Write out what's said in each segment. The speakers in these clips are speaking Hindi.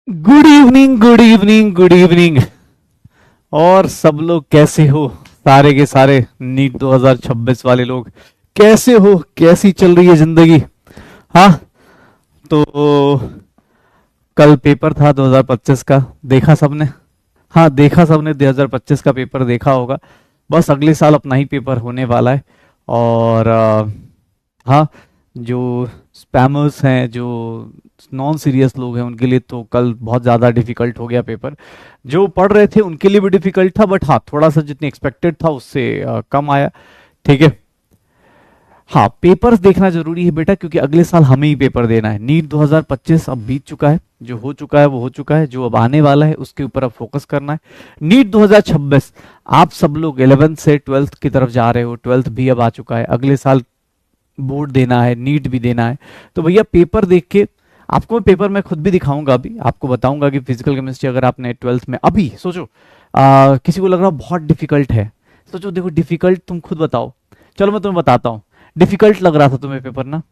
Good evening, good evening, good evening. और सब लोग कैसे हो? सारे के सारे नीट 2026 वाले लोग कैसे हो? कैसी चल रही है जिंदगी? हाँ, तो कल पेपर था 2025 का, देखा सबने? हाँ, देखा सबने, 2025 का पेपर देखा होगा। बस अगले साल अपना ही पेपर होने वाला है। और हाँ, जो स्पैमर्स हैं, जो नॉन सीरियस लोग हैं, उनके लिए तो कल बहुत ज़्यादा डिफिकल्ट हो गया पेपर। जो पढ़ रहे थे उनके लिए भी डिफिकल्ट था, बट हाँ, थोड़ा सा जितनी एक्सपेक्टेड था उससे कम आया। ठीक है। हाँ, पेपर्स देखना जरूरी है बेटा, क्योंकि अगले साल हमें ही पेपर देना है। नीट 2025 अब बीत चुका है, जो हो चुका है वो हो चुका है, जो अब आने वाला है उसके ऊपर अब फोकस करना है। नीट 2026, आप सब लोग 11th से 12th की तरफ जा रहे हो, 12th भी अब आ चुका है, अगले साल बोर्ड देना है, नीट भी देना है। तो भैया पेपर देख के आपको पेपर मैं खुद भी दिखाऊंगा, अभी आपको बताऊंगा कि फिजिकल केमिस्ट्री अगर आपने 12th में अभी सोचो, किसी को लग रहा बहुत डिफिकल्ट है, सोचो देखो डिफिकल्ट तुम खुद बताओ। चलो मैं तुम्हें बताता हूँ, डिफिकल्ट लग रहा था तुम्हें पेपर ना?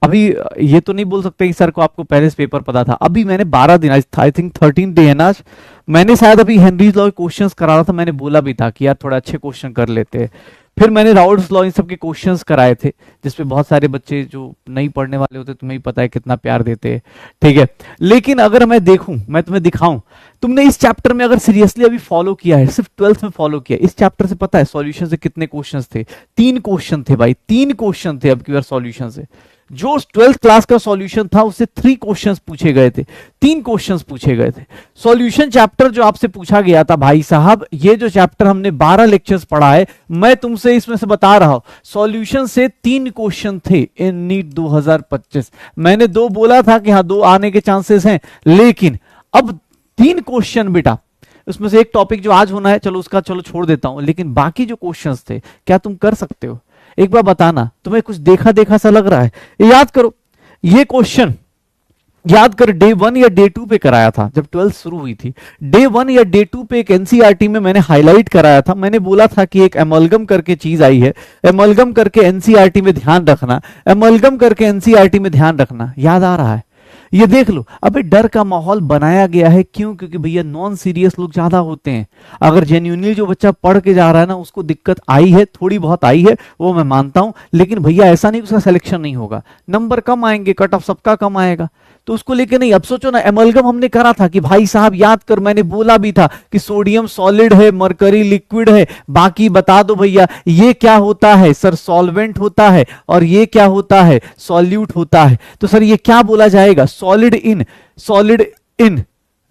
अभी ये तो नहीं बोल सकते कि सर को आपको पहले से पेपर पता था। अभी मैंने 12 दिन, आई थिंक 13 डे है ना आज, मैंने शायद अभी हेनरीज लॉ के क्वेश्चंस करा रहा था, मैंने बोला भी था कि यार थोड़ा अच्छे क्वेश्चन कर लेते हैं। फिर मैंने राउल्स लॉ इन सब के क्वेश्चंस कराए थे, जिसपे बहुत सारे बच्चे जो नहीं पढ़ने वाले होते, तुम्हें ही पता है कितना प्यार देते हैं। ठीक है। लेकिन अगर मैं देखूं, मैं तुम्हें दिखाऊं, तुमने इस चैप्टर में अगर सीरियसली अभी फॉलो किया है, सिर्फ 12th में फॉलो किया, इस चैप्टर से पता है सॉल्यूशन से कितने क्वेश्चंस थे? 3 क्वेश्चन थे भाई, 3 क्वेश्चन थे अब की बार सॉल्यूशन से। जो 12th क्लास का सॉल्यूशन था उससे 3 क्वेश्चंस पूछे गए थे, 3 क्वेश्चंस पूछे गए थे। सॉल्यूशन चैप्टर जो आपसे पूछा गया था भाई साहब, ये जो चैप्टर हमने 12 लेक्चर्स पढ़ा है, मैं तुमसे इसमें से बता रहा हूं, सॉल्यूशन से 3 क्वेश्चन थे इन नीट 2025। मैंने 2 बोला था कि हाँ 2 आने के चांसेस हैं, लेकिन अब 3 क्वेश्चन बेटा। उसमें से एक टॉपिक जो आज होना है, चलो उसका चलो छोड़ देता हूं, लेकिन बाकी जो क्वेश्चंस थे, क्या तुम कर सकते हो? एक बार बताना, तुम्हें कुछ देखा देखा सा लग रहा है? याद करो, ये क्वेश्चन याद कर, डे 1 या डे 2 पे कराया था जब 12th शुरू हुई थी। डे 1 या डे 2 पे एक एनसीईआरटी में मैंने हाईलाइट कराया था, मैंने बोला था कि एक एमलगम करके चीज आई है, एमलगम करके एनसीईआरटी में ध्यान रखना, एमलगम करके एनसीईआरटी में ध्यान रखना। याद आ रहा है? ये देख लो, अबे डर का माहौल बनाया गया है, क्यों? क्योंकि भैया नॉन सीरियस लोग ज्यादा होते हैं। अगर जेन्युइनली जो बच्चा पढ़ के जा रहा है ना, उसको दिक्कत आई है, थोड़ी बहुत आई है, वो मैं मानता हूं, लेकिन भैया ऐसा नहीं उसका सिलेक्शन नहीं होगा, नंबर कम आएंगे, कट ऑफ सबका कम आएगा, तो उसको लेके नहीं। अब सोचो ना, एमलगम हमने करा था कि भाई साहब याद कर, मैंने बोला भी था कि सोडियम सॉलिड है, मरकरी लिक्विड है, बाकी बता दो भैया ये क्या होता है? सर सॉल्वेंट होता है, और ये क्या होता है? सॉल्यूट होता है। तो सर ये क्या बोला जाएगा? Solid in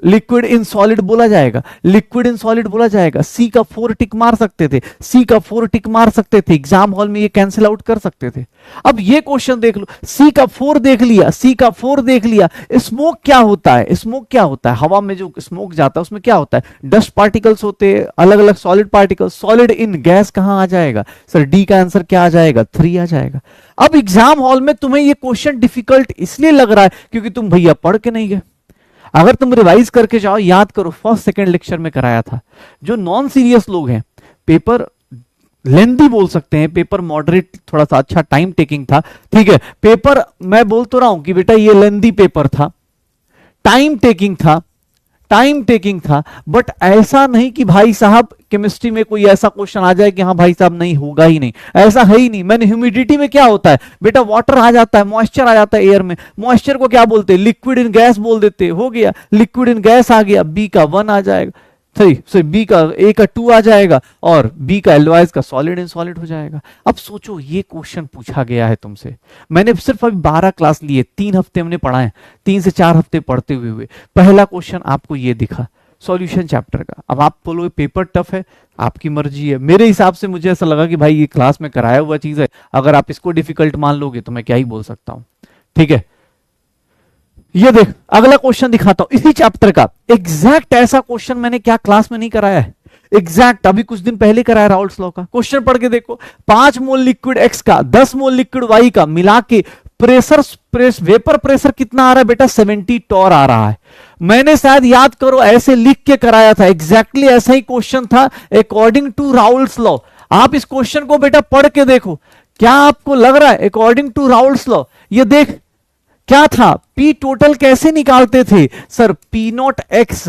liquid in solid बोला जाएगा, लिक्विड इन सॉलिड बोला जाएगा। सी का 4 टिक मार सकते थे, सी का 4 टिक मार सकते थे, एग्जाम हॉल में ये कैंसिल आउट कर सकते थे। अब ये क्वेश्चन देख लो, सी का 4 देख लिया, सी का 4 देख लिया। स्मोक क्या होता है? स्मोक क्या होता है? हवा में जो स्मोक जाता है उसमें क्या होता है? डस्ट पार्टिकल्स होते हैं, अलग अलग solid particles. Solid in gas कहां आ जाएगा? सर डी का आंसर क्या आ जाएगा? 3 आ जाएगा। अब एग्जाम हॉल में तुम्हें ये क्वेश्चन डिफिकल्ट इसलिए लग रहा है क्योंकि तुम भैया पढ़ के नहीं गए। अगर तुम रिवाइज करके जाओ, याद करो, फर्स्ट सेकंड लेक्चर में कराया था। जो नॉन सीरियस लोग हैं, पेपर लेंथी बोल सकते हैं, पेपर मॉडरेट, थोड़ा सा अच्छा टाइम टेकिंग था। ठीक है, पेपर मैं बोल तो रहा हूं कि बेटा ये लेंथी पेपर था, टाइम टेकिंग था, टाइम टेकिंग था, बट ऐसा नहीं कि भाई साहब केमिस्ट्री में कोई ऐसा क्वेश्चन आ जाए कि हाँ भाई साहब नहीं होगा ही नहीं, ऐसा है ही नहीं। मैंने ह्यूमिडिटी में क्या होता है बेटा? वाटर आ जाता है, मॉइस्चर आ जाता है एयर में, मॉइस्चर को क्या बोलते हैं? लिक्विड इन गैस बोल देते, हो गया, लिक्विड इन गैस आ गया, बी का 1 आ जाएगा, सॉरी बी का ए का 2 आ जाएगा, और बी का एलवाइज का सॉलिड इन सॉलिड हो जाएगा। अब सोचो ये क्वेश्चन पूछा गया है तुमसे, मैंने सिर्फ अभी 12 क्लास लिए, 3 हफ्ते हमने पढ़ाए, 3 से 4 हफ्ते पढ़ते हुए पहला क्वेश्चन आपको ये दिखा सॉल्यूशन चैप्टर का। अब आप बोलो पेपर टफ है, आपकी मर्जी है। मेरे हिसाब से मुझे ऐसा लगा कि भाई ये क्लास में कराया हुआ चीज है, अगर आप इसको डिफिकल्ट मान लोगे तो मैं क्या ही बोल सकता हूं। ठीक है, ये देख अगला क्वेश्चन दिखाता हूं इसी चैप्टर का, एग्जैक्ट ऐसा क्वेश्चन मैंने क्या क्लास में नहीं कराया है, एग्जैक्ट अभी कुछ दिन पहले कराया राउल्स लॉ का। क्वेश्चन पढ़ के देखो, 5 मोल लिक्विड एक्स का 10 मोल लिक्विड वाई का मिला के वेपर प्रेशर कितना आ रहा है बेटा? 70 टॉर आ रहा है। मैंने शायद याद करो ऐसे लिख के कराया था, एग्जैक्टली ऐसा ही क्वेश्चन था अकॉर्डिंग टू राउल्स लॉ। आप इस क्वेश्चन को बेटा पढ़ के देखो, क्या आपको लग रहा है अकॉर्डिंग टू राउल्स लॉ? ये देख क्या था, पी टोटल कैसे निकालते थे sir, P naught X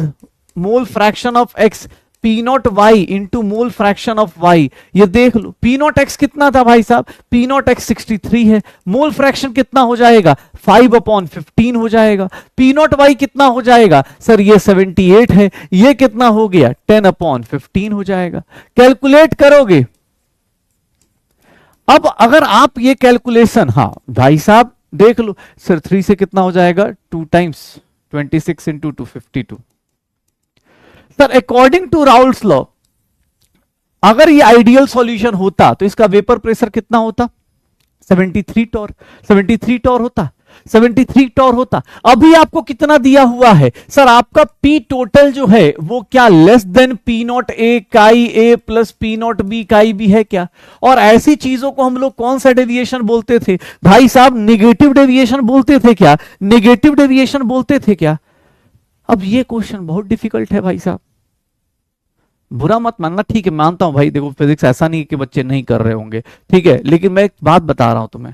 mole fraction of X P naught Y into mole fraction of Y. ये देख लो पी नॉट एक्स कितना था भाई साहब, पी नॉट एक्स 63 है, मोल फ्रैक्शन कितना हो जाएगा 5/15 हो जाएगा, पी नॉट वाई कितना हो जाएगा सर, ये 78 है, ये कितना हो गया 10/15 हो जाएगा। कैलकुलेट करोगे, अब अगर आप ये कैलकुलेशन, हाँ भाई साहब देख लो सर, 3 से कितना हो जाएगा 2 times 26 into 252। Sir according to Raoult's law अगर ये आइडियल सॉल्यूशन होता तो इसका वेपर प्रेशर कितना होता 73 टॉर, 73 टॉर होता, 73 टॉर होता। अभी आपको कितना दिया हुआ है सर, आपका पी टोटल जो है वो क्या less than P not a काई ए प्लस पी नॉट बी काई बी है क्या। और ऐसी चीजों को हम लोग कौन सा डेविएशन बोलते थे भाई साहब, नेगेटिव डेविएशन बोलते थे क्या, नेगेटिव डेविएशन बोलते थे क्या। अब ये क्वेश्चन बहुत डिफिकल्ट है भाई साहब, बुरा मत मानना, ठीक है मानता हूं भाई, देखो फिजिक्स ऐसा नहीं है कि बच्चे नहीं कर रहे होंगे, ठीक है, लेकिन मैं एक बात बता रहा हूं तुम्हें,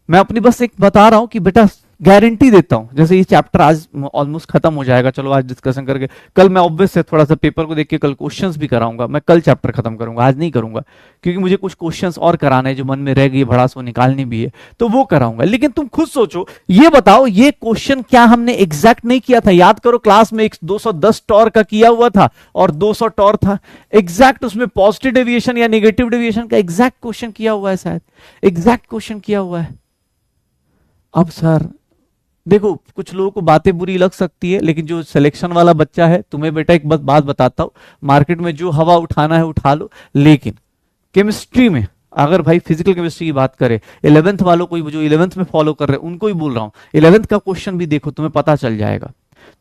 मैं अपनी बस एक बता रहा हूं कि बेटा गारंटी देता हूं, जैसे ये चैप्टर आज ऑलमोस्ट खत्म हो जाएगा, चलो आज डिस्कशन करके, कल मैं ऑब्वियस है थोड़ा सा पेपर को देख के कल क्वेश्चंस भी कराऊंगा, मैं कल चैप्टर खत्म करूंगा, आज नहीं करूंगा, क्योंकि मुझे कुछ क्वेश्चंस और कराने हैं जो मन में रह गई भड़ास वो निकालनी भी है, तो वो कराऊंगा। लेकिन तुम खुद सोचो, ये बताओ ये क्वेश्चन क्या हमने एग्जैक्ट नहीं किया था, याद करो क्लास में 210 टॉर का किया हुआ था और 200 टॉर था, एग्जैक्ट उसमें पॉजिटिव डेविएशन या नेगेटिव डेविएशन का एग्जैक्ट क्वेश्चन किया हुआ है, शायद एग्जैक्ट क्वेश्चन किया हुआ है। अब सर देखो कुछ लोगों को बातें बुरी लग सकती है, लेकिन जो सिलेक्शन वाला बच्चा है, तुम्हें बेटा एक बात बताता हूं, मार्केट में जो हवा उठाना है उठा लो, लेकिन केमिस्ट्री में अगर भाई फिजिकल केमिस्ट्री की बात करें, 11th वालों को, जो 11th में फॉलो कर रहे हैं उनको ही बोल रहा हूं, 11th का क्वेश्चन भी देखो, तुम्हें पता चल जाएगा,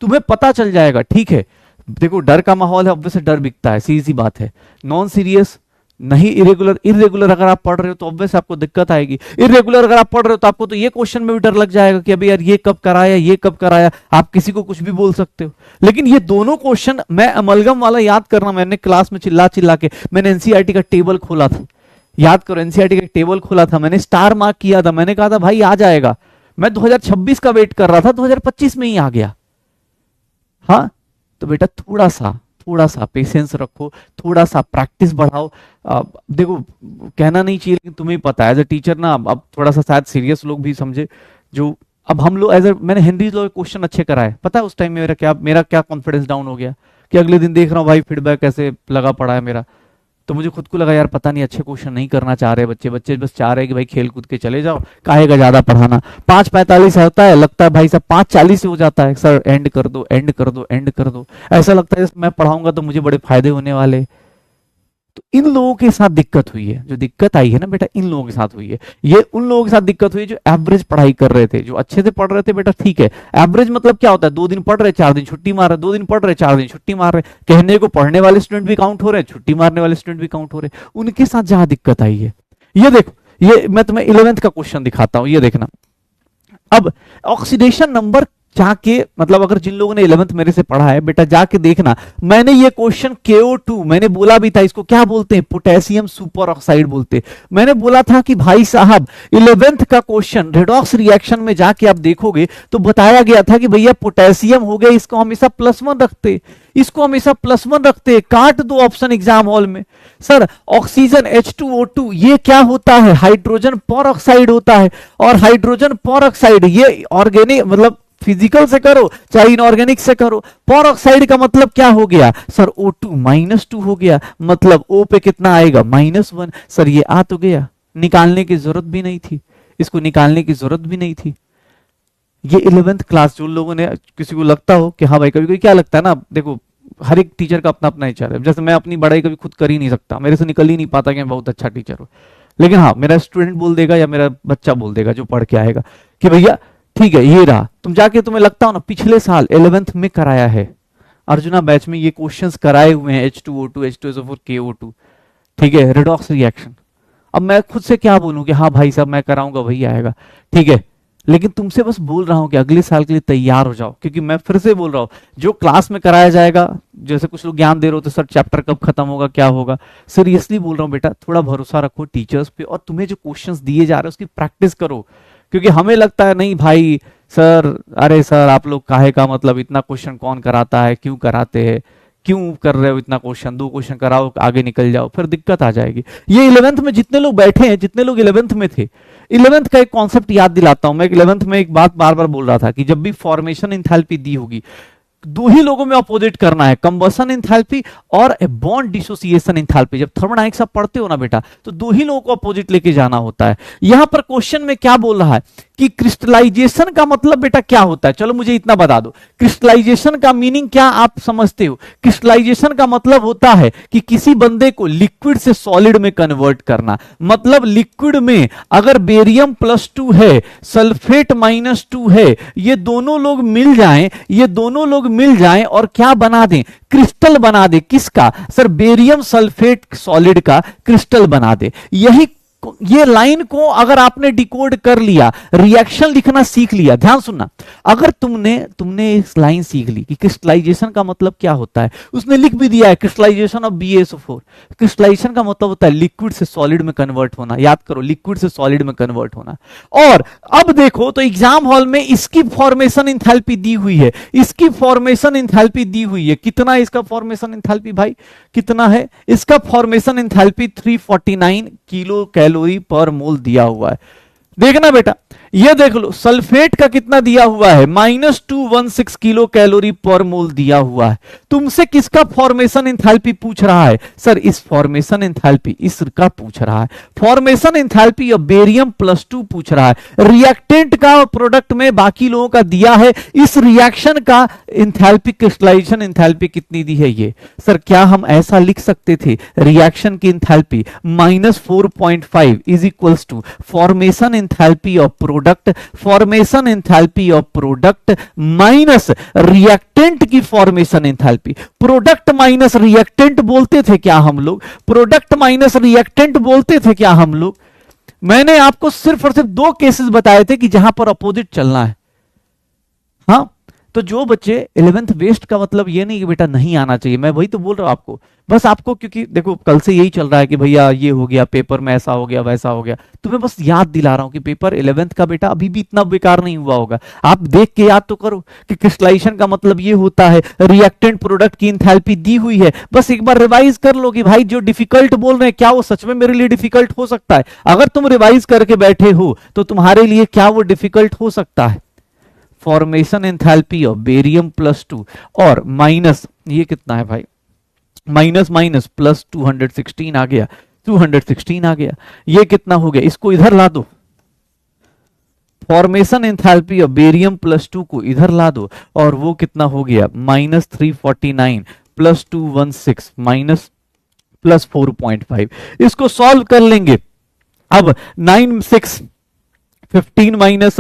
तुम्हें पता चल जाएगा, ठीक है। देखो डर का माहौल है, ऑब्वियसली डर बिकता है, सीधी सी बात है, नॉन सीरियस नहीं, इरेगुलर, इरेगुलर अगर आप पढ़ रहे हो तो ऑब्वियस आपको दिक्कत आएगी, इरेगुलर अगर आप पढ़ रहे हो तो आपको तो ये क्वेश्चन में भी डर लग जाएगा कि अभी यार ये कब कराया, ये कब कराया, आप किसी को कुछ भी बोल सकते हो। लेकिन ये दोनों क्वेश्चन, मैं अमलगम वाला याद करना, मैंने क्लास में चिल्ला चिल्ला के मैंने एनसीईआरटी का टेबल खोला था, याद करो एनसीईआरटी का टेबल खोला था, मैंने स्टार मार्क किया था, मैंने कहा था भाई आ जाएगा, मैं 2026 का वेट कर रहा था, 2025 में ही आ गया। हाँ तो बेटा थोड़ा सा पेशेंस रखो, थोड़ा सा प्रैक्टिस बढ़ाओ। देखो कहना नहीं चाहिए, लेकिन तुम्हें पता है एज अ टीचर ना, अब थोड़ा सा शायद सीरियस लोग भी समझे, जो अब हम लोग मैंने हेनरी लॉ क्वेश्चन अच्छे कराए, पता है उस टाइम में मेरा क्या कॉन्फिडेंस डाउन हो गया कि अगले दिन देख रहा हूँ भाई फीडबैक कैसे लगा पड़ा है मेरा, तो मुझे खुद को लगा यार पता नहीं अच्छे क्वेश्चन नहीं करना चाह रहे बच्चे बस चाह रहे हैं कि भाई खेल कूद के चले जाओ, काहेगा ज्यादा पढ़ाना। 5:45 होता है, लगता है भाई साहब 5:40 से हो जाता है, सर एंड कर दो एंड कर दो एंड कर दो, ऐसा लगता है मैं पढ़ाऊंगा तो मुझे बड़े फायदे होने वाले। तो इन लोगों के साथ दिक्कत हुई है, जो दिक्कत आई है ना बेटा, इन लोगों के साथ हुई है, ये उन लोगों के साथ दिक्कत हुई है जो एवरेज पढ़ाई कर रहे थे, जो अच्छे से पढ़ रहे थे बेटा, ठीक है। एवरेज मतलब क्या होता है, 2 दिन पढ़ रहे 4 दिन छुट्टी मार रहे, 2 दिन पढ़ रहे 4 दिन छुट्टी मार रहे, कहने को पढ़ने वाले स्टूडेंट भी काउंट हो रहे हैं, छुट्टी मारने वाले स्टूडेंट भी काउंट हो रहे हैं, उनके साथ जहां दिक्कत आई है। ये देखो, ये मैं तुम्हें 11th का क्वेश्चन दिखाता हूं, ये देखना। अब ऑक्सीडेशन नंबर जाके, मतलब अगर जिन लोगों ने 11th मेरे से पढ़ा है बेटा जाके देखना, मैंने ये क्वेश्चन KO2 मैंने बोला भी था, इसको क्या बोलते हैं, पोटेशियम सुपर ऑक्साइड बोलते हैं। मैंने बोला था कि भाई साहब 11th का क्वेश्चन रेडॉक्स रिएक्शन में जाके आप देखोगे तो बताया गया था कि भैया पोटेशियम हो गया, इसको हमेशा +1 रखते, इसको हमेशा +1 रखते, काट दो ऑप्शन एग्जाम हॉल में। सर ऑक्सीजन H2O2 ये क्या होता है, हाइड्रोजन पर ऑक्साइड होता है, और हाइड्रोजन पर ऑक्साइड ये ऑर्गेनिक, मतलब फिजिकल से करो चाहे इनऑर्गेनिक से करो, पर ऑक्साइड का मतलब क्या हो गया सर, O2 -2 हो गया, मतलब O पे कितना आएगा -1। सर ये आ तो गया, निकालने की जरूरत भी नहीं थी, इसको निकालने की जरूरत भी नहीं थी। ये 11th क्लास, जो लोगों ने, किसी को लगता हो कि हाँ भाई, कभी कभी क्या लगता है ना, देखो हर एक टीचर का अपना अपना विचार है, जैसे मैं अपनी पढ़ाई कभी खुद कर ही नहीं सकता, मेरे से निकल ही नहीं पाता कि मैं बहुत अच्छा टीचर हूँ, लेकिन हाँ मेरा स्टूडेंट बोल देगा या मेरा बच्चा बोल देगा जो पढ़ के आएगा कि भैया ठीक है ये रहा, तुम जाके तुम्हें लगता हो ना पिछले साल 11th में कराया है, अर्जुना बैच में ये क्वेश्चंस कराए हुए हैं, H2O2 H2SO4 KO2, ठीक है, रेडॉक्स रिएक्शन। अब मैं खुद से क्या बोलूं कि हाँ भाई साहब मैं कराऊंगा वही आएगा, ठीक है, लेकिन तुमसे बस बोल रहा हूं कि अगले साल के लिए तैयार हो जाओ, क्योंकि मैं फिर से बोल रहा हूं जो क्लास में कराया जाएगा, जैसे कुछ लोग ज्ञान दे रहे हो तो सर चैप्टर कब खत्म होगा क्या होगा, सीरियसली बोल रहा हूं बेटा, थोड़ा भरोसा रखो टीचर्स पे, और तुम्हें जो क्वेश्चंस दिए जा रहे हैं उसकी प्रैक्टिस करो, क्योंकि हमें लगता है नहीं भाई सर अरे सर आप लोग काहे का मतलब इतना क्वेश्चन कौन कराता है, क्यों कराते हैं, क्यों कर रहे हो इतना क्वेश्चन, 2 क्वेश्चन कराओ आगे निकल जाओ, फिर दिक्कत आ जाएगी। ये 11th में जितने लोग बैठे हैं, जितने लोग 11th में थे, 11th का एक कॉन्सेप्ट याद दिलाता हूं मैं। 11th में एक बात बार बार बोल रहा था कि जब भी फॉर्मेशन इंथैल्पी दी होगी, दो ही लोगों में अपोजिट करना है, कंबसन इंथैल्पी और बॉन्ड डिसोसिएशन इंथैल्पी। जब थर्मोडायनेमिक्स आप पढ़ते हो ना बेटा, तो दो ही लोगों को अपोजिट लेके जाना होता है। यहां पर क्वेश्चन में क्या बोल रहा है कि क्रिस्टलाइजेशन का मतलब बेटा क्या होता है, चलो मुझे इतना बता दो। क्रिस्टलाइजेशन का मीनिंग क्या आप समझते हो? क्रिस्टलाइजेशन का मतलब होता है कि किसी बंदे को लिक्विड से सॉलिड में कन्वर्ट करना। मतलब लिक्विड में अगर बेरियम +2 है, सल्फेट -2 है, ये दोनों लोग मिल जाएं, ये दोनों लोग मिल जाएं और क्या बना दें? क्रिस्टल बना दे। किसका सर? बेरियम सल्फेट सॉलिड का क्रिस्टल बना दे। यही ये लाइन को अगर आपने डिकोड कर लिया, रिएक्शन लिखना सीख लिया, ध्यान सुनना, अगर तुमने इस लाइन सीख ली कि क्रिस्टलाइजेशन का मतलब क्या होता है, उसने लिख भी दिया है क्रिस्टलाइजेशन ऑफ BaSO4। क्रिस्टलाइजेशन का मतलब होता है लिक्विड से सॉलिड में कन्वर्ट होना। याद करो, लिक्विड से सॉलिड में कन्वर्ट होना। और अब देखो तो एग्जाम हॉल में इसकी फॉर्मेशन इंथैल्पी दी हुई है, इसकी फॉर्मेशन इंथैल्पी दी हुई है। कितना है इसका फॉर्मेशन इंथैल्पी भाई, कितना है इसका फॉर्मेशन इंथैल्पी? 349 किलो कैलोरी पर मोल दिया हुआ है। देखना बेटा, ये देख लो, सल्फेट का कितना दिया हुआ है? -216 किलो कैलोरी पर मोल दिया हुआ है। तुमसे किसका फॉर्मेशन इंथैल्पी पूछ रहा है? सर इस फॉर्मेशन इंथैल्पी इसका पूछ रहा है। फॉर्मेशन इंथैल्पी ऑफ बेरियम +2 पूछ रहा है। रिएक्टेंट का और प्रोडक्ट में बाकी लोगों का दिया है। इस रिएक्शन का इंथैल्पी, क्रिस्टलाइजेशन इंथैल्पी कितनी दी है ये? सर क्या हम ऐसा लिख सकते थे, रिएक्शन की enthalpy -4.5 is equals to formation enthalpy of product, formation enthalpy of product minus reactant की formation enthalpy. Product minus reactant बोलते थे क्या हम लोग? प्रोडक्ट माइनस रिएक्टेंट बोलते थे क्या हम लोग? मैंने आपको सिर्फ और सिर्फ 2 केसेस बताए थे कि जहां पर अपोजिट चलना है। हाँ, तो जो बच्चे 11th वेस्ट का मतलब ये नहीं कि बेटा नहीं आना चाहिए, मैं वही तो बोल रहा हूं आपको। बस आपको, क्योंकि देखो कल से यही चल रहा है कि भैया ये हो गया, पेपर में ऐसा हो गया, वैसा हो गया, तो मैं बस याद दिला रहा हूं कि पेपर 11th का बेटा अभी भी इतना बेकार नहीं हुआ होगा। आप देख के याद तो करो कि क्रिस्टलाइजेशन का मतलब ये होता है, रिएक्टेंट प्रोडक्ट की इंथैल्पी दी हुई है। बस एक बार रिवाइज कर लो कि भाई जो डिफिकल्ट बोल रहे हैं क्या वो सच में मेरे लिए डिफिकल्ट हो सकता है? अगर तुम रिवाइज करके बैठे हो तो तुम्हारे लिए क्या वो डिफिकल्ट हो सकता है? फॉर्मेशन एंथैल्पी ऑफ बेरियम +2 और माइनस ये कितना है भाई, माइनस माइनस प्लस 216 आ गया, 216 आ गया। ये कितना हो गया, इसको इधर ला दो, फॉर्मेशन एंथैल्पी ऑफ बेरियम +2 को इधर ला दो और वो कितना हो गया, -349 प्लस 216 माइनस प्लस 4.5। इसको सॉल्व कर लेंगे। अब 15 माइनस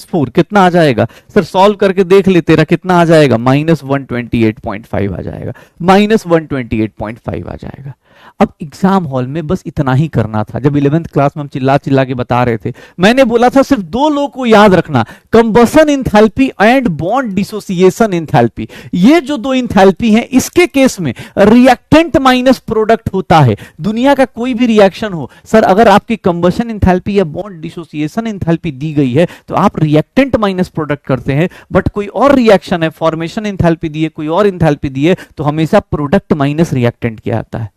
4 कितना आ जाएगा सर? सॉल्व करके देख ले, तेरा कितना आ जाएगा? -128.5 आ जाएगा, -128.5 आ जाएगा। अब एग्जाम हॉल में बस इतना ही करना था। जब 11th क्लास में हम चिल्ला चिल्ला के बता रहे थे, मैंने बोला था सिर्फ 2 लोगों को याद रखना, combustion enthalpy and bond dissociation enthalpy. ये जो 2 इंथैल्पी हैं, इसके केस में रिएक्टेंट माइनस प्रोडक्ट होता है। दुनिया का कोई भी रिएक्शन हो सर, अगर आपकी कंबसन इंथैल्पी या बॉन्ड डिसोसिएशन इंथैल्पी दी गई है तो आप रिएक्टेंट माइनस प्रोडक्ट करते हैं। बट कोई और रिएक्शन है, फॉर्मेशन इंथैल्पी दी है, कोई और इंथैल्पी दी है, तो हमेशा प्रोडक्ट माइनस रिएक्टेंट किया जाता है।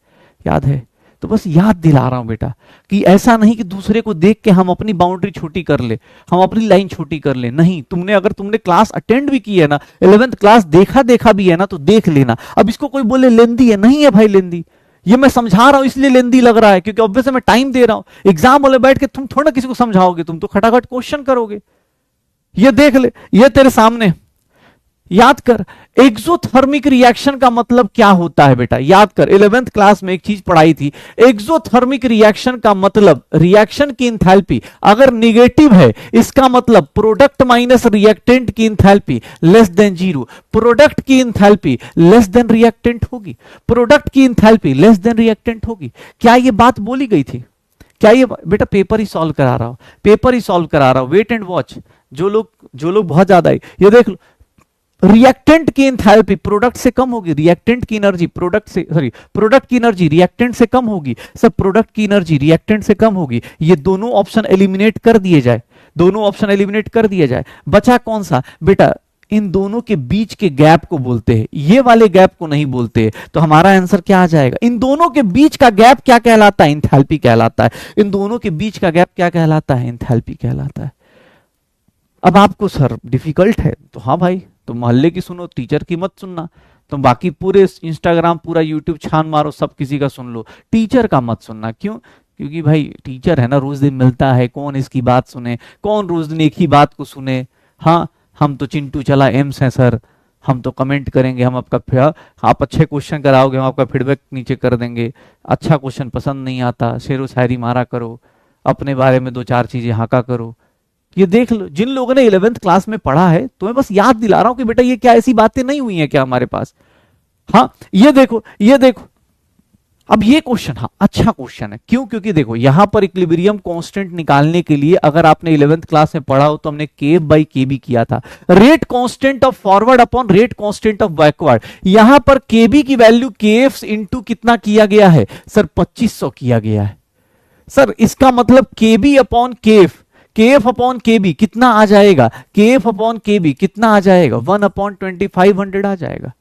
याद है? तो बस याद दिला रहा हूं बेटा कि ऐसा नहीं कि दूसरे को देख के हम अपनी बाउंड्री छोटी कर ले, हम अपनी लाइन छोटी कर ले। नहीं, तुमने अगर तुमने क्लास अटेंड भी की है ना, 11th क्लास देखा भी है ना, तो देख लेना। अब इसको कोई बोले लेंदी है, नहीं है भाई लेंदी, ये मैं समझा रहा हूं इसलिए लेंदी लग रहा है क्योंकि ऑब्वियसली मैं टाइम दे रहा हूं। एग्जाम वाले बैठ के तुम थोड़ा किसी को समझाओगे, तुम तो खटाखट क्वेश्चन करोगे। ये देख ले, ये तेरे सामने। याद कर, एक्सोथर्मिक रिएक्शन का मतलब क्या होता है बेटा? याद कर, 11th क्लास में एक चीज पढ़ाई थी, एक्सोथर्मिक रिएक्शन का मतलब रिएक्शन की इंथैल्पी अगर निगेटिव है, इसका मतलब प्रोडक्ट माइनस रिएक्टेंट की इंथैल्पी लेस देन 0। प्रोडक्ट की इंथैल्पी लेस देन रिएक्टेंट होगी, प्रोडक्ट की इंथैल्पी लेस देन रिएक्टेंट होगी। क्या ये बात बोली गई थी? क्या ये बेटा पेपर ही सॉल्व करा रहा हूं, पेपर ही सॉल्व करा रहा हूं, वेट एंड वॉच। जो लोग बहुत ज्यादा है, ये देख लो, रिएक्टेंट की एंथैल्पी प्रोडक्ट से कम होगी, रिएक्टेंट की एनर्जी प्रोडक्ट की एनर्जी रिएक्टेंट से कम होगी, सब प्रोडक्ट की एनर्जी रिएक्टेंट से कम होगी। ये दोनों ऑप्शन एलिमिनेट कर दिए जाए दोनों ऑप्शन एलिमिनेट कर दिया जाए, बचा कौन सा बेटा, इन दोनों के बीच के गैप को बोलते हैं, ये वाले गैप को नहीं बोलते हैं। तो हमारा आंसर क्या आ जाएगा, इन दोनों के बीच का गैप क्या कहलाता है, एंथैल्पी कहलाता है। इन दोनों के बीच का गैप क्या कहलाता है, एंथैल्पी कहलाता है। अब आपको सर डिफिकल्ट है तो हाँ भाई, तो मोहल्ले की सुनो, टीचर की मत सुनना। तो बाकी पूरे इंस्टाग्राम पूरा यूट्यूब छान मारो, सब किसी का सुन लो, टीचर का मत सुनना। क्यों, क्योंकि भाई टीचर है ना, रोज दिन मिलता है, कौन इसकी बात सुने, कौन रोज दिन एक ही बात को सुने। हाँ, हम तो चिंटू चला एम्स हैं सर, हम तो कमेंट करेंगे, हम आपका आप अच्छे क्वेश्चन कराओगे, हम आपका फीडबैक नीचे कर देंगे। अच्छा क्वेश्चन पसंद नहीं आता, शेरो शायरी मारा करो, अपने बारे में दो चार चीजें हाका करो। ये देख लो, जिन लोगों ने 11th क्लास में पढ़ा है, तो मैं बस याद दिला रहा हूं कि बेटा ये क्या ऐसी बातें नहीं हुई हैं क्या हमारे पास। हाँ, ये देखो, ये देखो, अब ये क्वेश्चन, हाँ अच्छा क्वेश्चन है। क्यों, क्योंकि देखो यहां पर इक्विलिब्रियम कांस्टेंट निकालने के लिए अगर आपने 11th क्लास में पढ़ा हो तो हमने केएफ बाई केबी किया था, rate constant of forward upon rate constant of backward. यहां पर केबी की वैल्यू केएफ इंटू कितना किया गया है सर, 2500 किया गया है सर। इसका मतलब केबी अपॉन केएफ, केएफ अपॉन केबी कितना आ जाएगा, केएफ अपॉन केबी कितना आ जाएगा, 1 अपॉन 2500 आ जाएगा।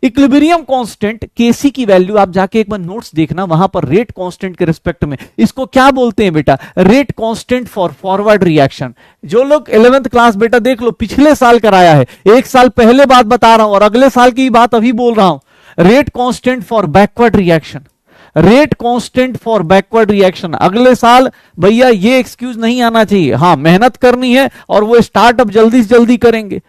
इक्विलिब्रियम कांस्टेंट केसी की वैल्यू आप जाके एक बार नोट्स देखना, वहां पर रेट कांस्टेंट के रिस्पेक्ट में इसको क्या बोलते हैं बेटा, rate constant for forward reaction. जो लोग 11th क्लास बेटा देख लो पिछले साल कराया है, एक साल पहले बात बता रहा हूं और अगले साल की बात अभी बोल रहा हूं। Rate constant for backward reaction, rate constant for backward reaction. अगले साल भैया ये एक्सक्यूज नहीं आना चाहिए, हाँ मेहनत करनी है और वो स्टार्टअप जल्दी से जल्दी करेंगे,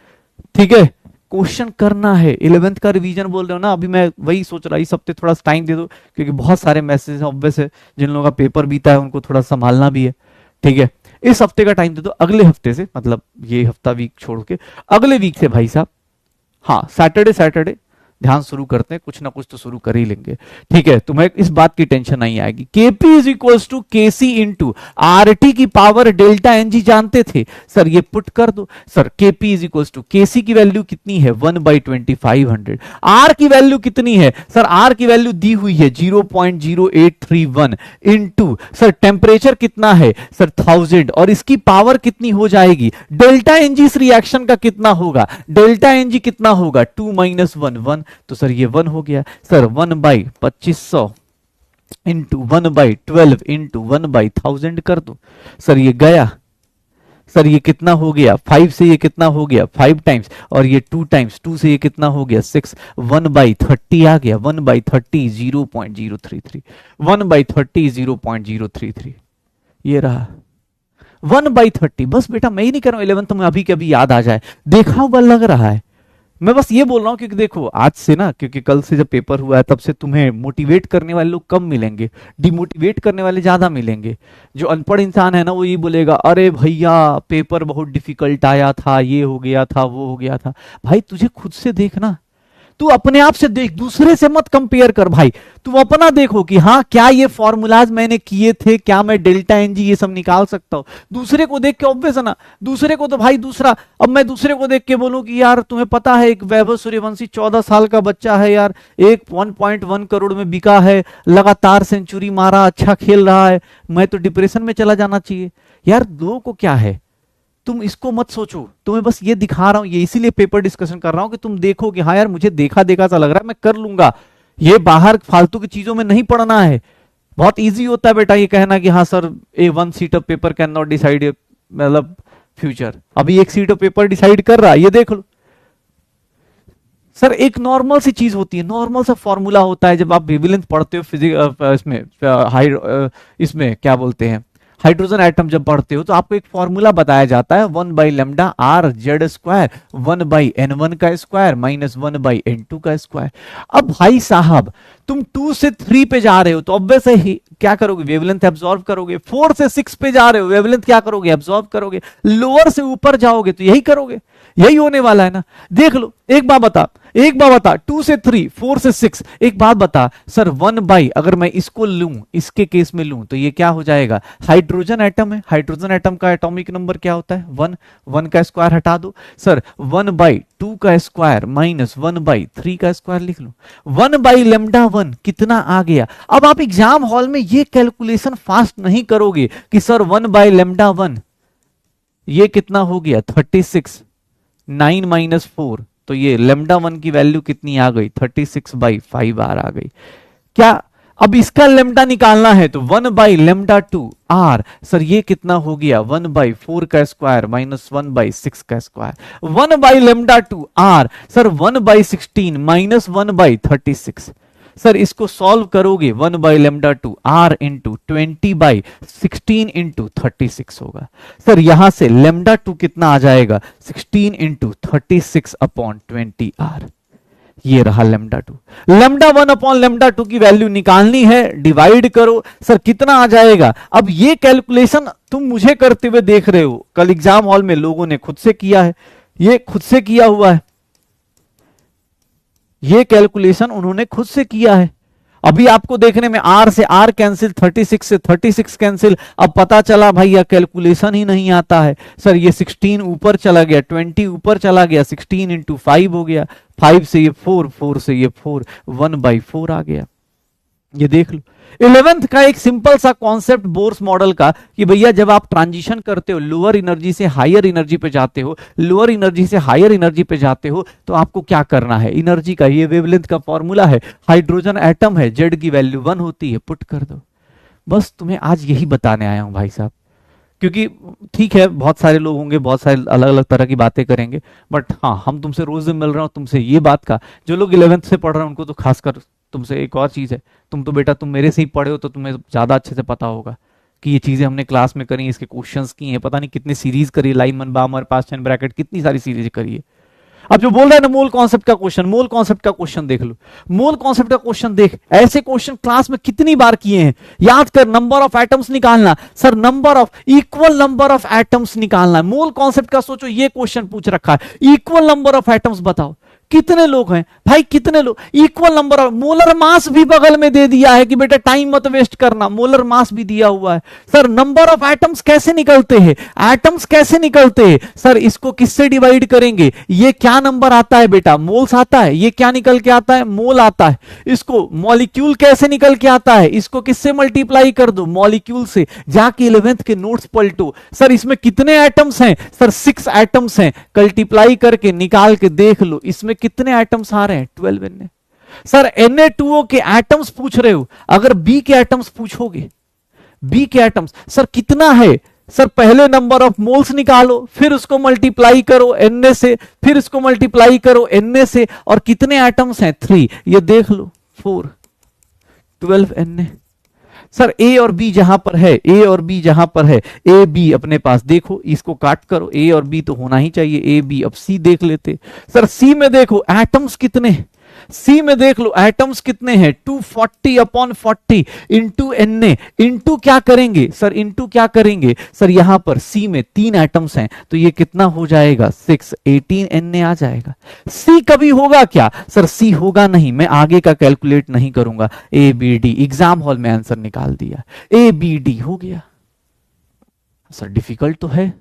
ठीक है। क्वेश्चन करना है, 11th का रिवीजन बोल रहे हो ना, अभी मैं वही सोच रहा, इस हफ्ते थोड़ा टाइम दे दो, क्योंकि बहुत सारे मैसेज ऑब्वियस है, जिन लोगों का पेपर बीता है उनको थोड़ा संभालना भी है, ठीक है। इस हफ्ते का टाइम दे दो, अगले हफ्ते से, मतलब ये हफ्ता वीक छोड़ के अगले वीक से भाई साहब, हाँ सैटरडे ध्यान शुरू करते हैं, कुछ ना कुछ तो शुरू कर ही लेंगे, ठीक है। तुम्हें इस बात की टेंशन नहीं आएगी। KP is equal to KC into R T की पावर डेल्टा एनजी जानते थे सर, ये पुट कर दो sir. KP is equal to KC की वैल्यू कितनी है 1/2500, आर की वैल्यू कितनी है सर, आर की वैल्यू दी हुई है 0.0831 इंटू सर टेम्परेचर कितना है सर 1000, और इसकी पावर कितनी हो जाएगी, डेल्टा एनजी इस रिएक्शन का कितना होगा, डेल्टा एनजी कितना होगा 2 - 1 1, तो सर ये 1 हो गया सर। 1/2500 इंटू 1/12 इंटू 1/1000 कर दो सर, ये गया सर, ये कितना हो गया 5 से ये कितना हो गया 5 टाइम्स, और ये 2 टाइम्स 2 से ये कितना हो गया 6, 1/30 आ गया, 1/30 0.033, 1/30 0.033, ये रहा 1/30। बस बेटा मैं ही नहीं कर रहा हूं 11th में अभी के अभी याद आ जाए, देखा हुआ लग रहा है। मैं बस ये बोल रहा हूं क्योंकि देखो आज से ना, क्योंकि कल से जब पेपर हुआ है तब से तुम्हें मोटिवेट करने वाले लोग कम मिलेंगे, डिमोटिवेट करने वाले ज्यादा मिलेंगे। जो अनपढ़ इंसान है ना वो ये बोलेगा अरे भैया पेपर बहुत डिफिकल्ट आया था, ये हो गया था, वो हो गया था। भाई तुझे खुद से देखना, तू अपने आप से देख, दूसरे से मत कंपेयर कर भाई। तू अपना देखो कि हाँ क्या ये फॉर्मूलाज मैंने किए थे, क्या मैं डेल्टा एनजी ये सब निकाल सकता हूं। दूसरे को देख के ऑब्वियस है ना, दूसरे को तो भाई दूसरा, अब मैं दूसरे को देख के बोलूं कि यार तुम्हें पता है एक वैभव सूर्यवंशी 14 साल का बच्चा है यार, एक 1.1 करोड़ में बिका है, लगातार सेंचुरी मारा, अच्छा खेल रहा है, मैं तो डिप्रेशन में चला जाना चाहिए। यार लोगों को क्या है, तुम इसको मत सोचो, तुम्हें बस ये दिखा रहा हूं, ये इसीलिए पेपर डिस्कशन कर रहा हूं कि तुम देखो कि हाँ यार मुझे देखा देखा सा लग रहा है, मैं कर लूंगा, ये बाहर फालतू की चीजों में नहीं पढ़ना है। बहुत इजी होता है बेटा ये कहना कि हाँ sir A 1 seat of paper can not decide मतलब फ्यूचर, अभी एक सीट ऑफ पेपर डिसाइड कर रहा है, ये देख लो सर। एक नॉर्मल सी चीज होती है, नॉर्मल सा फॉर्मूला होता है जब आप वेवलेंथ पढ़ते हो फिजिक्स इसमें क्या बोलते हैं हाइड्रोजन एटम जब पढ़ते हो, तो आपको एक फॉर्मूला बताया जाता है 1/λ r z स्क्वायर 1/n1 का स्क्वायर माइनस 1/n2 का स्क्वायर। अब भाई साहब तुम 2 से 3 पे जा रहे हो तो ऑब्वियस है क्या करोगे, वेवलेंथ एब्जॉर्ब करोगे। 4 से 6 पे जा रहे हो, वेवलेंथ क्या करोगे, एब्जॉर्ब करोगे। लोअर से ऊपर जाओगे तो यही करोगे, यही होने वाला है ना। देख लो एक बात बता, 2 से 3, 4 से 6, एक बात बता सर 1 अगर मैं इसको लूं, इसके केस में लूं तो ये क्या हो जाएगा, हाइड्रोजन एटम है, हाइड्रोजन एटम का एटॉमिक नंबर क्या होता है 1, 1 का स्क्वायर हटा दो सर, 1/2 का स्क्वायर माइनस 1/3 का स्क्वायर लिख लो, 1/λ1 कितना आ गया। अब आप एग्जाम हॉल में ये कैलकुलेशन फास्ट नहीं करोगे कि सर 1/λ1 ये कितना हो गया 36, 9 माइनस 4, तो ये लेमडा 1 की वैल्यू कितनी आ गई 36/5 आ गई। क्या अब इसका लेमडा निकालना है तो 1/λ2 r, सर ये कितना हो गया 1/4 का स्क्वायर माइनस 1/6 का square, 1/λ2 r, sir 1/16 minus 1/36। Sir इसको सॉल्व करोगे 1/λ2 r इंटू 20/16 इंटू 36 होगा। सर यहां से λ2 कितना आ जाएगा 16 इंटू 36/20 r, ये रहा λ2। λ1/λ2 की वैल्यू निकालनी है, डिवाइड करो, सर कितना आ जाएगा। अब ये कैलकुलेशन तुम मुझे करते हुए देख रहे हो, कल एग्जाम हॉल में लोगों ने खुद से किया है, ये खुद से किया हुआ है, ये कैलकुलेशन उन्होंने खुद से किया है। अभी आपको देखने में r से r कैंसिल, 36 से 36 कैंसिल, अब पता चला भाई यह कैलकुलेशन ही नहीं आता है। सर ये 16 ऊपर चला गया, 20 ऊपर चला गया, 16 इंटू 5 हो गया, 5 से ये 4, 4 से ये 4, 1/4 आ गया। ये देख लो 11th का एक सिंपल सा कॉन्सेप्ट बोर्स मॉडल का कि भैया जब आप ट्रांजिशन करते हो, लोअर एनर्जी से हायर एनर्जी पे जाते हो, लोअर एनर्जी से हायर एनर्जी पे जाते हो, तो आपको क्या करना है। एनर्जी का ये वेवलेंथ का फॉर्मूला है, हाइड्रोजन एटम है, जेड की वैल्यू 1 होती है, पुट कर दो। बस तुम्हें आज यही बताने आया हूं भाई साहब, क्योंकि ठीक है बहुत सारे लोग होंगे, बहुत सारे अलग अलग तरह की बातें करेंगे, बट हाँ हम तुमसे रोज मिल रहा हूं, तुमसे ये बात का, जो लोग 11th से पढ़ रहे हैं उनको तो खासकर तुमसे एक और चीज है, तुम तो बेटा तुम मेरे से ही पढ़े हो तो तुम्हें ज्यादा अच्छे से पता होगा कि ये चीजें हमने क्लास में करी, इसके क्वेश्चंस की हैं, पता नहीं कितनी सीरीज करी, लाइमन बामर, पास्ट चेन ब्रैकेट, कितनी सारी सीरीज करी है। अब जो बोल रहा है ना मोल कॉन्सेप्ट का क्वेश्चन, मोल कॉन्सेप्ट का क्वेश्चन देख लो, मोल कॉन्सेप्ट का क्वेश्चन देख, ऐसे क्वेश्चन क्लास में कितनी बार किए हैं। याद कर, नंबर ऑफ एटम्स निकालना, sir number of, equal number of atoms निकालना है। मोल कॉन्सेप्ट का सोचो, ये क्वेश्चन पूछ रखा है, इक्वल नंबर ऑफ एटम्स बताओ कितने लोग हैं भाई, कितने लोग, equal number of, molar mass भी बगल में दे दिया है कि बेटा टाइम मत वेस्ट करना, मोलर मास भी दिया हुआ है। सर नंबर ऑफ एटम्स कैसे निकलते हैं, एटम्स कैसे निकलते हैं, सर इसको किससे डिवाइड करेंगे, ये क्या नंबर आता है बेटा, मोल्स आता है, ये क्या निकल के आता है, मोल आता है। इसको मॉलिक्यूल कैसे निकल के आता है, इसको किससे मल्टीप्लाई कर दो, मॉलिक्यूल से। जाके 11th के नोट्स पलटो, सर इसमें कितने एटम्स हैं, सर 6 एटम्स हैं, मल्टीप्लाई करके निकाल के देख लो इसमें कितने एटम्स आ रहे हैं, 12 Na। सर Na2O के एटम्स पूछ रहे हो, अगर B के एटम्स पूछोगे, B के एटम्स सर कितना है, सर पहले नंबर ऑफ मोल्स निकालो, फिर उसको मल्टीप्लाई करो Na से, फिर उसको मल्टीप्लाई करो Na से, और कितने एटम्स हैं 3, ये देख लो 4, 12 Na। सर A और B जहां पर है, A और B जहां पर है, A B अपने पास देखो, इसको काट करो, A और B तो होना ही चाहिए, A B। अब C देख लेते, सर C में देखो एटम्स कितने, C में देख लो एटम्स कितने हैं, 240/40 इंटू Na, इंटू क्या करेंगे सर, इंटू क्या करेंगे सर, यहां पर C में 3 एटम्स हैं, तो ये कितना हो जाएगा 6, 18 Na आ जाएगा। C कभी होगा क्या सर, C होगा नहीं, मैं आगे का कैलकुलेट नहीं करूंगा, ABD, एग्जाम हॉल में आंसर निकाल दिया, ABD हो गया। सर डिफिकल्ट तो है,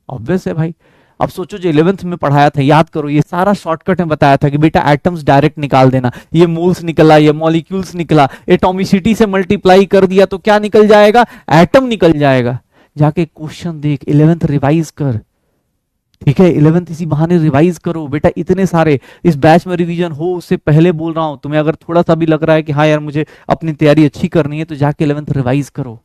ऑब्वियस है भाई। अब सोचो जो 11th में पढ़ाया था, याद करो, ये सारा शॉर्टकट में बताया था कि बेटा एटम्स डायरेक्ट निकाल देना, ये मोल्स निकला, ये मॉलिक्यूल्स निकला, एटॉमिसिटी से मल्टीप्लाई कर दिया तो क्या निकल जाएगा, एटम निकल जाएगा। जाके क्वेश्चन देख, 11th रिवाइज कर, ठीक है 11th इसी बहाने रिवाइज करो बेटा, इतने सारे इस बैच में रिवीजन हो, उससे पहले बोल रहा हूं, तुम्हें अगर थोड़ा सा भी लग रहा है कि हाँ यार मुझे अपनी तैयारी अच्छी करनी है, तो जाके 11th रिवाइज करो।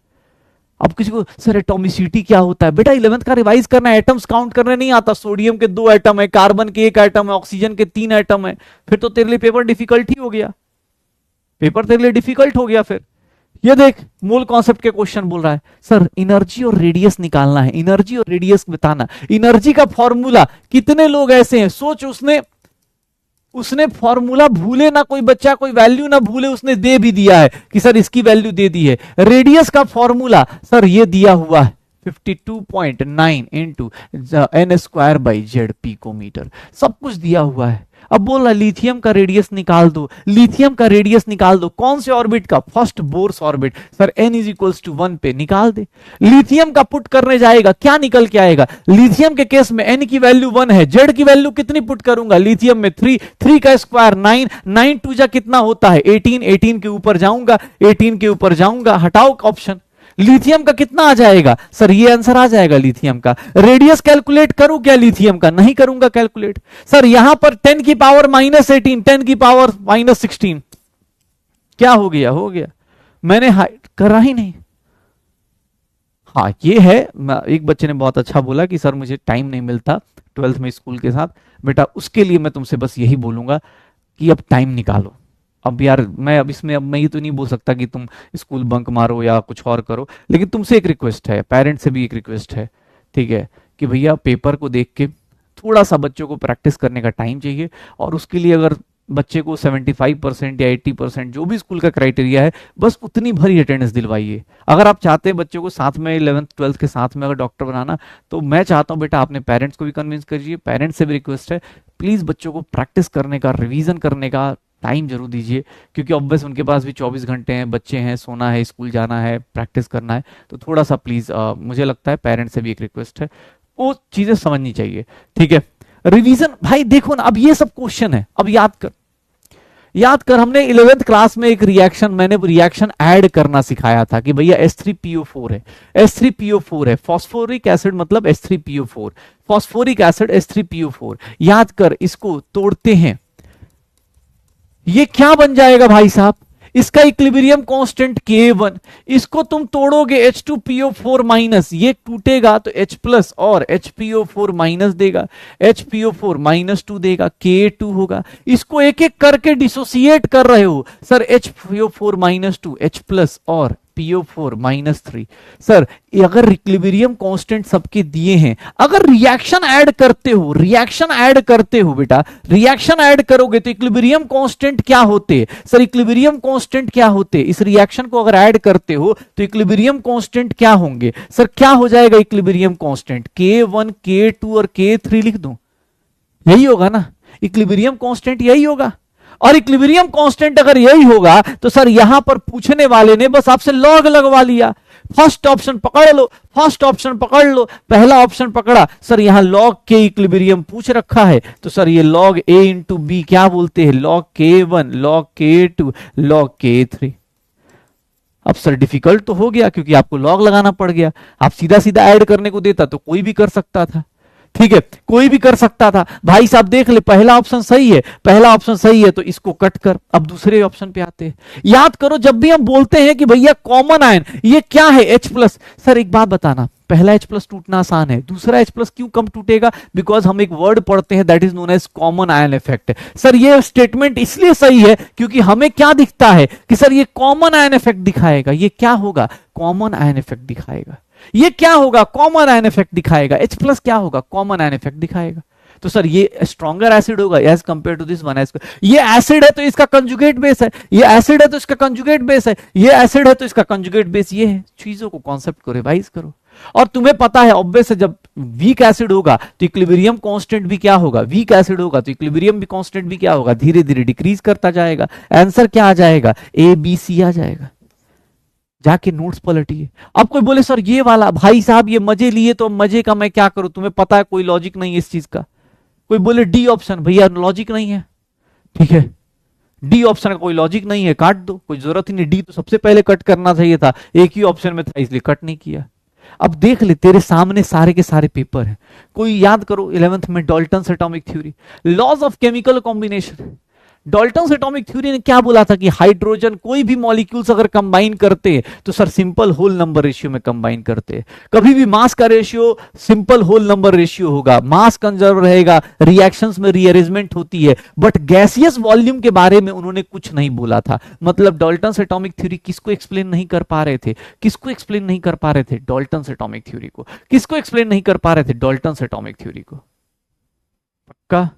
अब किसी को सर एटॉमिसिटी क्या होता है, बेटा 11th का रिवाइज करना, एटम्स काउंट करने नहीं आता, सोडियम के 2 एटम है, कार्बन के 1 एटम है, ऑक्सीजन के 3 एटम है, फिर तो तेरे लिए पेपर डिफिकल्ट ही हो गया, पेपर तेरे लिए डिफिकल्ट हो गया। फिर ये देख मूल कॉन्सेप्ट के क्वेश्चन बोल रहा है, सर एनर्जी और रेडियस निकालना है, एनर्जी और रेडियस बताना, एनर्जी का फॉर्मूला, कितने लोग ऐसे हैं, सोच उसने फॉर्मूला भूले ना कोई बच्चा, कोई वैल्यू ना भूले, उसने दे भी दिया है कि सर इसकी वैल्यू दे दी है। रेडियस का फॉर्मूला सर ये दिया हुआ है 52.9 इंटू n² Z पिकोमीटर, सब कुछ दिया हुआ है। अब बोल रहा लिथियम का रेडियस निकाल दो, लिथियम का रेडियस निकाल दो, कौन से ऑर्बिट का, first Bohr's orbit, sir n = 1 पे निकाल दे। लिथियम का पुट करने जाएगा, क्या निकल के आएगा, लिथियम के केस में n की वैल्यू 1 है, z की वैल्यू कितनी पुट करूंगा, लिथियम में 3, 3 का स्क्वायर 9, 9 2 जा कितना होता है 18, 18 के ऊपर जाऊंगा, 18 के ऊपर जाऊंगा, हटाओ ऑप्शन, लिथियम का कितना आ जाएगा सर, ये आंसर आ जाएगा लिथियम का। रेडियस कैलकुलेट करूं क्या लिथियम का, नहीं करूंगा कैलकुलेट। सर यहां पर 10 की पावर -18, 10 की पावर -16, क्या हो गया, हो गया, मैंने हाइड करा ही नहीं। हाँ ये है, एक बच्चे ने बहुत अच्छा बोला कि सर मुझे टाइम नहीं मिलता 12th में स्कूल के साथ। बेटा उसके लिए मैं तुमसे बस यही बोलूंगा कि अब टाइम निकालो। अब यार मैं अब इसमें, अब मैं ये तो नहीं बोल सकता कि तुम स्कूल बंक मारो या कुछ और करो, लेकिन तुमसे एक रिक्वेस्ट है, पेरेंट्स से भी एक रिक्वेस्ट है, ठीक है, कि भैया पेपर को देख के थोड़ा सा बच्चों को प्रैक्टिस करने का टाइम चाहिए। और उसके लिए अगर बच्चे को 75% या 80% जो भी स्कूल का क्राइटेरिया है, बस उतनी भरी अटेंडेंस दिलवाइए। अगर आप चाहते हैं बच्चों को साथ में 11th 12th के साथ में अगर डॉक्टर बनाना, तो मैं चाहता हूं बेटा अपने पेरेंट्स को भी कन्विंस करिए। पेरेंट्स से भी रिक्वेस्ट है, प्लीज बच्चों को प्रैक्टिस करने का, रिवीजन करने का टाइम जरूर दीजिए, क्योंकि ऑब्वियस उनके पास भी 24 घंटे हैं, बच्चे हैं, सोना है, स्कूल जाना है, प्रैक्टिस करना है। तो थोड़ा सा प्लीज मुझे लगता है पेरेंट्स से भी एक रिक्वेस्ट है, वो चीजें समझनी चाहिए, ठीक है। रिवीजन भाई देखो ना, अब ये सब क्वेश्चन है, अब याद कर हमने 11th क्लास में एक रिएक्शन, मैंने रिएक्शन ऐड करना सिखाया था कि भैया H3PO4 है, H3PO4 है, फॉस्फोरिक एसिड मतलब H3PO4, फॉस्फोरिक एसिड H3PO4। याद कर, इसको तोड़ते हैं, ये क्या बन जाएगा भाई साहब, इसका इक्विलिब्रियम कांस्टेंट K1, इसको तुम तोड़ोगे H2PO4-, ये टूटेगा तो H+ और HPO4- देगा, HPO4-2 देगा, K2 होगा। इसको एक एक करके डिसोसिएट कर रहे हो सर, HPO4-2, H+ और PO4-3। सर अगर इक्विलिब्रियम कांस्टेंट सबके दिए हैं, अगर रिएक्शन ऐड करते हो बेटा, रिएक्शन ऐड करोगे तो इक्विलिब्रियम कांस्टेंट क्या होते हैं सर, इक्विलिब्रियम कांस्टेंट क्या होते हैं, इस रिएक्शन को अगर ऐड करते हो तो इक्विलिब्रियम कांस्टेंट क्या होंगे सर, क्या हो जाएगा इक्विलिब्रियम कांस्टेंट, K1 K2 और K3 लिख दूं, यही होगा ना, इक्विलिब्रियम कांस्टेंट यही होगा। और इक्विलिब्रियम कांस्टेंट अगर यही होगा तो सर यहां पर पूछने वाले ने बस आपसे लॉग लगवा लिया, फर्स्ट ऑप्शन पकड़ लो, पहला ऑप्शन पकड़ा सर, यहां लॉग के इक्विलिब्रियम पूछ रखा है, तो सर ये लॉग A इंटू बी क्या बोलते हैं, log K1, log K2, log K3। अब सर डिफिकल्ट तो हो गया क्योंकि आपको लॉग लगाना पड़ गया, आप सीधा सीधा ऐड करने को देता तो कोई भी कर सकता था, ठीक है, कोई भी कर सकता था। भाई साहब देख ले, पहला ऑप्शन सही है, तो इसको कट कर। अब दूसरे ऑप्शन पे आते हैं। याद करो, जब भी हम बोलते हैं कि भैया कॉमन आयन ये क्या है, H+, सर एक बात बताना, पहला H+ टूटना आसान है, दूसरा H+ क्यों कम टूटेगा, बिकॉज हम एक वर्ड पढ़ते हैं that is known as common ion effect. Sir ये स्टेटमेंट इसलिए सही है क्योंकि हमें क्या दिखता है कि सर ये कॉमन आयन इफेक्ट दिखाएगा, ये क्या होगा, कॉमन आयन इफेक्ट दिखाएगा, ये क्या होगा, कॉमन आयन इफेक्ट दिखाएगा, H+ क्या होगा, कॉमन आयन इफेक्ट दिखाएगा। तो सर ये स्ट्रॉन्गर एसिड होगा as compare to this one, ये एसिड है तो इसका कंजुगेट बेस है, ये एसिड है तो इसका कंजुगेट बेस है, ये एसिड है तो इसका कंजुगेट बेस ये है। चीजों को कॉन्सेप्ट को रिवाइज करो। और तुम्हें पता है ऑब्वियस है, जब वीक एसिड होगा तो इक्विलिब्रियम कांस्टेंट भी क्या होगा, वीक एसिड होगा तो इक्विलिब्रियम भी कांस्टेंट भी क्या होगा, धीरे धीरे डिक्रीज करता जाएगा। आंसर क्या आ जाएगा, ABC आ जाएगा। जाके नोट्स पलटिए। अब कोई बोले सर ये वाला, भाई साहब ये मजे लिए तो मजे का मैं क्या करूं, तुम्हें पता है कोई लॉजिक नहीं है इस चीज का। कोई बोले डी ऑप्शन, भैया लॉजिक नहीं है, ठीक है, डी ऑप्शन का कोई लॉजिक नहीं है, काट दो, कोई जरूरत ही नहीं, डी तो सबसे पहले कट करना चाहिए था, एक ही ऑप्शन में था इसलिए कट नहीं किया। अब देख ले, तेरे सामने सारे के सारे पेपर हैं, कोई याद करो 11th में Dalton's atomic theory, laws of chemical combination. Dalton's atomic theory ने क्या बोला था कि हाइड्रोजन कोई भी मॉलिक्यूल्स अगर कंबाइन करते हैं तो sir simple whole number ratio में कंबाइन करते हैं। कभी भी मास का ratio simple whole number ratio होगा, मास कंजर्व रहेगा, रिएक्शंस में रीअरेंजमेंट होती है, बट गैसियस वॉल्यूम के बारे में उन्होंने कुछ नहीं बोला था। मतलब डाल्टन्स एटॉमिक थ्योरी किसको एक्सप्लेन नहीं कर पा रहे थे, किसको एक्सप्लेन नहीं कर पा रहे थे, डाल्टन्स एटॉमिक थ्योरी को। किसको एक्सप्लेन नहीं कर पा रहे थे, डाल्टन्स एटॉमिक थ्योरी को। पक्का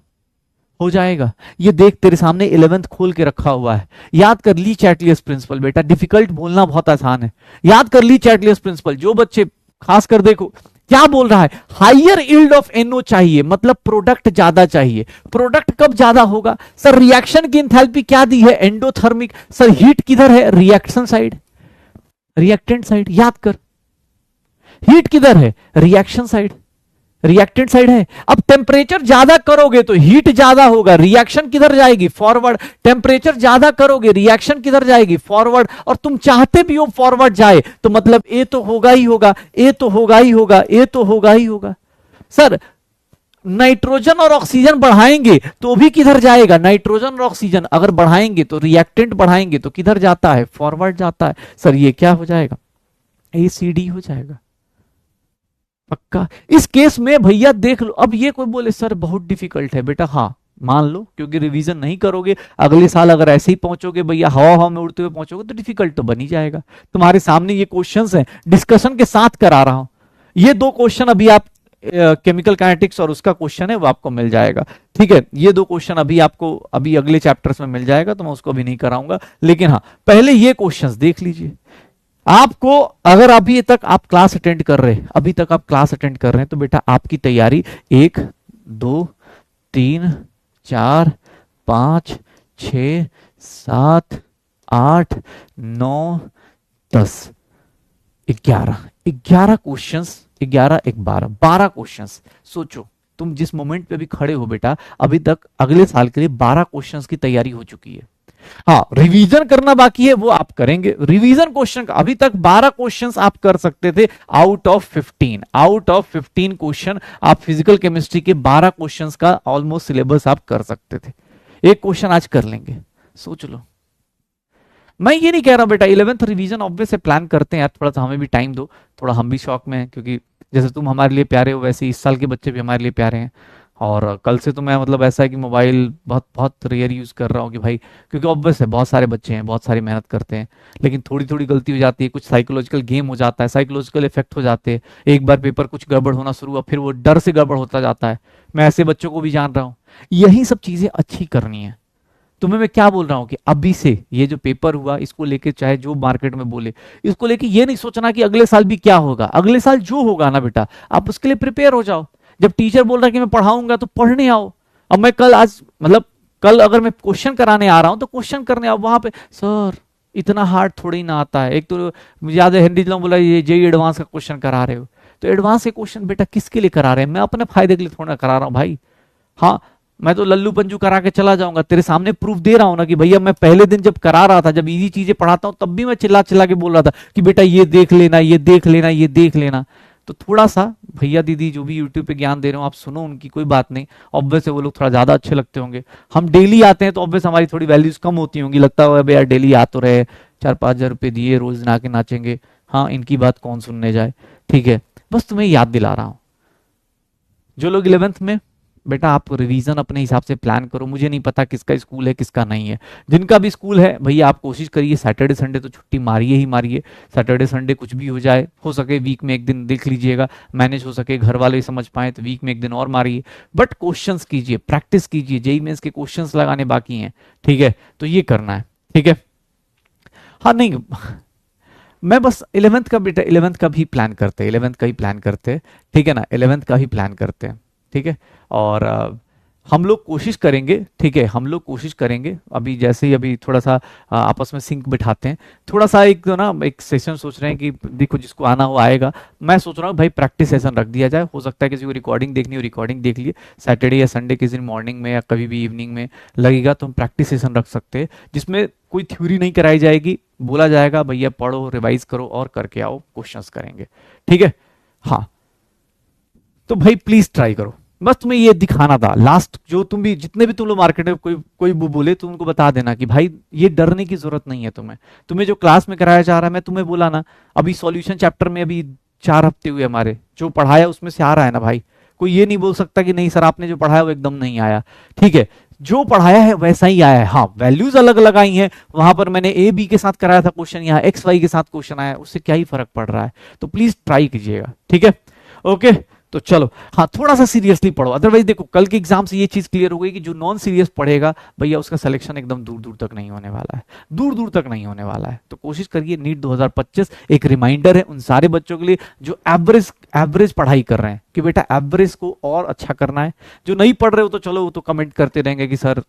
हो जाएगा। ये देख तेरे सामने 11th खोल के रखा हुआ है, याद कर ली चैटलियस प्रिंसिपल। बेटा डिफिकल्ट बोलना बहुत आसान है, याद कर ली चैटलियस प्रिंसिपल। जो बच्चे खास कर देखो क्या बोल रहा है, हायर यील्ड ऑफ NO चाहिए, मतलब प्रोडक्ट ज्यादा चाहिए। प्रोडक्ट कब ज्यादा होगा सर, रिएक्शन की एंथैल्पी क्या दी है, एंडोथर्मिक। सर हीट किधर है, रिएक्शन साइड, रिएक्टेंट साइड। याद कर हीट किधर है, रिएक्शन साइड, रिएक्टेंट साइड है। अब टेम्परेचर ज्यादा करोगे तो हीट ज्यादा होगा, रिएक्शन किधर जाएगी, फॉरवर्ड। टेम्परेचर ज्यादा करोगे, रिएक्शन किधर जाएगी, फॉरवर्ड। और तुम चाहते भी हो फॉरवर्ड जाए, तो मतलब ए तो होगा ही होगा, ए तो होगा ही होगा, ए तो होगा ही होगा। सर नाइट्रोजन और ऑक्सीजन बढ़ाएंगे तो भी किधर जाएगा, नाइट्रोजन और ऑक्सीजन अगर बढ़ाएंगे तो रिएक्टेंट बढ़ाएंगे तो किधर जाता है, फॉरवर्ड जाता है। सर ये क्या हो जाएगा, ACD हो जाएगा पक्का। इस केस में भैया देख लो। अब ये कोई बोले सर बहुत डिफिकल्ट है, बेटा हाँ मान लो, क्योंकि रिवीजन नहीं करोगे अगले साल अगर ऐसे ही पहुंचोगे भैया, हवा हवा में उड़ते हुए पहुंचोगे तो डिफिकल्ट तो बन ही जाएगा। तुम्हारे सामने ये क्वेश्चंस हैं, डिस्कशन के साथ करा रहा हूं। ये 2 क्वेश्चन अभी आप केमिकल काइनेटिक्स और उसका क्वेश्चन है वो आपको मिल जाएगा, ठीक है। ये 2 क्वेश्चन अभी आपको अभी अगले चैप्टर्स में मिल जाएगा, तो मैं उसको अभी नहीं कराऊंगा। लेकिन हाँ पहले ये क्वेश्चंस देख लीजिए। आपको अगर अभी तक आप क्लास अटेंड कर रहे हैं, अभी तक आप क्लास अटेंड कर रहे हैं, तो बेटा आपकी तैयारी 1 2 3 4 5 6 7 8 9 10 11 क्वेश्चंस, 11 1 12 क्वेश्चंस। सोचो तुम जिस मोमेंट पे अभी खड़े हो बेटा, अभी तक अगले साल के लिए 12 क्वेश्चंस की तैयारी हो चुकी है। हाँ रिवीजन करना बाकी है, वो आप करेंगे। रिवीजन क्वेश्चन का अभी तक 12 क्वेश्चंस आप कर सकते थे आउट ऑफ 15 क्वेश्चन आप फिजिकल केमिस्ट्री के 12 क्वेश्चंस का ऑलमोस्ट सिलेबस आप कर सकते थे। एक क्वेश्चन आज कर लेंगे, सोच लो। मैं ये नहीं कह रहा बेटा 11th रिवीजन ऑब्वियस से प्लान करते हैं यार, थोड़ा सा हमें भी टाइम दो, थोड़ा हम भी शौक में हैं, क्योंकि जैसे तुम हमारे लिए प्यारे हो वैसे इस साल के बच्चे भी हमारे लिए प्यारे हैं। और कल से तो मैं मतलब ऐसा है कि मोबाइल बहुत बहुत रेयर यूज कर रहा हूँ कि भाई, क्योंकि ऑब्वियस है बहुत सारे बच्चे हैं, बहुत सारी मेहनत करते हैं, लेकिन थोड़ी थोड़ी गलती हो जाती है, कुछ साइकोलॉजिकल गेम हो जाता है, साइकोलॉजिकल इफेक्ट हो जाते हैं। एक बार पेपर कुछ गड़बड़ होना शुरू हुआ, फिर वो डर से गड़बड़ होता जाता है। मैं ऐसे बच्चों को भी जान रहा हूँ। यही सब चीजें अच्छी करनी है। तुम्हें मैं क्या बोल रहा हूँ कि अभी से ये जो पेपर हुआ इसको लेके चाहे जो मार्केट में बोले, इसको लेके ये नहीं सोचना कि अगले साल भी क्या होगा। अगले साल जो होगा ना बेटा, आप उसके लिए प्रिपेयर हो जाओ। जब टीचर बोल रहा है कि मैं पढ़ाऊंगा तो पढ़ने आओ। अब मैं कल आज मतलब कल अगर मैं क्वेश्चन कराने आ रहा हूं तो क्वेश्चन करने आओ। वहां पे सर इतना हार्ड थोड़ी ना आता है। एक तो मुझे याद है हिंदी बोला ये जेई एडवांस का क्वेश्चन करा रहे हो, तो एडवांस के क्वेश्चन बेटा किसके लिए करा रहे हैं? मैं अपने फायदे के लिए थोड़ा करा रहा हूं भाई। हाँ मैं तो लल्लू पंजू करा के चला जाऊंगा, तेरे सामने प्रूफ दे रहा हूं ना कि भैया मैं पहले दिन जब करा रहा था, जब इजी चीजें पढ़ाता हूं तब भी मैं चिल्ला चिल्ला के बोल रहा था कि बेटा ये देख लेना, ये देख लेना, ये देख लेना। तो थोड़ा सा भैया दीदी जो भी यूट्यूब पे ज्ञान दे रहे हो आप सुनो, उनकी कोई बात नहीं। ऑब्वियस है वो लोग थोड़ा ज्यादा अच्छे लगते होंगे। हम डेली आते हैं तो ऑब्वियस हमारी थोड़ी वैल्यूज कम होती होंगी। लगता होगा यार डेली आ तो रहे, 4-5 हजार रुपये दिए, रोज ना के नाचेंगे। हाँ इनकी बात कौन सुनने जाए, ठीक है। बस तुम्हें याद दिला रहा हूं। जो लोग 11th में बेटा आप रिवीजन अपने हिसाब से प्लान करो। मुझे नहीं पता किसका स्कूल है किसका नहीं है। जिनका भी स्कूल है भैया आप कोशिश करिए सैटरडे संडे तो छुट्टी मारिए ही मारिए। सैटरडे संडे कुछ भी हो जाए, हो सके वीक में एक दिन देख लीजिएगा, मैनेज हो सके, घर वाले समझ पाए तो वीक में एक दिन और मारिए। बट क्वेश्चंस कीजिए, प्रैक्टिस कीजिए। जेईई मेंस के क्वेश्चंस लगाने बाकी हैं, ठीक है, तो ये करना है, ठीक है। हाँ नहीं मैं बस 11th का बेटा 11th का भी प्लान करते हैं, 11th का ही प्लान करते हैं, ठीक है ना, 11th का ही प्लान करते हैं, ठीक है। और हम लोग कोशिश करेंगे, ठीक है, हम लोग कोशिश करेंगे अभी जैसे ही अभी थोड़ा सा आपस में सिंक बिठाते हैं। थोड़ा सा एक ना एक सेशन सोच रहे हैं कि देखो जिसको आना हो आएगा। मैं सोच रहा हूँ भाई प्रैक्टिस सेशन रख दिया जाए। हो सकता है किसी को रिकॉर्डिंग देखनी हो रिकॉर्डिंग देख लिए, सैटरडे या संडे किसी दिन मॉर्निंग में या कभी भी इवनिंग में लगेगा तो हम प्रैक्टिस सेशन रख सकते हैं, जिसमें कोई थ्योरी नहीं कराई जाएगी, बोला जाएगा भैया पढ़ो, रिवाइज करो और करके आओ, क्वेश्चंस करेंगे, ठीक है। हाँ तो भाई प्लीज ट्राई करो। बस तुम्हें ये दिखाना था लास्ट, जो तुम भी जितने भी तुम लोग मार्केट में कोई बोले तो उनको बता देना कि भाई ये डरने की जरूरत नहीं है। तुम्हें जो क्लास में कराया जा रहा है, मैं तुम्हें बोला ना अभी सॉल्यूशन चैप्टर में अभी 4 हफ्ते हुए हमारे, जो पढ़ाया उसमें से आ रहा है ना भाई। कोई ये नहीं बोल सकता कि नहीं सर आपने जो पढ़ाया वो एकदम नहीं आया, ठीक है। जो पढ़ाया है वैसा ही आया है। हाँ वैल्यूज अलग अलग आई हैं, वहां पर मैंने ए बी के साथ कराया था क्वेश्चन, यहाँ एक्स वाई के साथ क्वेश्चन आया, उससे क्या ही फर्क पड़ रहा है। तो प्लीज ट्राई कीजिएगा, ठीक है, ओके। तो चलो हाँ थोड़ा सा सीरियसली पढ़ो, अदरवाइज देखो कल के एग्जाम से ये चीज क्लियर हो गई कि जो नॉन सीरियस पढ़ेगा भैया उसका सिलेक्शन एकदम दूर दूर तक नहीं होने वाला है, दूर दूर तक नहीं होने वाला है। तो कोशिश करिए। नीट 2025 एक रिमाइंडर है उन सारे बच्चों के लिए जो एवरेज पढ़ाई कर रहे हैं कि बेटा एवरेज को और अच्छा करना है। जो नहीं पढ़ रहे हो तो चलो वो तो कमेंट करते रहेंगे कि सर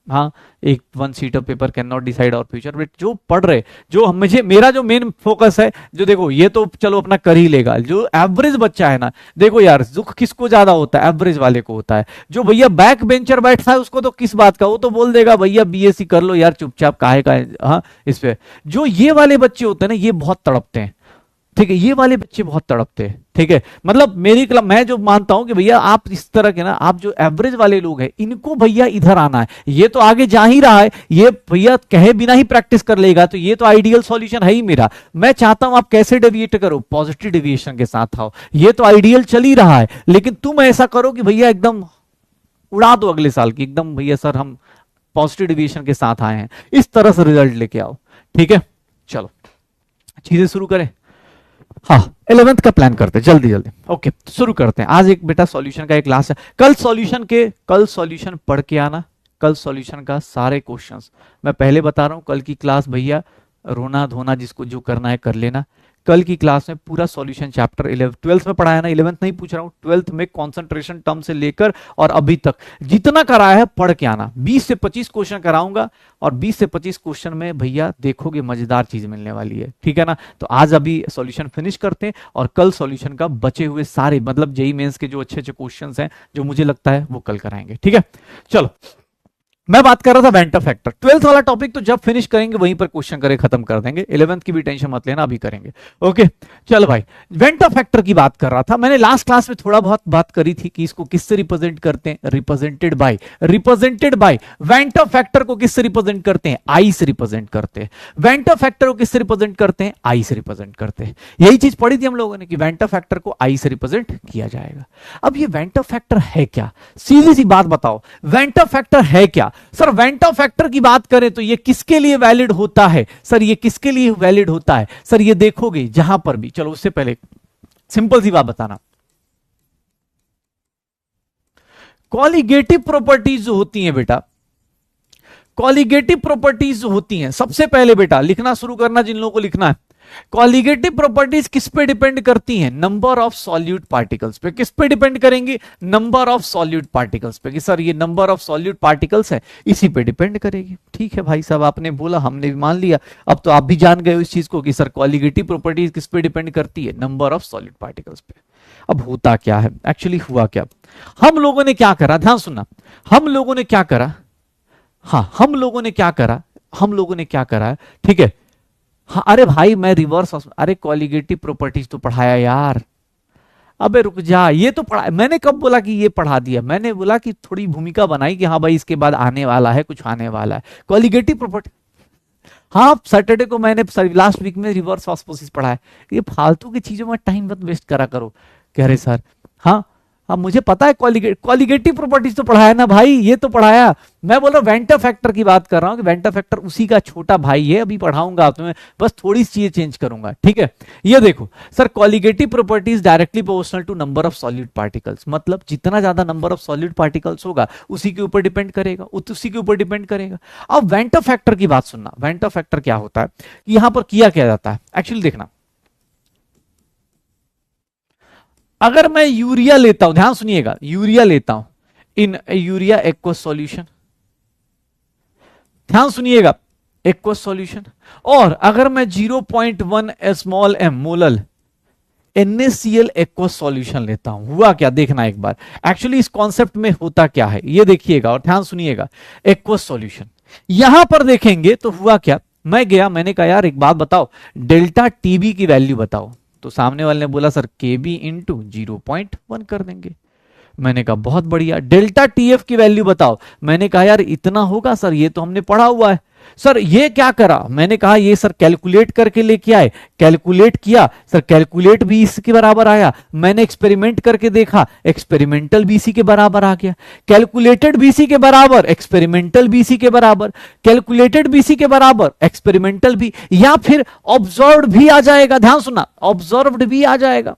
हाँ, एक one sheet of paper can not decide our future, but जो पढ़ रहे, जो मुझे, मेरा जो मेन फोकस है, जो देखो ये तो चलो अपना कर ही लेगा, जो एवरेज बच्चा है ना, देखो यार दुख किसको ज्यादा होता है, एवरेज वाले को होता है। जो भैया बैक बेंचर बैठा है उसको तो किस बात का, वो तो बोल देगा भैया बीएससी कर लो यार चुपचाप, काहे का हाँ इस पे। जो ये वाले बच्चे होते हैं ना, ये बहुत तड़पते हैं, ठीक है, ये वाले बच्चे बहुत तड़पते हैं, ठीक है। मतलब मेरी क्लब, मैं जो मानता हूं कि भैया आप इस तरह के ना, आप जो एवरेज वाले लोग हैं इनको भैया इधर आना है, ये तो आगे जा ही रहा है, ये भैया कहे बिना ही प्रैक्टिस कर लेगा, तो ये तो आइडियल सॉल्यूशन है ही मेरा। मैं चाहता हूं आप कैसे डेविएट करो, पॉजिटिव डेविएशन के साथ आओ, ये तो आइडियल चल ही रहा है, लेकिन तुम ऐसा करो कि भैया एकदम उड़ा दो अगले साल की, एकदम भैया सर हम पॉजिटिव डेविएशन के साथ आए हैं, इस तरह से रिजल्ट लेके आओ, ठीक है। चलो चीजें शुरू करें। हाँ, 11th का प्लान करते हैं जल्दी जल्दी। ओके, शुरू करते हैं। आज एक बेटा सॉल्यूशन का एक क्लास है, कल सॉल्यूशन पढ़ के आना, कल सॉल्यूशन का सारे क्वेश्चंस मैं पहले बता रहा हूं, कल की क्लास भैया रोना धोना जिसको जो करना है कर लेना। कल की क्लास में पूरा सॉल्यूशन चैप्टर 11 12th में पढ़ाया ना, 11th नहीं पूछ रहा हूं, 12th में कंसंट्रेशन टर्म से लेकर और अभी तक जितना कराया है पढ़ के आना। 20 से 25 क्वेश्चन कराऊंगा और 20 से 25 क्वेश्चन में भैया देखोगे मजेदार चीज मिलने वाली है, ठीक है ना। तो आज अभी सॉल्यूशन फिनिश करते हैं और कल सॉल्यूशन का बचे हुए सारे, मतलब जेईई मेंस के जो अच्छे अच्छे क्वेश्चंस हैं जो मुझे लगता है वो कल कराएंगे, ठीक है। चलो, मैं बात कर रहा था वेंटर फैक्टर, 12th वाला टॉपिक तो जब फिनिश करेंगे वहीं पर क्वेश्चन करे खत्म कर देंगे, 11th की भी टेंशन मत लेना, अभी करेंगे। ओके, चलो भाई, वेंटर फैक्टर की बात कर रहा था मैंने, लास्ट क्लास में थोड़ा बहुत बात करी थी कि इसको किससे रिप्रेजेंट करते हैं, रिप्रेजेंटेड बाय। वेंटर फैक्टर को किससे रिप्रेजेंट करते हैं, आई से रिप्रेजेंट करते हैं। वेंटर फैक्टर को किससे रिप्रेजेंट करते हैं, आई से रिप्रेजेंट करते हैं। यही चीज पढ़ी थी हम लोगों ने कि वेंटर फैक्टर को आई से रिप्रेजेंट किया जाएगा। अब ये वेंटर फैक्टर है क्या, सीधी सी बात बताओ, वेंटर फैक्टर है क्या सर? वेंटर फैक्टर की बात करें तो ये किसके लिए वैलिड होता है सर, ये किसके लिए वैलिड होता है सर, ये देखोगे जहां पर भी। चलो उससे पहले सिंपल सी बात बताना, कॉलिगेटिव प्रॉपर्टीज जो होती हैं बेटा, कॉलिगेटिव प्रॉपर्टीज जो होती हैं, सबसे पहले बेटा लिखना शुरू करना जिन लोगों को लिखना है। कॉलिगेटिव प्रॉपर्टीज किस पे डिपेंड करती हैं, नंबर ऑफ सॉल्यूट पार्टिकल्स पे। किस पे डिपेंड करेंगी, नंबर ऑफ सॉल्यूट पार्टिकल्स पे, कि सर ये नंबर ऑफ सॉल्यूट पार्टिकल्स है इसी पे डिपेंड करेगी। ठीक है भाई साहब, आपने बोला हमने भी मान लिया, अब तो आप भी जान गए इस चीज को कि सर कॉलिगेटिव प्रॉपर्टीज किस पे डिपेंड करती है, नंबर ऑफ सॉल्यूट पार्टिकल्स पे। अब होता क्या है, एक्चुअली हुआ क्या, हम लोगों ने क्या करा, ध्यान सुनना, हम लोगों ने क्या करा, हाँ हम लोगों ने क्या करा, ठीक है। हाँ अरे भाई मैं रिवर्स, अरे कॉलिगेटिव प्रॉपर्टीज तो पढ़ाया यार, अबे रुक जा, ये तो पढ़ा, मैंने कब बोला कि ये पढ़ा दिया, मैंने बोला कि थोड़ी भूमिका बनाई कि हाँ भाई इसके बाद आने वाला है, कुछ आने वाला है कॉलिगेटिव प्रॉपर्टी। हाँ सैटरडे को मैंने लास्ट वीक में रिवर्स ऑस्मोसिस पढ़ाया, ये फालतू की चीजों में टाइम मत वेस्ट करा करो। कह रहे सर हाँ अब मुझे पता है कॉलिगेटिव प्रॉपर्टीज तो पढ़ाया ना भाई, ये तो पढ़ाया, मैं बोल रहा हूँ वेंटर फैक्टर की बात कर रहा हूँ कि वेंटर फैक्टर उसी का छोटा भाई है, अभी पढ़ाऊंगा तुम्हें, बस थोड़ी सी चीजें चेंज करूंगा, ठीक है। ये देखो sir, colligative properties directly proportional to number of solute particles, मतलब जितना ज्यादा नंबर ऑफ सॉल्यूट पार्टिकल्स होगा उसी के ऊपर डिपेंड करेगा, अब वेंटर फैक्टर की बात सुनना, वेंटर फैक्टर क्या होता है, यहां पर किया क्या जाता है, एक्चुअली देखना, अगर मैं यूरिया लेता हूं, ध्यान सुनिएगा, यूरिया लेता हूं इन यूरिया एक्वस सॉल्यूशन, ध्यान सुनिएगा एक्वस सॉल्यूशन, और अगर मैं 0.1 small m molal NaCl aqueous solution लेता हूं, हुआ क्या देखना एक बार। एक्चुअली इस कॉन्सेप्ट में होता क्या है ये देखिएगा और ध्यान सुनिएगा, एक्वस सॉल्यूशन यहां पर देखेंगे तो हुआ क्या, मैं गया मैंने कहा यार एक बात बताओ, डेल्टा टीबी की वैल्यू बताओ, तो सामने वाले ने बोला सर केबी इंटू 0.1 कर देंगे। मैंने कहा बहुत बढ़िया, डेल्टा टीएफ की वैल्यू बताओ, मैंने कहा यार इतना होगा सर, ये तो हमने पढ़ा हुआ है। सर ये क्या करा, मैंने कहा ये सर कैलकुलेट करके लेके आए, कैलकुलेट किया सर, कैलकुलेट भी इसके बराबर आया, मैंने एक्सपेरिमेंट करके देखा, एक्सपेरिमेंटल बीसी के बराबर आ गया, कैलकुलेटेड बीसी के बराबर एक्सपेरिमेंटल बीसी के बराबर, कैलकुलेटेड बीसी के बराबर एक्सपेरिमेंटल भी, या फिर ऑब्जर्व्ड भी आ जाएगा, ध्यान सुना ऑब्जर्व्ड भी आ जाएगा,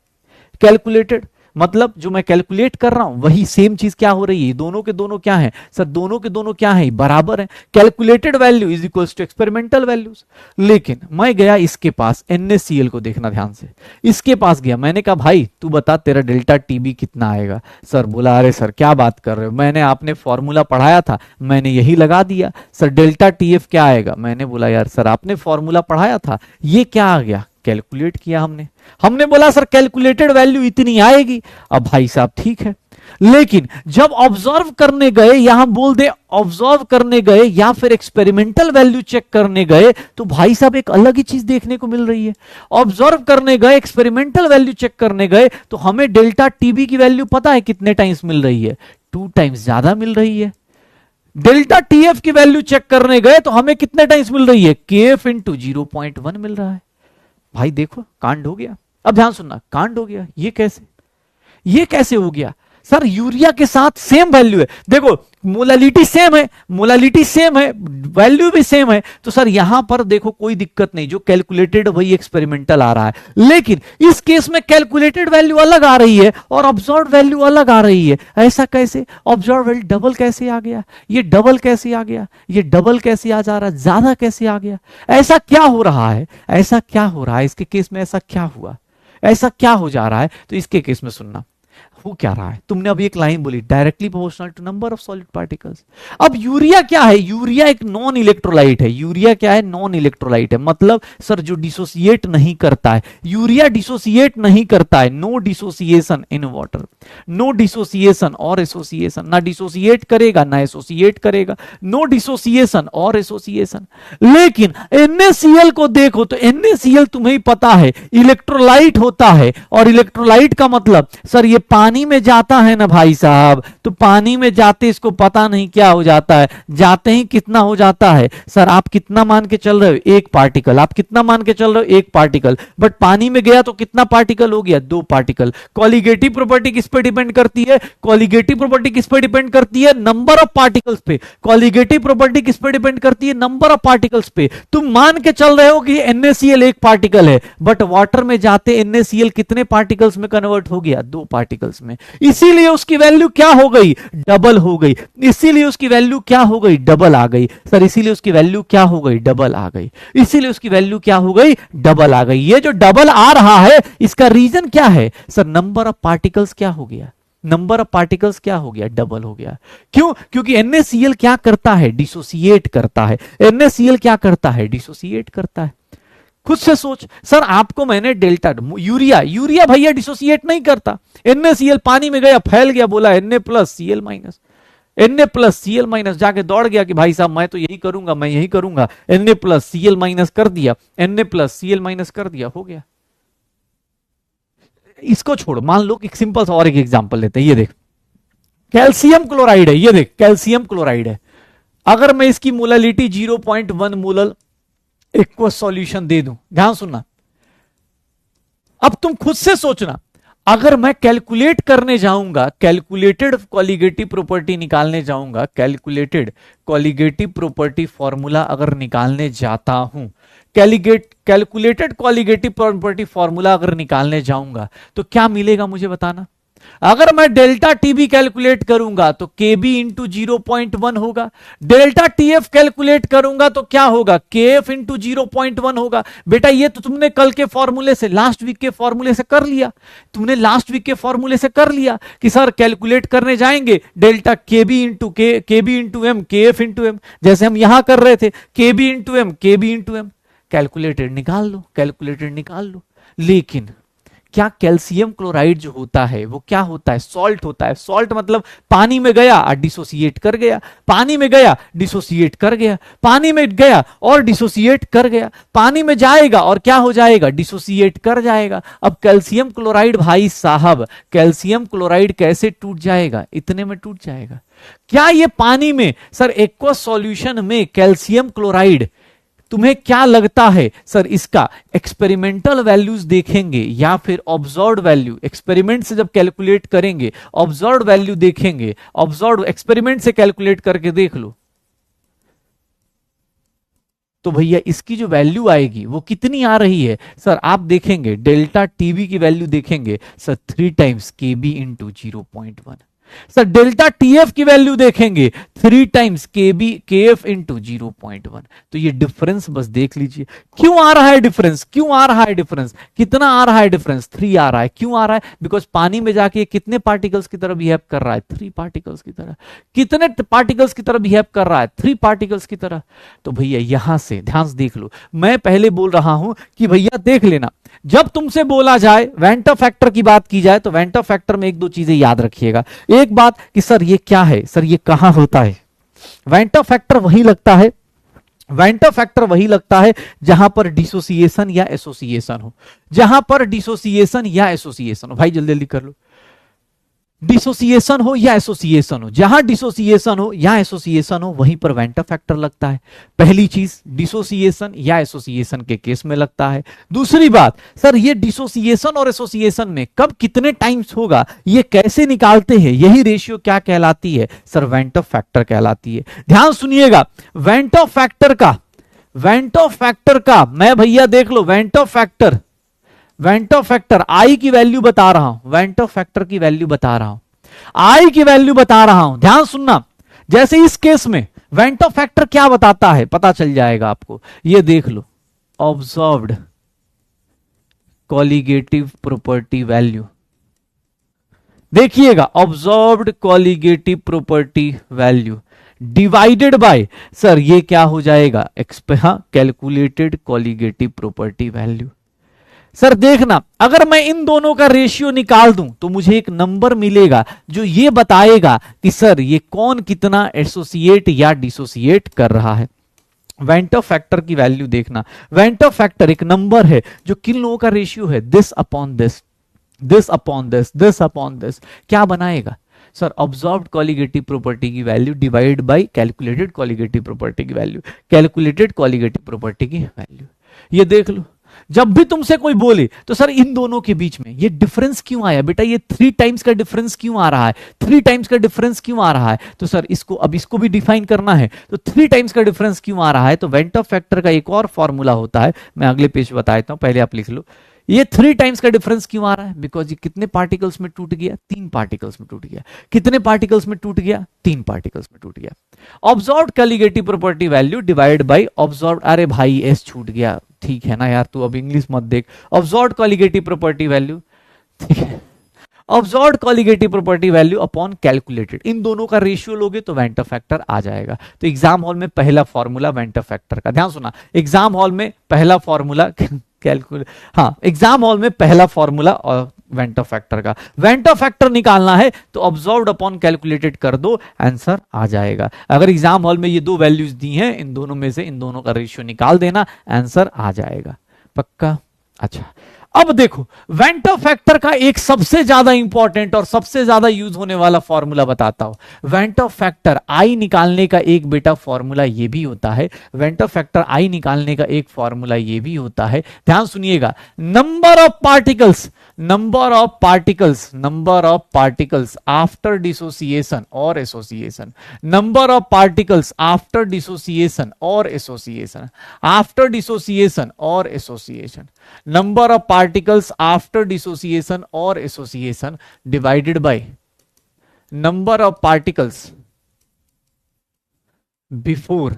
कैलकुलेटेड मतलब जो मैं कैलकुलेट कर रहा हूं वही सेम चीज क्या हो रही है, दोनों के दोनों क्या है सर, दोनों के दोनों क्या है, बराबर है। Calculated value is equals to experimental values. लेकिन मैं गया इसके पास, NaCl को देखना ध्यान से, इसके पास गया, मैंने कहा भाई तू बता तेरा डेल्टा टीबी कितना आएगा। सर बोला अरे सर क्या बात कर रहे हो, मैंने आपने फॉर्मूला पढ़ाया था मैंने यही लगा दिया। सर डेल्टा टीएफ क्या आएगा, मैंने बोला यार सर आपने फॉर्मूला पढ़ाया था, ये क्या आ गया, कैलकुलेट किया हमने, हमने बोला सर कैलकुलेटेड वैल्यू इतनी आएगी। अब भाई साहब ठीक है, लेकिन जब ऑब्जर्व करने गए, यहां बोल दे ऑब्जर्व करने गए या फिर एक्सपेरिमेंटल वैल्यू चेक करने गए, तो भाई साहब एक अलग ही चीज देखने को मिल रही है। ऑब्जर्व करने गए, एक्सपेरिमेंटल वैल्यू चेक करने गए, तो हमें डेल्टा टीबी की वैल्यू पता है कितने टाइम्स मिल रही है, 2 टाइम्स ज्यादा मिल रही है। डेल्टा टीएफ की वैल्यू चेक करने गए तो हमें कितने टाइम्स मिल रही है, केएफ इंटू 0.1 मिल रहा है। भाई देखो कांड हो गया। अब ध्यान सुनना, कांड हो गया, ये कैसे हो गया सर, यूरिया के साथ सेम वैल्यू है, देखो मोलालिटी सेम है, वैल्यू भी सेम है, तो सर यहां पर देखो कोई दिक्कत नहीं, जो कैलकुलेटेड वही एक्सपेरिमेंटल आ रहा है। लेकिन इस केस में कैलकुलेटेड वैल्यू अलग आ रही है और ऑब्जर्व्ड वैल्यू अलग आ रही है। ऐसा कैसे, ऑब्जर्व्ड वैल्यू डबल कैसे आ गया, ये डबल कैसे आ गया, ये डबल कैसे आ जा रहा है, ज्यादा कैसे आ गया, ऐसा क्या हो रहा है, ऐसा क्या हो रहा है इसके केस में, ऐसा क्या हुआ, ऐसा क्या हो जा रहा है। तो इसके केस में सुनना हो क्या रहा है, तुमने अभी एक लाइन बोली directly proportional to number of solid particles. अब यूरिया क्या है, यूरिया एक नॉन इलेक्ट्रोलाइट है, यूरिया क्या है, नॉन इलेक्ट्रोलाइट है, मतलब सर जो डिसोसिएट नहीं करता है, यूरिया डिसोसिएट नहीं करता है, no dissociation in water, no dissociation और एसोसिएशन, ना डिसोसिएट करेगा ना एसोसिएट करेगा, नो डिसोसिएशन और एसोसिएशन। लेकिन NaCl को देखो तो NaCl तुम्हें पता है इलेक्ट्रोलाइट होता है, और इलेक्ट्रोलाइट का मतलब सर ये पानी में जाता है ना भाई साहब, तो पानी में जाते इसको पता नहीं क्या हो जाता है, जाते ही कितना हो जाता है सर, आप कितना मान के चल रहे हो, 1 पार्टिकल, आप कितना मान के चल रहे हो, 1 पार्टिकल, बट पानी में गया तो कितना पार्टिकल हो गया, 2 पार्टिकल। कॉलिगेटिव प्रॉपर्टी किस पे डिपेंड करती है, कॉलिगेटिव प्रॉपर्टी किस पे डिपेंड करती है, नंबर ऑफ पार्टिकल्स पे, कॉलिगेटिव प्रॉपर्टी किस पे डिपेंड करती है, नंबर ऑफ पार्टिकल्स पे। तुम मान के चल रहे हो कि NaCl 1 पार्टिकल है, बट वाटर में जाते NaCl कितने पार्टिकल्स में कन्वर्ट हो गया, 2 पार्टिकल्स में, इसीलिए उसकी वैल्यू क्या हो गई, डबल हो गई, इसीलिए उसकी वैल्यू क्या हो गई, डबल आ गई सर, इसीलिए उसकी वैल्यू क्या हो गई, डबल आ गई, इसीलिए उसकी वैल्यू क्या हो गई, डबल आ गई। ये जो डबल आ रहा है इसका रीजन क्या है सर, नंबर ऑफ पार्टिकल्स क्या हो गया, नंबर ऑफ पार्टिकल्स क्या हो गया, डबल हो गया। क्यों, क्योंकि NaCl क्या करता है, डिसोसिएट करता है, NaCl क्या करता है, डिसोसिएट करता है। खुद से सोच सर, आपको मैंने डेल्टा यूरिया भैया डिसोसिएट नहीं करता, NaCl पानी में गया फैल गया, बोला Na+Cl-, Na+Cl- जाके दौड़ गया कि भाई साहब मैं तो यही करूंगा, मैं यही करूंगा, Na+Cl- कर दिया, Na+Cl- कर दिया, हो गया। इसको छोड़, मान लो कि सिंपल सा और एक एग्जांपल लेते हैं, ये देख कैल्शियम क्लोराइड है, ये देख कैल्शियम क्लोराइड है, अगर मैं इसकी मोलालिटी 0.1 मोलल एक्वस सॉल्यूशन दे दूं, ध्यान सुनना, अब तुम खुद से सोचना, अगर मैं कैलकुलेट करने जाऊंगा, कैलकुलेटेड कॉलिगेटिव प्रॉपर्टी निकालने जाऊंगा, कैलकुलेटेड कॉलिगेटिव प्रॉपर्टी फॉर्मूला अगर निकालने जाता हूं, कैलकुलेटेड कॉलिगेटिव प्रॉपर्टी फॉर्मूला अगर निकालने जाऊंगा तो क्या मिलेगा मुझे बताना। अगर मैं डेल्टा टीबी कैलकुलेट करूंगा तो केबी इंटू 0.1 होगा, डेल्टा टीएफ कैलकुलेट करूंगा तो क्या होगा, केएफ इंटू 0.1 होगा। बेटा ये तो तुमने कल के फॉर्मूले से, लास्ट वीक के फॉर्मूले से कर लिया, तुमने लास्ट वीक के फॉर्मूले से कर लिया कि सर कैलकुलेट करने जाएंगे delta KB into M, KF into M, जैसे हम यहां कर रहे थे, केबी इंटू एम, कैलकुलेटेड निकाल लो, कैलकुलेटेड निकाल लो। लेकिन क्या कैल्शियम क्लोराइड जो होता है वो क्या होता है, सॉल्ट होता है। सॉल्ट मतलब पानी में गया और डिसोसिएट कर गया, पानी में गया डिसोसिएट कर गया, पानी में गया और डिसोसिएट कर गया, पानी में जाएगा और क्या हो जाएगा, डिसोसिएट कर जाएगा। अब कैल्शियम क्लोराइड भाई साहब, कैल्शियम क्लोराइड कैसे टूट जाएगा, इतने में टूट जाएगा। क्या ये पानी में सर एक्वस सॉल्यूशन में कैल्शियम क्लोराइड, तुम्हें क्या लगता है सर इसका एक्सपेरिमेंटल वैल्यूज देखेंगे या फिर ऑब्जर्व्ड वैल्यू, एक्सपेरिमेंट से जब कैलकुलेट करेंगे ऑब्जर्व्ड वैल्यू देखेंगे, ऑब्जर्व्ड एक्सपेरिमेंट से कैलकुलेट करके देख लो तो भैया इसकी जो वैल्यू आएगी वो कितनी आ रही है सर, आप देखेंगे डेल्टा टीवी की वैल्यू देखेंगे sir 3 times K b into 0.1। Sir delta Tf की वैल्यू देखेंगे 3 टाइम्स के एफ इंटू 0.1। तो ये डिफरेंस बस देख लीजिए, क्यों आ रहा है डिफरेंस, क्यों आ रहा है डिफरेंस, कितना आ रहा है डिफरेंस, 3 आ रहा है। क्यों आ रहा है? बिकॉज पानी में जाके कितने पार्टिकल्स की तरह बिहेव कर रहा है, 3 पार्टिकल्स की तरह। कितने पार्टिकल्स की तरह बिहेव कर रहा है, 3 पार्टिकल्स की तरह। तो भैया यहां से ध्यान से देख लो, मैं पहले बोल रहा हूं कि भैया देख लेना, जब तुमसे बोला जाए वेंटर फैक्टर की बात की जाए तो वेंटर फैक्टर में एक दो चीजें याद रखिएगा। एक बात कि सर ये क्या है, सर ये कहां होता है। वेंटर फैक्टर वही लगता है, वेंटर फैक्टर वही लगता है जहां पर डिसोसिएशन या एसोसिएशन हो, जहां पर डिसोसिएशन या एसोसिएशन हो। भाई जल्दी जल्दी कर लो, डिसोसिएशन हो या एसोसिएशन हो, जहां डिसोसिएशन हो या एसोसिएशन हो वहीं पर वेंटर फैक्टर लगता है। पहली चीज डिसोसिएशन या एसोसिएशन के केस में लगता है। दूसरी बात सर ये डिसोसिएशन और एसोसिएशन में कब कितने टाइम्स होगा, ये कैसे निकालते हैं, यही रेशियो क्या कहलाती है सर, वेंटर फैक्टर कहलाती है। ध्यान सुनिएगा, वेंटर फैक्टर का मैं भैया देख लो, वेंटर फैक्टर आई की वैल्यू बता रहा हूं, वेंटर फैक्टर की वैल्यू बता रहा हूं, आई की वैल्यू बता रहा हूं। ध्यान सुनना, जैसे इस केस में वेंटर फैक्टर क्या बताता है पता चल जाएगा आपको। ये देख लो, ऑब्जर्व्ड कॉलिगेटिव प्रॉपर्टी वैल्यू, देखिएगा observed colligative property value divided by sir ये क्या हो जाएगा, calculated colligative property value. Sir देखना, अगर मैं इन दोनों का रेशियो निकाल दूं तो मुझे एक नंबर मिलेगा जो ये बताएगा कि सर ये कौन कितना एसोसिएट या डिसोसिएट कर रहा है। वेंटर फैक्टर की वैल्यू देखना, वेंटर फैक्टर एक नंबर है जो किन लोगों का रेशियो है, this upon this, this upon this, this upon this. क्या बनाएगा सर, ऑब्जर्व्ड कॉलिगेटिव प्रॉपर्टी की value divide by calculated colligative property की वैल्यू, कैलकुलेटेड कॉलिगेटिव प्रॉपर्टी की वैल्यू। ये देख लो, जब भी तुमसे कोई बोले तो सर इन दोनों के बीच में ये डिफरेंस क्यों आया बेटा, ये 3 टाइम्स का डिफरेंस क्यों आ रहा है, 3 टाइम्स का डिफरेंस क्यों आ रहा है, तो सर इसको अब इसको भी डिफाइन करना है, तो 3 टाइम्स का डिफरेंस क्यों आ रहा है। तो वेंटर फैक्टर का एक और फॉर्मूला होता है, मैं अगले पेज बता देता हूं, पहले आप लिख लो। ये 3 टाइम्स का डिफरेंस क्यों आ रहा है, बिकॉज ये कितने पार्टिकल्स में टूट गया, 3 पार्टिकल्स में टूट गया। कितने पार्टिकल्स में टूट गया, 3 पार्टिकल्स में टूट गया। Observed colligative property value divide by observed, अरे भाई एस छूट गया, ठीक है ना यार, तू अब इंग्लिश मत देख। ऑब्जर्व्ड कॉलिगेटिव प्रॉपर्टी वैल्यू, ठीक है, observed colligative property value upon calculated, इन दोनों का रेशियो लोगे तो वेंटर फैक्टर आ जाएगा। तो एग्जाम हॉल में पहला फॉर्मूला वेंटर फैक्टर का, ध्यान सुना, एग्जाम हॉल में पहला फॉर्मूला एग्जाम हॉल में पहला फॉर्मूला और वेंटर फैक्टर का, वेंटर फैक्टर निकालना है तो ऑब्जर्व्ड अपॉन कैलकुलेटेड कर दो, आंसर आ जाएगा। अगर एग्जाम हॉल में ये 2 वैल्यूज दी हैं, इन दोनों में से इन दोनों का रेशियो निकाल देना, आंसर आ जाएगा, पक्का। अच्छा अब देखो, वेंटर फैक्टर का एक सबसे ज्यादा इंपॉर्टेंट और सबसे ज्यादा यूज होने वाला फॉर्मूला बताता हूं। वेंटर फैक्टर आई निकालने का एक बेटा फॉर्मूला ये भी होता है, वेंटर फैक्टर आई निकालने का एक फॉर्मूला ये भी होता है, ध्यान सुनिएगा, number of particles, number of particles, number of particles after dissociation और association, number of particles after dissociation और एसोसिएशन, आफ्टर डिसोसिएशन और association, number of particles after dissociation or association divided by number of particles before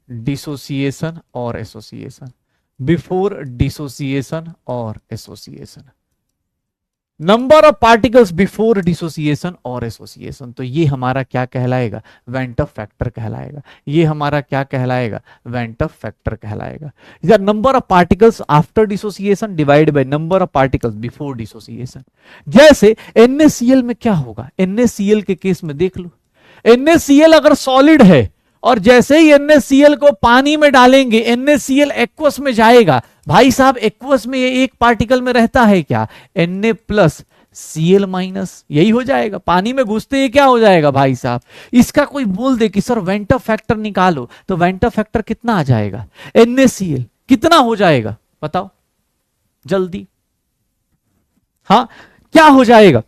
dissociation or association, before dissociation or association, number of particles before dissociation और एसोसिएशन। तो ये हमारा क्या कहलाएगा, वेंटर फैक्टर कहलाएगा। ये हमारा क्या कहलाएगा, वेंटर फैक्टर कहलाएगा। या number of particles after dissociation divide by number of particles before dissociation. जैसे NaCl में क्या होगा, NaCl के केस में देख लो, NaCl अगर सॉलिड है और जैसे ही NaCl को पानी में डालेंगे NaCl एक्वस में जाएगा। भाई साहब एक्वस में ये एक पार्टिकल में रहता है क्या, Na प्लस Cl माइनस, यही हो जाएगा, पानी में घुसते ही क्या हो जाएगा भाई साहब। इसका कोई बोल दे कि सर वेंटर फैक्टर निकालो, तो वेंटर फैक्टर कितना आ जाएगा, NaCl कितना हो जाएगा बताओ जल्दी, हाँ क्या हो जाएगा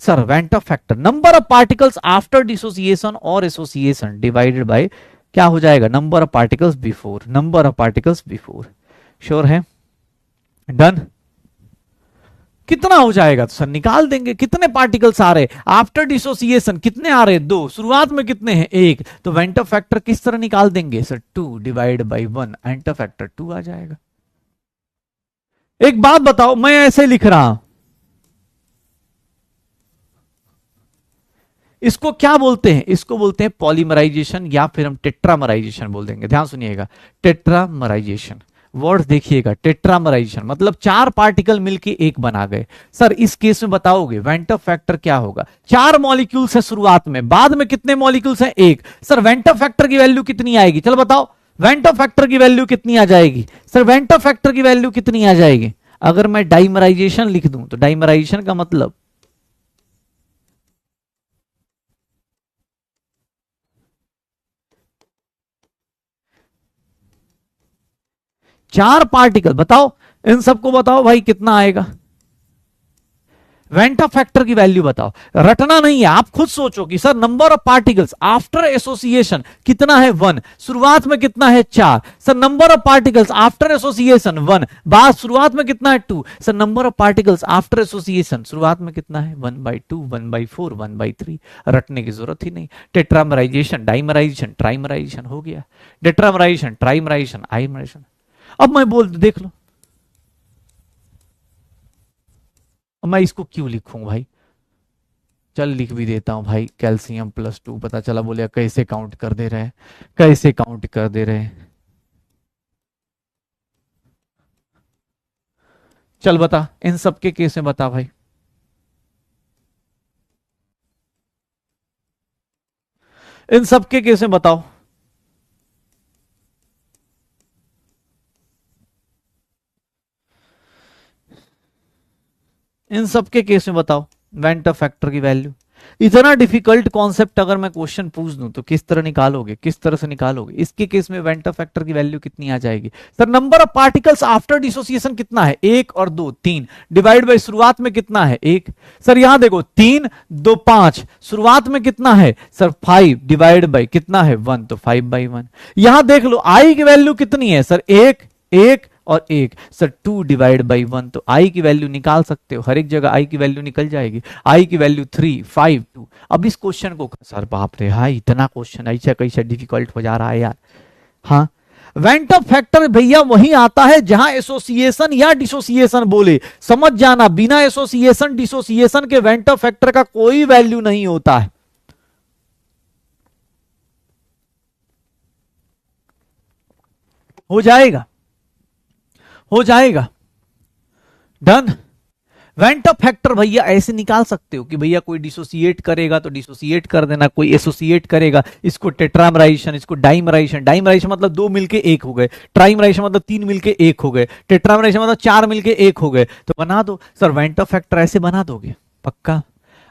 sir, van't Hoff factor number of particles after dissociation और एसोसिएशन डिवाइडेड बाय क्या हो जाएगा, number of particles before, number of particles before. Sure है, डन। कितना हो जाएगा, तो सर निकाल देंगे कितने पार्टिकल्स आ रहे आफ्टर डिसोसिएशन, कितने आ रहे, 2, शुरुआत में कितने हैं, 1, तो वेंटर फैक्टर किस तरह निकाल देंगे sir, 2 divide by 1, enter factor 2 आ जाएगा। एक बात बताओ, मैं ऐसे लिख रहा हूं, इसको क्या बोलते हैं, इसको बोलते हैं पॉलीमराइजेशन या फिर हम टेट्रामराइजेशन बोल देंगे। ध्यान सुनिएगा, टेट्रामराइजेशन वर्ड देखिएगा, टेट्रामराइजेशन मतलब 4 पार्टिकल मिलके एक बना गए। सर इस केस में बताओगे वेंटर फैक्टर क्या होगा, 4 मॉलिक्यूल्स है शुरुआत में, बाद में कितने मॉलिक्यूल्स हैं, 1। सर वेंटर फैक्टर की वैल्यू कितनी आएगी, चलो बताओ, वेंटर फैक्टर की वैल्यू कितनी आ जाएगी, सर वेंटर फैक्टर की वैल्यू कितनी आ जाएगी। अगर मैं डाइमराइजेशन लिख दूं तो डाइमराइजेशन का मतलब चार पार्टिकल, बताओ इन सबको बताओ भाई कितना आएगा, वेंटर फैक्टर की वैल्यू बताओ, रटना नहीं है, आप खुद सोचो कि sir number of particles after association कितना है, 1, शुरुआत में कितना है, 4, sir number of particles after association 1, बाद शुरुआत में कितना है, 2, sir number of particles after association शुरुआत में कितना है, 1/2, 1/4, 1/3, रटने की जरूरत ही नहीं। टेट्रामराइजेशन, डाइमराइजेशन, ट्राइमराइजेशन हो गया, टेट्रामराइजेशन, ट्राइमराइजेशन, आइमराइजेशन। अब मैं बोल देख लो, मैं इसको क्यों लिखूं भाई, चल लिख भी देता हूं भाई, कैल्शियम +2, पता चला बोले कैसे काउंट कर दे रहे हैं, कैसे काउंट कर दे रहे हैं, चल बता इन सबके केस में बता भाई, इन सबके केस में बताओ, इन सबके केस में बताओ वेंटर फैक्टर की वैल्यू। इतना डिफिकल्ट कॉन्सेप्ट अगर मैं क्वेश्चन पूछ दूं तो किस तरह निकालोगे, किस तरह से निकालोगे। इसके केस में वेंटर फैक्टर की वैल्यू कितनी आ जाएगी, sir number of particles after dissociation कितना है, 1 और 2, 3, डिवाइड बाय शुरुआत में कितना है, 1, सर यहां देखो 3 2 5, शुरुआत में कितना है सर 5, डिवाइड बाय कितना है 1, तो 5/1। यहां देख लो आई की वैल्यू कितनी है सर, 1 1 और 1, सर 2 डिवाइड बाई 1, तो आई की वैल्यू निकाल सकते हो, हर एक जगह आई की वैल्यू निकल जाएगी, आई की वैल्यू 3 5 2। अब इस क्वेश्चन को सर बाप रे हाँ इतना क्वेश्चन ऐसा कैसे डिफिकल्ट हो जा रहा है यार। हाँ वेंटर फैक्टर भैया वही आता है जहां एसोसिएशन या डिसोसिएशन बोले, समझ जाना बिना एसोसिएशन डिसोसिएशन के वेंटर फैक्टर का कोई वैल्यू नहीं होता है। हो जाएगा, हो जाएगा, डन। वेंटर फैक्टर भैया ऐसे निकाल सकते हो कि भैया कोई डिसोसिएट करेगा तो डिसोसिएट कर देना, कोई एसोसिएट करेगा, इसको टेट्रामराइजेशन, इसको डाइमराइजेशन, डाइमराइजेशन मतलब 2 मिलके 1 हो गए, ट्राइमराइजेशन मतलब 3 मिलके 1 हो गए, टेट्रामराइजेशन मतलब 4 मिलके 1 हो गए, तो बना दो सर वेंटर फैक्टर ऐसे बना दोगे पक्का।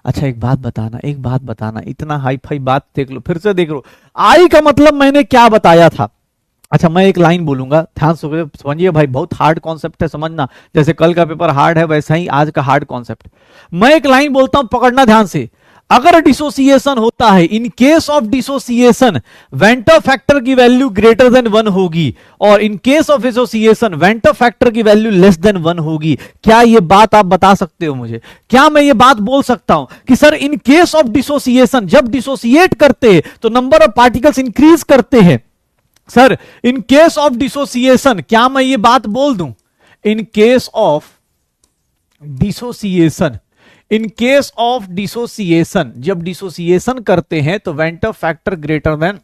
अच्छा एक बात बताना, एक बात बताना, इतना हाई फाई बात देख लो, फिर से देख लो, आई का मतलब मैंने क्या बताया था। अच्छा मैं एक लाइन बोलूंगा, ध्यान से समझिए भाई, बहुत हार्ड कॉन्सेप्ट है समझना, जैसे कल का पेपर हार्ड है वैसा ही आज का हार्ड कॉन्सेप्ट। मैं एक लाइन बोलता हूं पकड़ना ध्यान से, अगर डिसोसिएशन होता है, in case of dissociation van't Hoff factor की वैल्यू ग्रेटर देन 1 होगी, और in case of association van't Hoff factor की वैल्यू लेस देन 1 होगी। क्या ये बात आप बता सकते हो मुझे, क्या मैं ये बात बोल सकता हूं कि sir in case of dissociation जब डिसोसिएट करते हैं तो नंबर ऑफ पार्टिकल्स इंक्रीज करते हैं, sir in case of dissociation क्या मैं ये बात बोल दूं, इन case of dissociation, in case of dissociation जब डिसोसिएशन करते हैं तो वेंटर फैक्टर ग्रेटर देन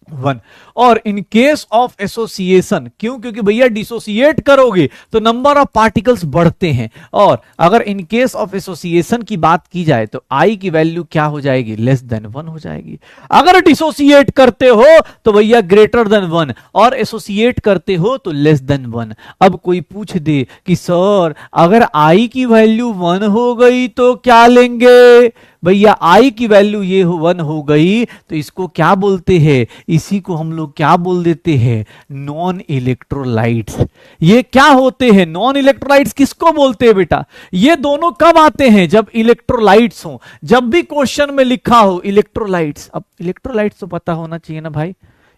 1, और इन केस ऑफ एसोसिएशन क्यों, क्योंकि भैया डिसोसिएट करोगे तो नंबर ऑफ पार्टिकल्स बढ़ते हैं, और अगर इन केस ऑफ एसोसिएशन की बात की जाए तो आई की वैल्यू क्या हो जाएगी, लेस देन 1 हो जाएगी। अगर डिसोसिएट करते हो तो भैया ग्रेटर देन 1, और एसोसिएट करते हो तो लेस देन 1। अब कोई पूछ दे कि सर अगर आई की वैल्यू 1 हो गई तो क्या लेंगे, भैया आई की वैल्यू ये 1 हो गई तो इसको क्या बोलते हैं, इसी को हम लोग क्या बोल देते हैं, नॉन इलेक्ट्रोलाइट्स। ये क्या होते हैं नॉन इलेक्ट्रोलाइट्स, किसको बोलते हैं बेटा, ये दोनों कब आते हैं, जब इलेक्ट्रोलाइट्स हो, जब भी क्वेश्चन में लिखा हो इलेक्ट्रोलाइट्स। अब इलेक्ट्रोलाइट्स तो पता होना चाहिए ना भाई,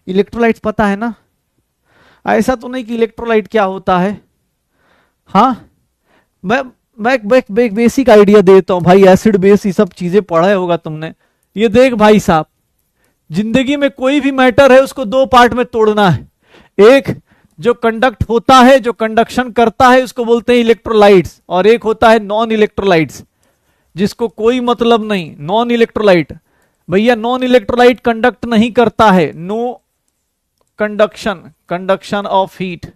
इलेक्ट्रोलाइट्स पता है ना? ऐसा तो नहीं कि इलेक्ट्रोलाइट क्या होता है। हाँ, मैं बेसिक आइडिया देता हूं भाई, एसिड बेस ये सब चीजें पढ़ा होगा तुमने। ये देख भाई साहब, जिंदगी में कोई भी मैटर है उसको दो पार्ट में तोड़ना है। एक जो कंडक्ट होता है, जो कंडक्शन करता है, उसको बोलते हैं इलेक्ट्रोलाइट्स, और एक होता है नॉन इलेक्ट्रोलाइट्स जिसको कोई मतलब नहीं। नॉन इलेक्ट्रोलाइट भैया, नॉन इलेक्ट्रोलाइट कंडक्ट नहीं करता है। No conduction of heat,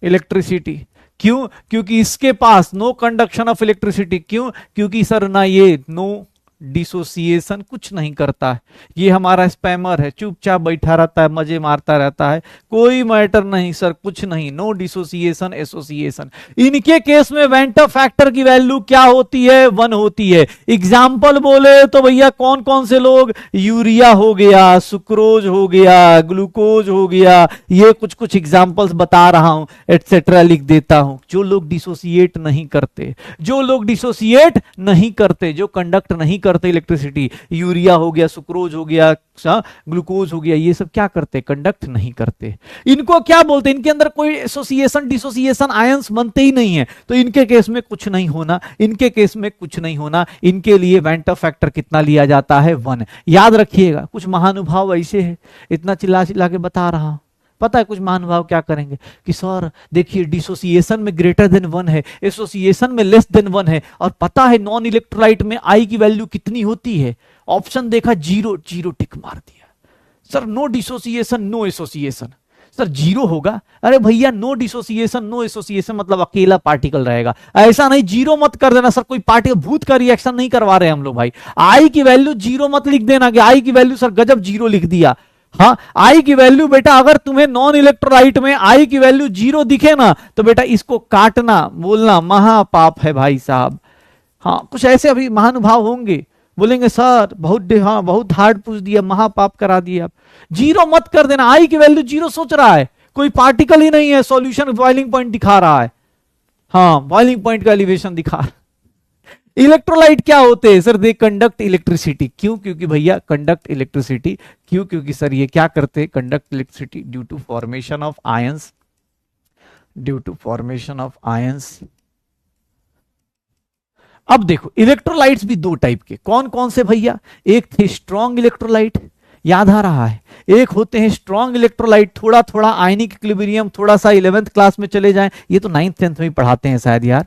electricity. क्यों? क्योंकि इसके पास नो कंडक्शन ऑफ इलेक्ट्रिसिटी। क्यों? क्योंकि सर ना ये नो डिसोसिएशन कुछ नहीं करता है। ये हमारा स्पैमर है, चुपचाप बैठा रहता है, मजे मारता रहता है, कोई मैटर नहीं सर, कुछ नहीं, नो डिसोसिएशन एसोसिएशन। इनके केस में वेंटर फैक्टर की वैल्यू क्या होती है? 1 होती है। एग्जाम्पल बोले तो भैया कौन कौन से लोग, यूरिया हो गया, सुक्रोज हो गया, ग्लूकोज हो गया, ये कुछ कुछ एग्जाम्पल्स बता रहा हूं, एटसेट्रा लिख देता हूं। जो लोग डिसोसिएट नहीं करते, जो लोग डिसोसिएट नहीं करते, जो कंडक्ट नहीं करते इलेक्ट्रिसिटी, यूरिया हो गया, सुक्रोज हो गया, ग्लूकोज हो गया, ये सब क्या करते? कंडक्ट नहीं करते। इनको क्या बोलते? इनके अंदर कोई एसोसिएशन डिसोसिएशन आयंस बनते ही नहीं है, तो इनके केस में कुछ नहीं होना, इनके केस में कुछ नहीं होना। इनके लिए वेंटर फैक्टर कितना लिया जाता है? 1। याद रखिएगा, कुछ महानुभाव ऐसे है, इतना चिल्ला चिल्ला के बता रहा हूं, पता है कुछ महानुभाव क्या करेंगे कि सर देखिए डिसोसिएशन में ग्रेटर देन 1 है, एसोसिएशन में लेस देन 1 है, और पता है नॉन इलेक्ट्रोलाइट में आई की वैल्यू कितनी होती है? ऑप्शन देखा, 0, 0 टिक मार दिया। Sir no dissociation no association, sir 0 होगा। अरे भैया नो डिसोसिएशन नो एसोसिएशन मतलब अकेला पार्टिकल रहेगा, ऐसा नहीं 0 मत कर देना। सर कोई पार्टिकल भूत का रिएक्शन नहीं करवा रहे हम लोग भाई। आई की वैल्यू 0 मत लिख देना कि आई की वैल्यू सर गजब 0 लिख दिया। हाँ, आई की वैल्यू बेटा, अगर तुम्हें नॉन इलेक्ट्रोलाइट में आई की वैल्यू 0 दिखे ना, तो बेटा इसको काटना, बोलना महापाप है भाई साहब। हाँ, कुछ ऐसे अभी महानुभाव होंगे, बोलेंगे सर बहुत हाँ बहुत हार्ड पूछ दिया, महापाप करा दिया। आप 0 मत कर देना, आई की वैल्यू 0 सोच रहा है, कोई पार्टिकल ही नहीं है, सॉल्यूशन बॉइलिंग पॉइंट दिखा रहा है। हाँ, बॉइलिंग पॉइंट का एलिवेशन दिखा रहा है। इलेक्ट्रोलाइट क्या होते हैं? Sir they conduct electricity. क्यों? क्योंकि भैया कंडक्ट इलेक्ट्रिसिटी। क्यों? क्योंकि सर ये क्या करते हैं? Conduct electricity due to formation of ions, due to formation of ions. अब देखो इलेक्ट्रोलाइट्स भी 2 टाइप के, कौन कौन से भैया? एक थे स्ट्रॉन्ग इलेक्ट्रोलाइट, याद आ रहा है, एक होते हैं स्ट्रॉन्ग इलेक्ट्रोलाइट, थोड़ा थोड़ा आयनिक इक्विलिब्रियम, थोड़ा सा 11th क्लास में चले जाएं, ये तो 9th 10th में पढ़ाते हैं शायद यार,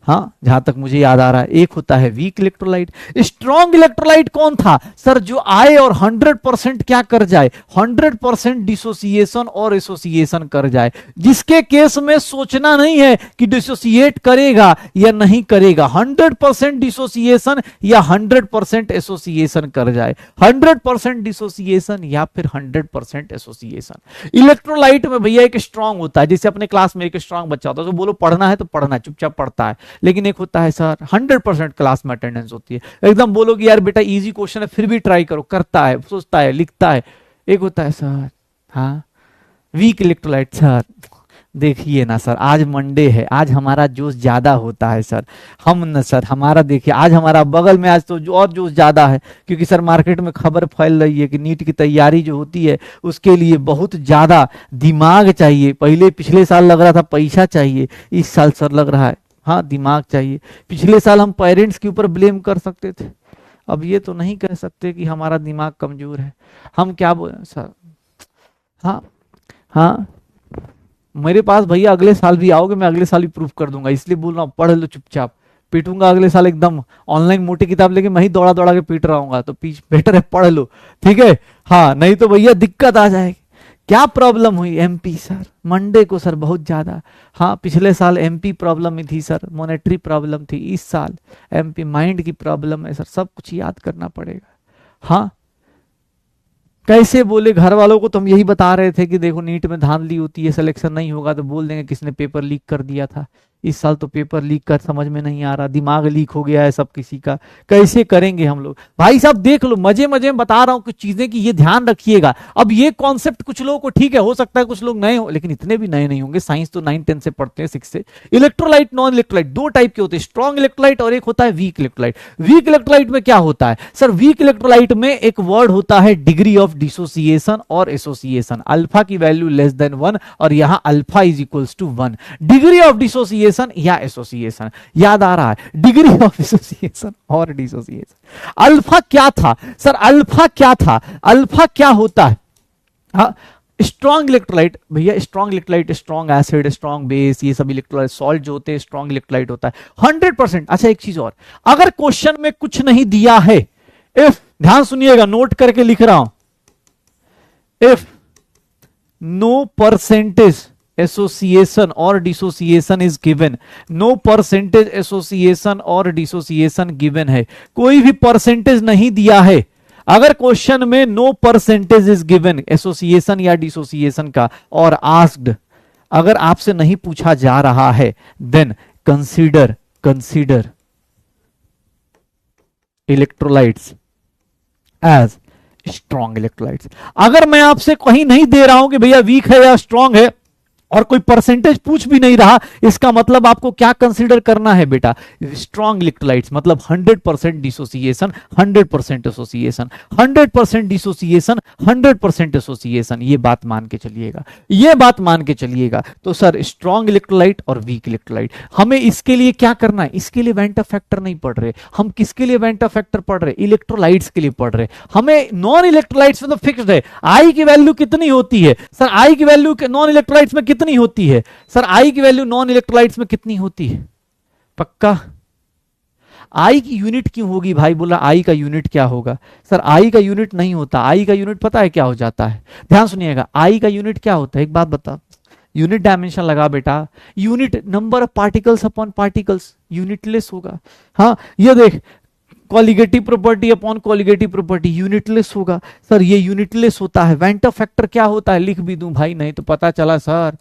हाँ जहां तक मुझे याद आ रहा है। एक होता है वीक इलेक्ट्रोलाइट। स्ट्रॉन्ग इलेक्ट्रोलाइट कौन था? सर जो आए और 100% क्या कर जाए? 100% डिसोसिएशन और एसोसिएशन कर जाए, जिसके केस में सोचना नहीं है कि डिसोसिएट करेगा या नहीं करेगा, 100% डिसोसिएशन या 100% एसोसिएशन कर जाए, 100% डिसोसिएशन या फिर 100% एसोसिएशन। इलेक्ट्रोलाइट में भैया एक स्ट्रॉन्ग होता है, जैसे अपने क्लास में एक स्ट्रॉन्ग बच्चा होता है, तो बोलो पढ़ना है तो पढ़ना, चुपचाप पढ़ता है। लेकिन एक होता है सर 100% क्लास में अटेंडेंस होती है, एकदम बोलोगे यार बेटा इजी क्वेश्चन है फिर भी ट्राई करो, करता है, सोचता है, लिखता है। एक होता है सर हाँ वीक इलेक्ट्रोलाइट। सर देखिए ना सर, आज मंडे है, आज हमारा जोश ज्यादा होता है सर, हम न सर हमारा देखिए आज हमारा बगल में आज तो और जोश ज्यादा है, क्योंकि सर मार्केट में खबर फैल रही है कि नीट की तैयारी जो होती है उसके लिए बहुत ज्यादा दिमाग चाहिए। पहले पिछले साल लग रहा था पैसा चाहिए, इस साल सर लग रहा है हाँ दिमाग चाहिए। पिछले साल हम पेरेंट्स के ऊपर ब्लेम कर सकते थे, अब ये तो नहीं कह सकते कि हमारा दिमाग कमजोर है। हम क्या बोले सर, हाँ हाँ मेरे पास भैया अगले साल भी आओगे, मैं अगले साल भी प्रूफ कर दूंगा, इसलिए बोल रहा हूँ पढ़ लो चुपचाप, पीटूंगा अगले साल एकदम ऑनलाइन मोटी किताब लेके मैं ही दौड़ा दौड़ा के पीट रहा हूँ, तो पीछ बेटर है पढ़ लो, ठीक है। हाँ नहीं तो भैया दिक्कत आ जाएगी। क्या प्रॉब्लम हुई? एमपी सर मंडे को सर बहुत ज्यादा, हाँ पिछले साल एमपी प्रॉब्लम में थी सर, मॉनेटरी प्रॉब्लम थी, इस साल एमपी माइंड की प्रॉब्लम है सर, सब कुछ याद करना पड़ेगा। हाँ कैसे बोले घर वालों को, तो हम यही बता रहे थे कि देखो नीट में धांधली होती है, सिलेक्शन नहीं होगा तो बोल देंगे किसने पेपर लीक कर दिया था, इस साल तो पेपर लीक कर समझ में नहीं आ रहा, दिमाग लीक हो गया है सब किसी का, कैसे करेंगे हम लोग। भाई साहब देख लो, मजे मजे में बता रहा हूं कुछ चीजें कि ये ध्यान रखिएगा। अब ये कॉन्सेप्ट कुछ लोगों को ठीक है, हो सकता है कुछ लोग नए हो, लेकिन इतने भी नए नहीं होंगे, साइंस तो 9-10 से पढ़ते हैं, 6 से। इलेक्ट्रोलाइट नॉन इलेक्ट्रोलाइट दो टाइप के होते हैं, स्ट्रॉन्ग इलेक्ट्रोलाइट और एक होता है वीक इलेक्ट्रोलाइट। वीक इलेक्ट्रोलाइट में क्या होता है सर, वीक इलेक्ट्रोलाइट में एक वर्ड होता है डिग्री ऑफ डिसोसिएशन और एसोसिएशन, अल्फा की वैल्यू लेस देन 1 और यहां alpha is equals to 1। Degree of dissociation या एसोसिएशन, याद आ रहा है, डिग्री ऑफ एसोसिएशन और डिसोसिएशन। अल्फा क्या था सर, अल्फा क्या था, अल्फा क्या होता है। हाँ, स्ट्रॉन्ग इलेक्ट्रोलाइट भैया, strong electrolyte, strong acid, strong base, ये सब इलेक्ट्रोलाइट सॉल्ट जो होते हैं स्ट्रॉन्ग इलेक्ट्रोलाइट होता है 100%। अच्छा एक चीज और, अगर क्वेश्चन में कुछ नहीं दिया है, इफ, ध्यान सुनिएगा, नोट करके लिख रहा हूं, इफ नो परसेंटेज एसोसिएशन और dissociation is given, no percentage association और डिसोसिएशन गिवन है, कोई भी परसेंटेज नहीं दिया है, अगर क्वेश्चन में no percentage is given association या डिसोसिएशन का और आस्क्ड, अगर आपसे नहीं पूछा जा रहा है, then consider electrolytes as strong electrolytes. अगर मैं आपसे कहीं नहीं दे रहा हूं कि भैया वीक है या स्ट्रॉन्ग है और कोई परसेंटेज पूछ भी नहीं रहा, इसका मतलब आपको क्या कंसीडर करना है बेटा, स्ट्रॉन्ग इलेक्ट्रोलाइट्स मतलब 100% डिसोसिएशन, 100% एसोसिएशन, 100% डिसोसिएशन, 100% एसोसिएशन। ये बात मान के चलिएगा, ये बात मान के चलिएगा। तो सर स्ट्रॉन्ग इलेक्ट्रोलाइट और वीक इलेक्ट्रोलाइट, हमें इसके लिए क्या करना है, इसके लिए वेंटा फैक्टर नहीं पढ़ रहे हम, किसके लिए वेंटा फैक्टर पढ़ रहे, इलेक्ट्रोलाइट्स के लिए पढ़ रहे। हमें नॉन इलेक्ट्रोलाइट्स में तो फिक्स्ड है आई की वैल्यू कितनी होती है सर, आई की वैल्यू नॉन इलेक्ट्रोलाइट्स में कितनी होती है सर, आई की वैल्यू नॉन इलेक्ट्रोलाइट्स में कितनी होती है, पक्का। आई की यूनिट क्यों होगी भाई, बोला आई का यूनिट क्या होगा सर, आई का यूनिट नहीं होता, आई का यूनिट पता है क्या हो जाता है, ध्यान सुनिएगा, आई का यूनिट क्या होता है, एक बात बता, यूनिट डायमेंशन लगा बेटा, unit number of particles upon particles, unitless होगा। हाँ ये देख, colligative property upon colligative property unitless होगा सर, ये यूनिटलेस होता है। वेंटा फैक्टर क्या होता है, लिख भी दूं भाई, नहीं तो पता चला सर,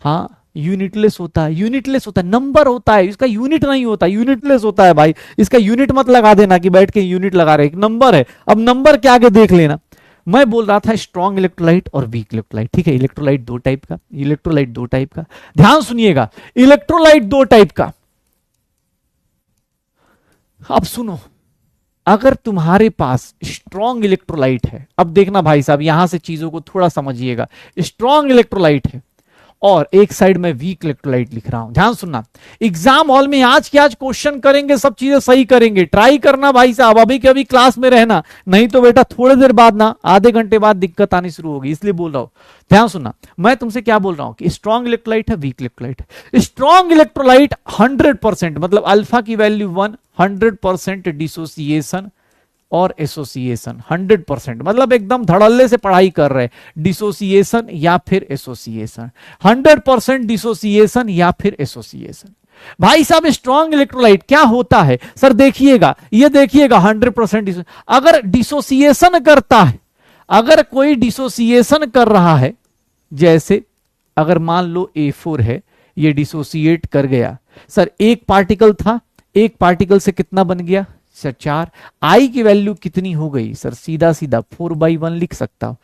हाँ यूनिटलेस होता है, यूनिटलेस होता है, नंबर होता है, इसका यूनिट नहीं होता, यूनिटलेस होता है भाई, इसका यूनिट मत लगा देना कि बैठ के यूनिट लगा रहे, एक नंबर है। अब नंबर के आगे देख लेना, मैं बोल रहा था स्ट्रॉन्ग इलेक्ट्रोलाइट और वीक इलेक्ट्रोलाइट, ठीक है, इलेक्ट्रोलाइट दो टाइप का, इलेक्ट्रोलाइट दो टाइप का, ध्यान सुनिएगा, इलेक्ट्रोलाइट दो टाइप का। अब सुनो, अगर तुम्हारे पास स्ट्रॉन्ग इलेक्ट्रोलाइट है, अब देखना भाई साहब यहां से चीजों को थोड़ा समझिएगा, स्ट्रॉन्ग इलेक्ट्रोलाइट है और एक साइड में वीक इलेक्ट्रोलाइट लिख रहा हूं, ध्यान सुनना, एग्जाम हॉल में आज के आज क्वेश्चन करेंगे, सब चीजें सही करेंगे, ट्राई करना भाई साहब, अभी के अभी क्लास में रहना, नहीं तो बेटा थोड़ी देर बाद ना, आधे घंटे बाद दिक्कत आनी शुरू होगी, इसलिए बोल रहा हूं, ध्यान सुनना, मैं तुमसे क्या बोल रहा हूं कि स्ट्रॉन्ग इलेक्ट्रोलाइट है, वीक इलेक्ट्रोलाइट है। स्ट्रॉन्ग इलेक्ट्रोलाइट 100% मतलब अल्फा की वैल्यू 1, 100% डिसोसिएशन और एसोसिएशन, 100% मतलब एकदम धड़ल्ले से पढ़ाई कर रहे, डिसोसिएशन या फिर एसोसिएशन, 100% डिसोसिएशन या फिर एसोसिएशन। भाई साहब स्ट्रॉन्ग इलेक्ट्रोलाइट क्या होता है सर, देखिएगा, ये देखिएगा 100%, अगर डिसोसिएशन करता है, अगर कोई डिसोसिएशन कर रहा है, जैसे अगर मान लो A4 है, ये डिसोसिएट कर गया सर, एक पार्टिकल था, एक पार्टिकल से कितना बन गया सर 4, आई की वैल्यू कितनी हो गई सर, सीधा सीधा 4/1 लिख सकता हूं,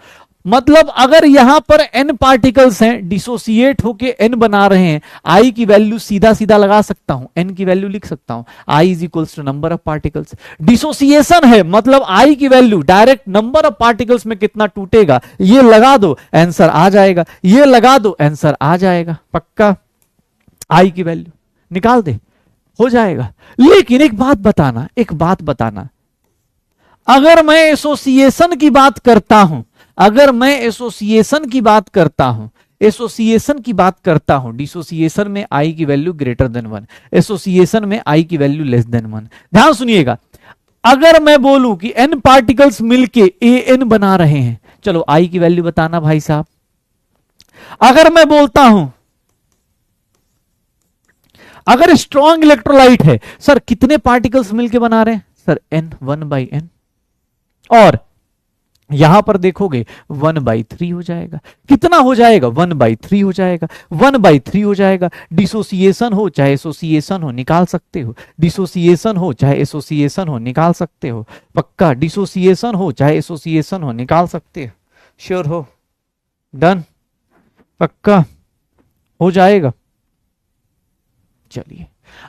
मतलब अगर यहां पर n पार्टिकल्स हैं, डिसोसिएट होके n बना रहे हैं, आई की वैल्यू सीधा सीधा लगा सकता हूं, n की वैल्यू लिख सकता हूं, i is equals to number of particles. Dissociation है मतलब i की value direct number of particles में कितना टूटेगा ये लगा दो, आंसर आ जाएगा, ये लगा दो, आंसर आ जाएगा, पक्का, i की वैल्यू निकाल दे, हो जाएगा। लेकिन एक बात बताना, एक बात बताना, अगर मैं एसोसिएशन की बात करता हूं, अगर मैं एसोसिएशन की बात करता हूं, एसोसिएशन की बात करता हूं, डिसोसिएशन में आई की वैल्यू ग्रेटर देन 1, एसोसिएशन में आई की वैल्यू लेस देन 1। ध्यान सुनिएगा, अगर मैं बोलूं कि n पार्टिकल्स मिलके an बना रहे हैं, चलो आई की वैल्यू बताना भाई साहब। अगर मैं बोलता हूं, अगर स्ट्रॉन्ग इलेक्ट्रोलाइट है सर, कितने पार्टिकल्स मिलके बना रहे हैं सर, n 1/n, और यहां पर देखोगे 1/3 हो जाएगा। कितना हो जाएगा? 1/3 हो जाएगा। 1/3 हो जाएगा। डिसोसिएशन हो चाहे एसोसिएशन हो निकाल सकते हो, डिसोसिएशन हो चाहे एसोसिएशन हो निकाल सकते हो। पक्का? डिसोसिएशन हो चाहे एसोसिएशन हो निकाल सकते हो। श्योर हो? डन? पक्का हो जाएगा। चलिए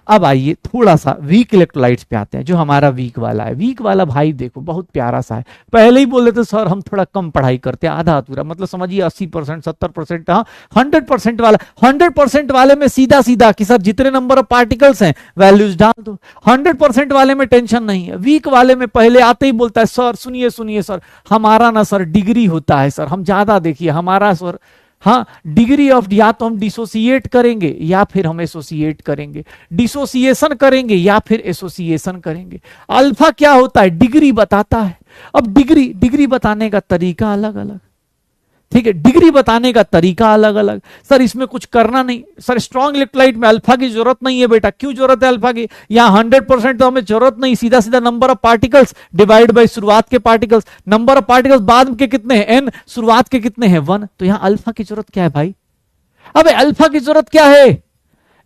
अब आइए थोड़ा सा वीक इलेक्ट्रोलाइट्स पे आते हैं। जो हमारा वीक वाला है, वीक वाला भाई देखो बहुत प्यारा सा है। पहले ही बोले थे सर हम थोड़ा कम पढ़ाई करते हैं, आधा अधूरा, मतलब समझिए 80% 70%। हाँ 100% वाला, 100% वाले में सीधा सीधा कि सर जितने नंबर ऑफ पार्टिकल्स हैं वैल्यूज डाल दो। 100% वाले में टेंशन नहीं है। वीक वाले में पहले आते ही बोलता है सर सुनिए सुनिए सर, हमारा ना सर डिग्री होता है सर, हम ज्यादा देखिए हमारा सर, हाँ डिग्री ऑफ, या तो हम डिसोसिएट करेंगे या फिर हम एसोसिएट करेंगे, डिसोसिएशन करेंगे या फिर एसोसिएशन करेंगे। अल्फा क्या होता है? डिग्री बताता है। अब डिग्री बताने का तरीका अलग अलग, ठीक है, डिग्री बताने का तरीका अलग अलग। सर इसमें कुछ करना नहीं सर, स्ट्रॉन्ग इलेक्ट्रोलाइट में अल्फा की जरूरत नहीं है बेटा। क्यों जरूरत है अल्फा की? यहां 100% तो हमें जरूरत नहीं, सीधा सीधा number of particles divide by शुरुआत के पार्टिकल्स। नंबर ऑफ पार्टिकल्स बाद के कितने हैं? एन, शुरुआत के कितने हैं? 1। तो यहां अल्फा की जरूरत क्या है भाई? अबे अल्फा की जरूरत क्या है?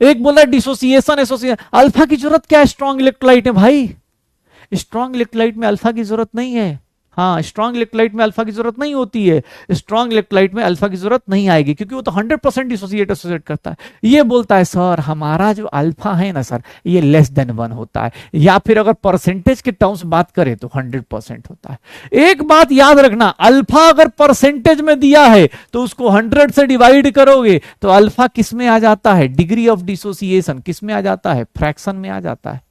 एक बोला डिसोसिएशन एसोसिएशन, अल्फा की जरूरत क्या है? स्ट्रॉन्ग इलेक्ट्रोलाइट है भाई, स्ट्रॉन्ग इलेक्ट्रोलाइट में अल्फा की जरूरत नहीं है। हाँ स्ट्रॉन्ग इलेक्ट्रोलाइट में अल्फा की जरूरत नहीं होती है। स्ट्रॉन्ग इलेक्ट्रोलाइट में अल्फा की जरूरत नहीं आएगी क्योंकि वो तो 100% एसोसिएट करता है। ये बोलता है सर हमारा जो अल्फा है ना सर ये लेस देन 1 होता है, या फिर अगर परसेंटेज के टर्म्स बात करें तो 100% होता है। एक बात याद रखना, अल्फा अगर परसेंटेज में दिया है तो उसको 100 से डिवाइड करोगे तो अल्फा किस में आ जाता है? डिग्री ऑफ डिसोसिएशन किस में आ जाता है? फ्रैक्शन में आ जाता है।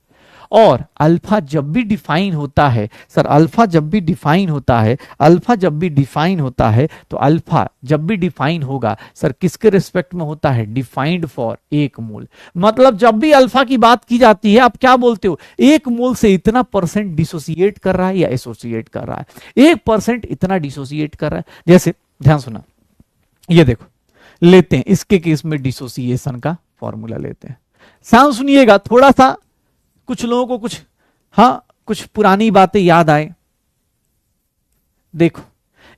और अल्फा जब भी डिफाइन होता है सर, अल्फा जब भी डिफाइन होता है, अल्फा जब भी डिफाइन होता है तो अल्फा जब भी डिफाइन होगा सर किसके रिस्पेक्ट में होता है? डिफाइंड फॉर 1 मोल। मतलब जब भी अल्फा की बात की जाती है आप क्या बोलते हो? 1 मोल से इतना परसेंट डिसोसिएट कर रहा है या एसोसिएट कर रहा है, 1% इतना डिसोसिएट कर रहा है। जैसे ध्यान सुना, ये देखो लेते हैं इसके केस में डिसोसिएशन का फॉर्मूला लेते हैं। साउंड सुनिएगा थोड़ा सा, कुछ लोगों को कुछ, हाँ कुछ पुरानी बातें याद आए। देखो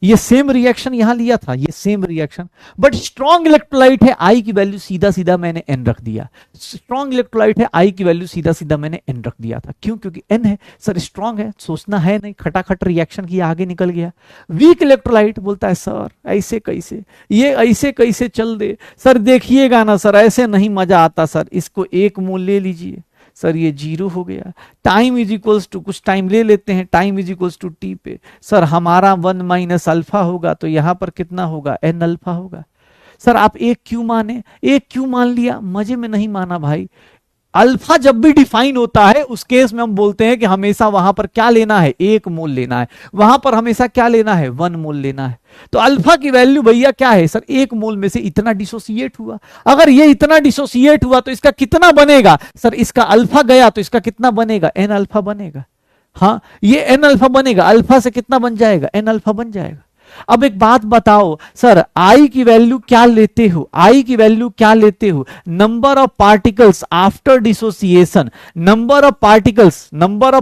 ये सेम रिएक्शन यहां लिया था, ये same reaction, but strong electrolyte है, आई की वैल्यू सीधा सीधा मैंने एन रख दिया। स्ट्रॉन्ग इलेक्ट्रोलाइट है, आई की वैल्यू सीधा सीधा मैंने एन रख दिया था। क्यों? क्योंकि एन है सर, स्ट्रॉन्ग है, सोचना है नहीं, खटाखट रिएक्शन किया आगे निकल गया। वीक इलेक्ट्रोलाइट बोलता है सर ऐसे कैसे, ये ऐसे कैसे चल दे सर, देखिएगा ना सर ऐसे नहीं मजा आता सर, इसको 1 मोल ले लीजिए सर, ये 0 हो गया। टाइम इज इक्वल्स टू, कुछ टाइम ले लेते हैं, time is equals to T पे सर हमारा 1 माइनस अल्फा होगा तो यहां पर कितना होगा? एन अल्फा होगा। सर आप 1 क्यों माने? 1 क्यों मान लिया? मजे में नहीं माना भाई। अल्फा जब भी डिफाइन होता है उस केस में हम बोलते हैं कि हमेशा वहां पर क्या लेना है? 1 मोल लेना है। वहां पर हमेशा क्या लेना है? 1 मोल लेना है। तो अल्फा की वैल्यू भैया क्या है सर? 1 मोल में से इतना डिसोसिएट हुआ। अगर ये इतना डिसोसिएट हुआ तो इसका कितना बनेगा सर? इसका अल्फा गया तो इसका कितना बनेगा? एन अल्फा बनेगा। हाँ ये एन अल्फा बनेगा, अल्फा से कितना बन जाएगा? एन अल्फा बन जाएगा। अब एक बात बताओ सर, आई की वैल्यू क्या लेते हो? आई की वैल्यू क्या लेते हो? Number of particles after dissociation, number of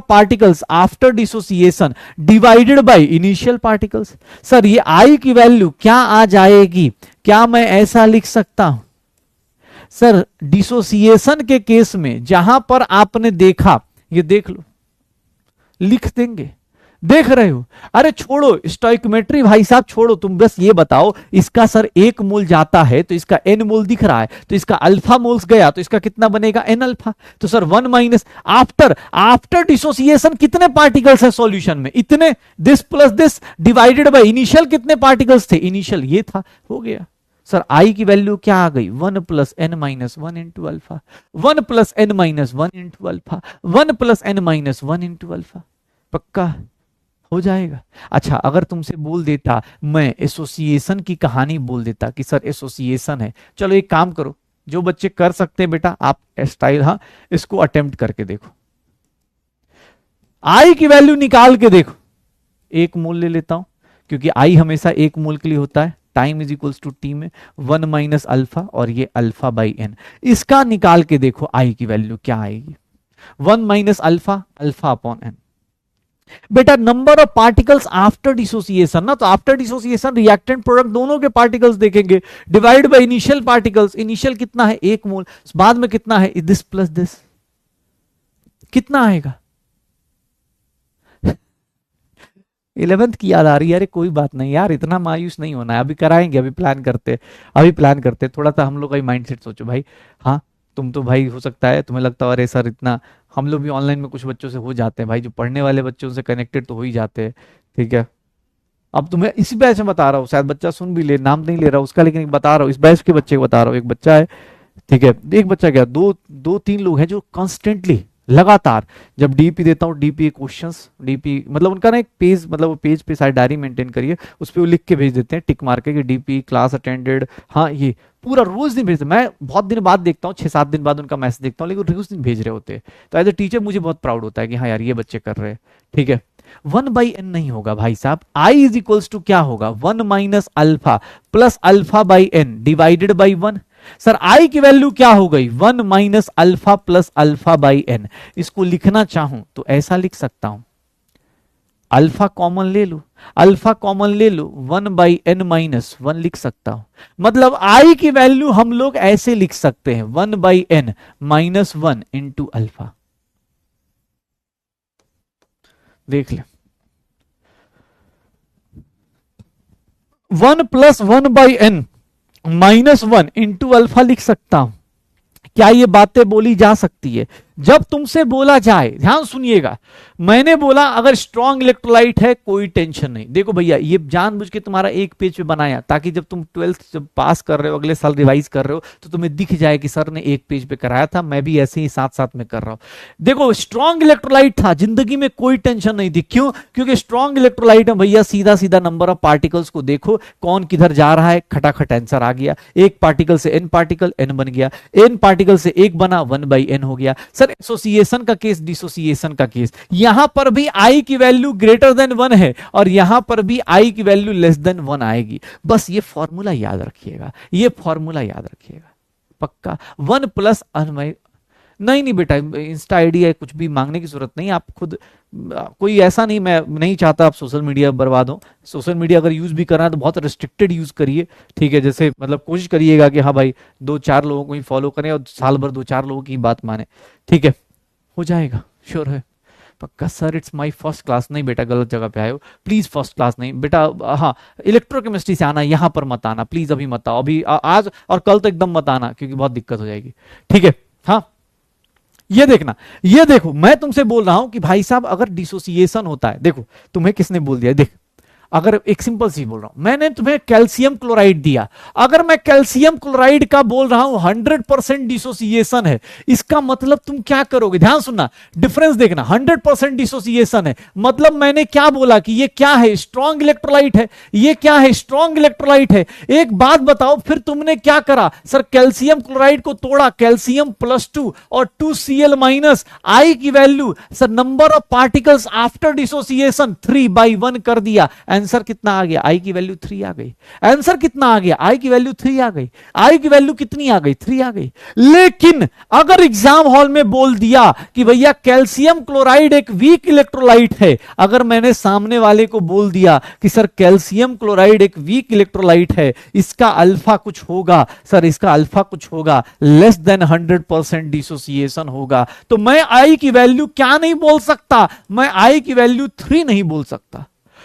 particles after dissociation divided by initial particles. Sir ये आई की वैल्यू क्या आ जाएगी? क्या मैं ऐसा लिख सकता हूं सर, डिसोसिएशन के केस में जहां पर आपने देखा, ये देख लो, लिख देंगे, देख रहे हो? अरे छोड़ो स्टोइकोमेट्री भाई साहब, छोड़ो, तुम बस ये बताओ इसका सर 1 मोल जाता है तो इसका n मोल दिख रहा है, तो इसका अल्फा मोल्स गया तो इसका कितना बनेगा? n alpha. तो सर 1 माइनस आफ्टर डिसोसिएशन कितने पार्टिकल्स है सॉल्यूशन में? इतने, this plus this divided by initial कितने पार्टिकल्स थे? इनिशियल ये था, हो गया। सर आई की वैल्यू क्या आ गई? 1 plus N minus 1 into alpha, 1 plus N minus 1 into alpha, 1 plus N minus 1 into alpha. पक्का हो जाएगा। अच्छा अगर तुमसे बोल देता, मैं एसोसिएशन की कहानी बोल देता कि सर एसोसिएशन है, चलो एक काम करो, जो बच्चे कर सकते हैं बेटा आप स्टाइल, हाँ इसको अटेम्प्ट करके देखो, आई की वैल्यू निकाल के देखो। 1 मोल ले लेता हूं क्योंकि आई हमेशा 1 मोल के लिए होता है, time is equals to T में 1 माइनस अल्फा और ये अल्फा बाई एन, इसका निकाल के देखो आई की वैल्यू क्या आएगी? 1 minus alpha, alpha upon N, beta number of particles after dissociation ना, तो आफ्टर डिसोसिएशन रिएक्टेंट प्रोडक्ट दोनों के पार्टिकल्स देखेंगे, divide by initial particles, initial कितना है 1 मोल, बाद में कितना है दिस प्लस दिस, कितना आएगा 11th की याद आ रही है, अरे कोई बात नहीं यार, इतना मायूस नहीं होना है, अभी कराएंगे, अभी प्लान करते, अभी प्लान करते, थोड़ा सा हम लोग का ही माइंडसेट सोचो भाई। हाँ तुम तो भाई हो सकता है तुम्हें लगता है अरे सर इतना, हम लोग भी ऑनलाइन में कुछ बच्चों से हो जाते हैं भाई, जो पढ़ने वाले बच्चों से कनेक्टेड तो हो ही जाते हैं, ठीक है। अब तुम्हें इसी बैच में बता रहा हूँ, शायद बच्चा सुन भी ले, नाम नहीं ले रहा उसका, लेकिन बता रहा हूँ इस बैच के बच्चे को बता रहा हूँ, एक बच्चा है, ठीक है, एक बच्चा क्या, दो तीन लोग हैं जो कॉन्स्टेंटली लगातार, जब डीपी देता हूँ, डीपी क्वेश्चंस, डीपी मतलब उनका ना एक पेज, मतलब वो पेज पे सारी डायरी मेंटेन करिए, उस पर वो लिख के भेज देते हैं टिक मार के कि डीपी क्लास अटेंडेड, हाँ ये पूरा रोज दिन भेजते, मैं बहुत दिन बाद देखता हूँ, 6-7 दिन बाद उनका मैसेज देखता हूँ, लेकिन रोज दिन भेज रहे होते हैं, तो एज ए टीचर मुझे बहुत प्राउड होता है कि हाँ यार ये बच्चे कर रहे हैं, ठीक है। 1/n नहीं होगा भाई साहब, i इज इक्वल्स टू क्या होगा 1 minus alpha plus alpha by n divided by 1। Sir i की वैल्यू क्या हो गई 1 minus alpha plus alpha by n, इसको लिखना चाहूं तो ऐसा लिख सकता हूं, अल्फा कॉमन ले लो, अल्फा कॉमन ले लो 1/n माइनस 1 लिख सकता हूं, मतलब i की वैल्यू हम लोग ऐसे लिख सकते हैं 1/n माइनस 1 इंटू अल्फा, देख ले 1 plus 1/n minus 1 into alpha लिख सकता हूं। क्या ये बातें बोली जा सकती है? जब तुमसे बोला जाए, ध्यान सुनिएगा, मैंने बोला अगर स्ट्रॉन्ग इलेक्ट्रोलाइट है कोई टेंशन नहीं, देखो भैया ये जानबूझ के तुम्हारा एक पेज पे बनाया ताकि जब तुम 12th जब पास कर रहे हो, अगले साल रिवाइज कर रहे हो, तो तुम्हें दिख जाए कि सर ने एक पेज पे कराया था, मैं भी ऐसे ही साथ साथ में कर रहा हूं। देखो स्ट्रॉन्ग इलेक्ट्रोलाइट था, जिंदगी में कोई टेंशन नहीं थी, क्यों? क्योंकि स्ट्रॉन्ग इलेक्ट्रोलाइट में भैया सीधा सीधा नंबर ऑफ पार्टिकल्स को देखो, कौन किधर जा रहा है, खटाखट आंसर आ गया, एक पार्टिकल से एन पार्टिकल, एन बन गया, एन पार्टिकल से एक बना 1/n हो गया। सर एसोसिएशन का केस, डिसोसिएशन का केस, यहां पर भी i की वैल्यू ग्रेटर देन 1 है और यहां पर भी i की वैल्यू लेस देन 1 आएगी, बस ये फॉर्मूला याद रखिएगा, ये फॉर्मूला याद रखिएगा पक्का। 1 प्लस नहीं नहीं बेटा इंस्टा आईडी है, कुछ भी मांगने की जरूरत नहीं, आप खुद कोई ऐसा नहीं, मैं नहीं चाहता आप सोशल मीडिया बर्बाद हो, सोशल मीडिया अगर यूज भी करना है तो बहुत रिस्ट्रिक्टेड यूज करिए, ठीक है, जैसे मतलब कोशिश करिएगा कि हाँ भाई 2-4 लोगों को ही फॉलो करें और साल भर 2-4 लोगों की बात माने, ठीक है, हो जाएगा, श्योर है पक्का। Sir it's my first class, नहीं बेटा गलत जगह पे आए हो, प्लीज फर्स्ट क्लास नहीं बेटा, हाँ इलेक्ट्रोकेमिस्ट्री से आना, यहां पर मत आना प्लीज, अभी मत आओ, अभी आज और कल तो एकदम मत आना क्योंकि बहुत दिक्कत हो जाएगी, ठीक है। हाँ ये देखना, ये देखो मैं तुमसे बोल रहा हूं कि भाई साहब अगर डिसोसिएशन होता है, देखो तुम्हें किसने बोल दिया, देख अगर एक सिंपल सी बोल रहा हूं, मैंने तुम्हें कैल्शियम क्लोराइड दिया, अगर मैं कैल्शियम क्लोराइड का बोल रहा हूं 100% डिसोसिएशन है, इसका मतलब तुम क्या करोगे, ध्यान सुनना, डिफरेंस देखना, 100% डिसोसिएशन है, मतलब मैंने क्या बोला कि ये क्या है, स्ट्रॉन्ग इलेक्ट्रोलाइट है, ये क्या है, स्ट्रॉन्ग इलेक्ट्रोलाइट है। एक बात बताओ, फिर तुमने क्या करा, सर कैल्शियम क्लोराइड को तोड़ा, कैल्शियम +2 और 2Cl माइनस, आई की value sir number of particles after dissociation 3/1 कर दिया, आंसर कितना आ गया, आई की वैल्यू 3 आ गई, आंसर कितना आ गया, आई की वैल्यू 3 आ गई, आई की वैल्यू कितनी आ गई, 3 आ गई। लेकिन अगर एग्जाम हॉल में बोल दिया कि भैया कैल्शियम क्लोराइड एक वीक इलेक्ट्रोलाइट है, अगर मैंने सामने वाले को बोल दिया कि सर कैल्शियम क्लोराइड एक वीक इलेक्ट्रोलाइट है, इसका अल्फा कुछ होगा, सर इसका अल्फा कुछ होगा, लेस देन 100% डिसोसिएशन होगा, तो मैं आई की वैल्यू क्या नहीं बोल सकता, मैं आई की वैल्यू 3 नहीं बोल सकता।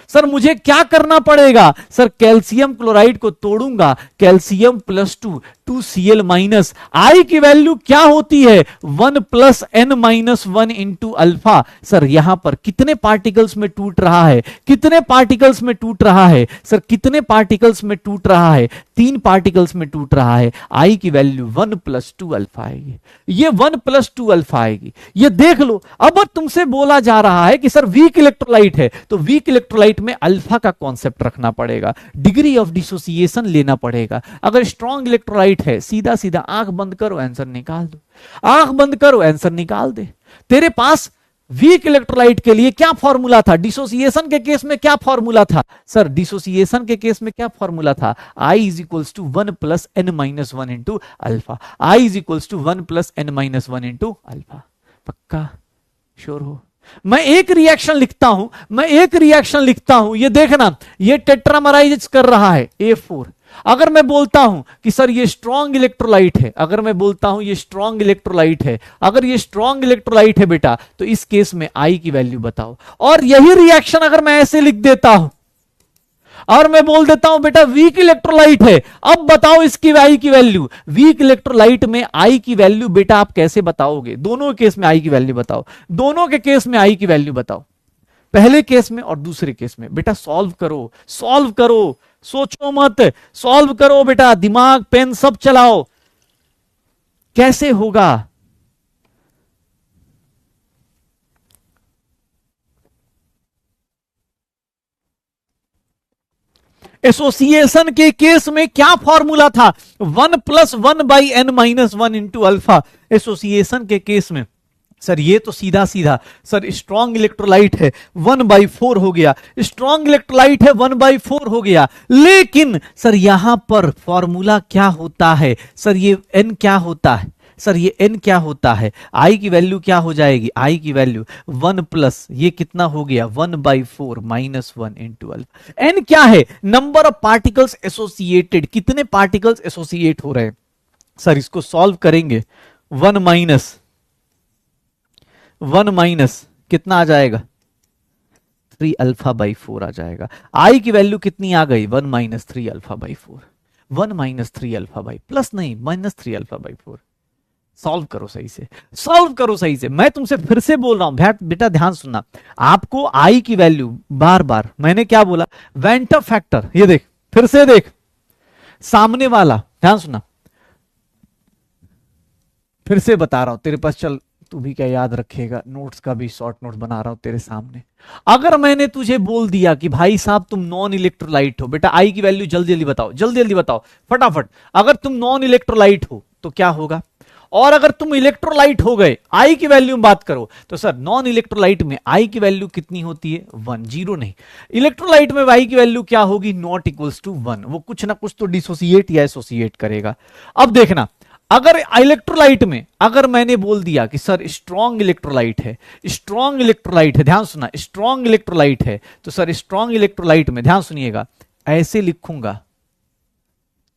सर मुझे क्या करना पड़ेगा, सर कैल्शियम क्लोराइड को तोड़ूंगा, कैल्शियम +2 2Cl माइनस, आई की वैल्यू क्या होती है 1 + n-1 इंटू अल्फा। सर यहां पर कितने पार्टिकल्स में टूट रहा है, कितने पार्टिकल्स में टूट रहा है, सर कितने पार्टिकल्स में टूट रहा है, 3 पार्टिकल्स में टूट रहा है, आई की वैल्यू 1 + 2 अल्फा आएगी, ये 1 + 2 अल्फा आएगी, ये देख लो। अब तुमसे बोला जा रहा है कि सर वीक इलेक्ट्रोलाइट है, तो वीक इलेक्ट्रोलाइट में अल्फा का कॉन्सेप्ट रखना पड़ेगा, डिग्री ऑफ डिसोसिएशन लेना पड़ेगा। अगर स्ट्रॉन्ग इलेक्ट्रोलाइट है, सीधा सीधा आंख बंद करो आंसर निकाल दो, आंख बंद करो आंसर निकाल दे। तेरे पास वीक इलेक्ट्रोलाइट के लिए क्या फॉर्मूला था, डिसोसिएशन के केस में क्या फॉर्मूला था, सर डिसोसिएशन के केस में क्या फॉर्मूला था, I = 1 + n-1 into alpha, I = 1 + n-1 into alpha. पक्का श्योर हो, मैं एक रिएक्शन लिखता हूं, ये देखना, ये टेट्रामराइज कर रहा है A4। अगर मैं बोलता हूं कि सर ये स्ट्रॉन्ग इलेक्ट्रोलाइट है, अगर मैं बोलता हूं ये स्ट्रॉन्ग इलेक्ट्रोलाइट है, अगर ये स्ट्रॉन्ग इलेक्ट्रोलाइट है बेटा, तो इस केस में आई की वैल्यू बताओ। और यही रिएक्शन अगर मैं ऐसे लिख देता हूं और मैं बोल देता हूं बेटा वीक इलेक्ट्रोलाइट है, अब बताओ इसकी आई की वैल्यू। वीक इलेक्ट्रोलाइट में आई की वैल्यू बेटा आप कैसे बताओगे? दोनों केस में आई की वैल्यू बताओ, दोनों के केस में आई की वैल्यू बताओ, पहले केस में और दूसरे केस में। बेटा सॉल्व करो, सॉल्व करो, सोचो मत, सॉल्व करो बेटा, दिमाग पेन सब चलाओ। कैसे होगा? एसोसिएशन के केस में क्या फॉर्मूला था? 1+1/n-1 into alpha. एसोसिएशन के केस में सर ये तो सीधा सीधा सर स्ट्रॉन्ग इलेक्ट्रोलाइट है 1/4 हो गया, स्ट्रॉन्ग इलेक्ट्रोलाइट है 1/4 हो गया। लेकिन सर यहां पर फॉर्मूला क्या होता है? सर ये n क्या होता है? सर ये n क्या होता है? i की वैल्यू क्या हो जाएगी? i की वैल्यू 1 प्लस ये कितना हो गया 1/4 -1 इंटू अल्फा। n क्या है? नंबर ऑफ पार्टिकल्स एसोसिएटेड, कितने पार्टिकल्स एसोसिएट हो रहे हैं। सर इसको सॉल्व करेंगे 1 माइनस कितना आ जाएगा 3 अल्फा/4 आ जाएगा। i की वैल्यू कितनी आ गई 1 - 3 अल्फा/4, 1 - 3 अल्फा/ प्लस नहीं -3 अल्फा/4। सॉल्व करो सही से, सॉल्व करो सही से। मैं तुमसे फिर से बोल रहा हूं बेटा ध्यान सुनना, आपको आई की वैल्यू बार बार मैंने क्या बोला, वेंटर फैक्टर। ये देख फिर से देख, सामने वाला ध्यान सुनना, फिर से बता रहा हूं तेरे पास, चल तू भी क्या याद रखेगा, नोट्स का भी शॉर्ट नोट बना रहा हूं तेरे सामने। अगर मैंने तुझे बोल दिया कि भाई साहब तुम नॉन इलेक्ट्रोलाइट हो, बेटा आई की वैल्यू जल्दी जल्दी बताओ, जल्दी जल्दी बताओ फटाफट। अगर तुम नॉन इलेक्ट्रोलाइट हो तो क्या होगा, और अगर तुम इलेक्ट्रोलाइट हो गए, आई की वैल्यू में बात करो तो सर नॉन इलेक्ट्रोलाइट में आई की वैल्यू कितनी होती है 1, 0 नहीं। इलेक्ट्रोलाइट में आई की वैल्यू क्या होगी, नॉट इक्वल्स टू 1। वो कुछ ना कुछ तो डिसोसिएट या एसोसिएट करेगा। अब देखना, अगर इलेक्ट्रोलाइट में अगर मैंने बोल दिया कि सर स्ट्रॉन्ग इलेक्ट्रोलाइट है, स्ट्रॉन्ग इलेक्ट्रोलाइट है, ध्यान सुना स्ट्रॉन्ग इलेक्ट्रोलाइट है, तो सर स्ट्रॉन्ग इलेक्ट्रोलाइट में ध्यान सुनिएगा ऐसे लिखूंगा।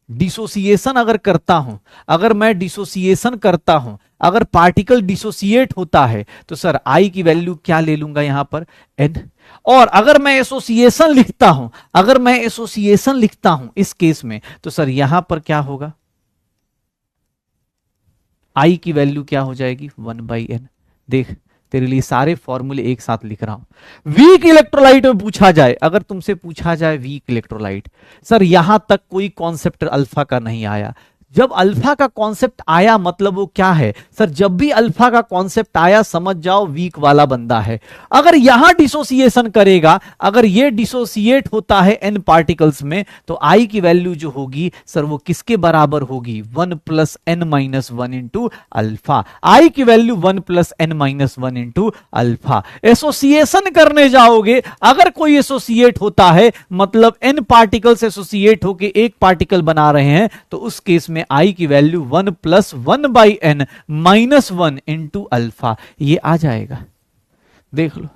डिसोसिएशन अगर करता हूं, अगर मैं डिसोसिएशन करता हूं, अगर पार्टिकल डिसोसिएट होता है तो सर आई की वैल्यू क्या ले लूंगा यहां पर n। और अगर मैं एसोसिएशन लिखता हूं, अगर मैं एसोसिएशन लिखता हूं इस केस में, तो सर यहां पर क्या होगा, आई की वैल्यू क्या हो जाएगी 1/n। देख तेरे लिए सारे फॉर्मूले एक साथ लिख रहा हूं। वीक इलेक्ट्रोलाइट में पूछा जाए, अगर तुमसे पूछा जाए वीक इलेक्ट्रोलाइट, सर यहां तक कोई कॉन्सेप्ट अल्फा का नहीं आया। जब अल्फा का कॉन्सेप्ट आया मतलब वो क्या है सर, जब भी अल्फा का कॉन्सेप्ट आया समझ जाओ वीक वाला बंदा है। अगर यहां डिसोसिएशन करेगा, अगर ये डिसोसिएट होता है n पार्टिकल्स में, तो आई की वैल्यू जो होगी सर वो किसके बराबर होगी 1 + n-1 इंटू अल्फा। आई की value 1 + n-1 into alpha. Association करने जाओगे, अगर कोई एसोसिएट होता है मतलब n पार्टिकल्स एसोसिएट होके एक पार्टिकल बना रहे हैं, तो उस केस में आई की वैल्यू 1 + 1/n-1 इंटू अल्फा, ये आ जाएगा। देख लो,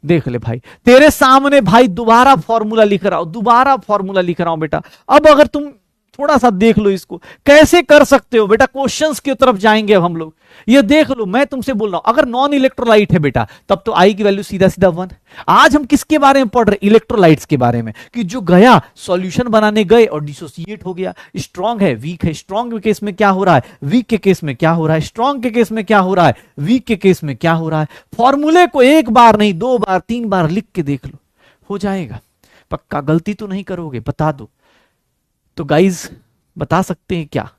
देख ले भाई तेरे सामने भाई दोबारा फॉर्मूला लिख रहा हूं, दोबारा फॉर्मूला लिख रहा हूं बेटा। अब अगर तुम थोड़ा सा देख लो इसको कैसे कर सकते हो बेटा, क्वेश्चंस की तरफ जाएंगे अब हम लोग। ये देख लो, मैं तुमसे बोल रहा हूं अगर नॉन इलेक्ट्रोलाइट है बेटा तब तो आई की वैल्यू सीधा सीधा 1। आज हम किसके बारे में पढ़ रहे, इलेक्ट्रोलाइट्स के बारे में, कि जो गया सॉल्यूशन बनाने गए और डिसोसिएट हो गया। स्ट्रॉन्ग है, वीक है, स्ट्रॉन्ग के केस में क्या हो रहा है, वीक के केस में क्या हो रहा है, स्ट्रॉन्ग के केस में क्या हो रहा है, वीक के केस में क्या हो रहा है। फॉर्मूले को एक बार नहीं 2 बार 3 बार लिख के देख लो, हो जाएगा पक्का। गलती तो नहीं करोगे, बता दो। तो गाइज बता सकते हैं क्या,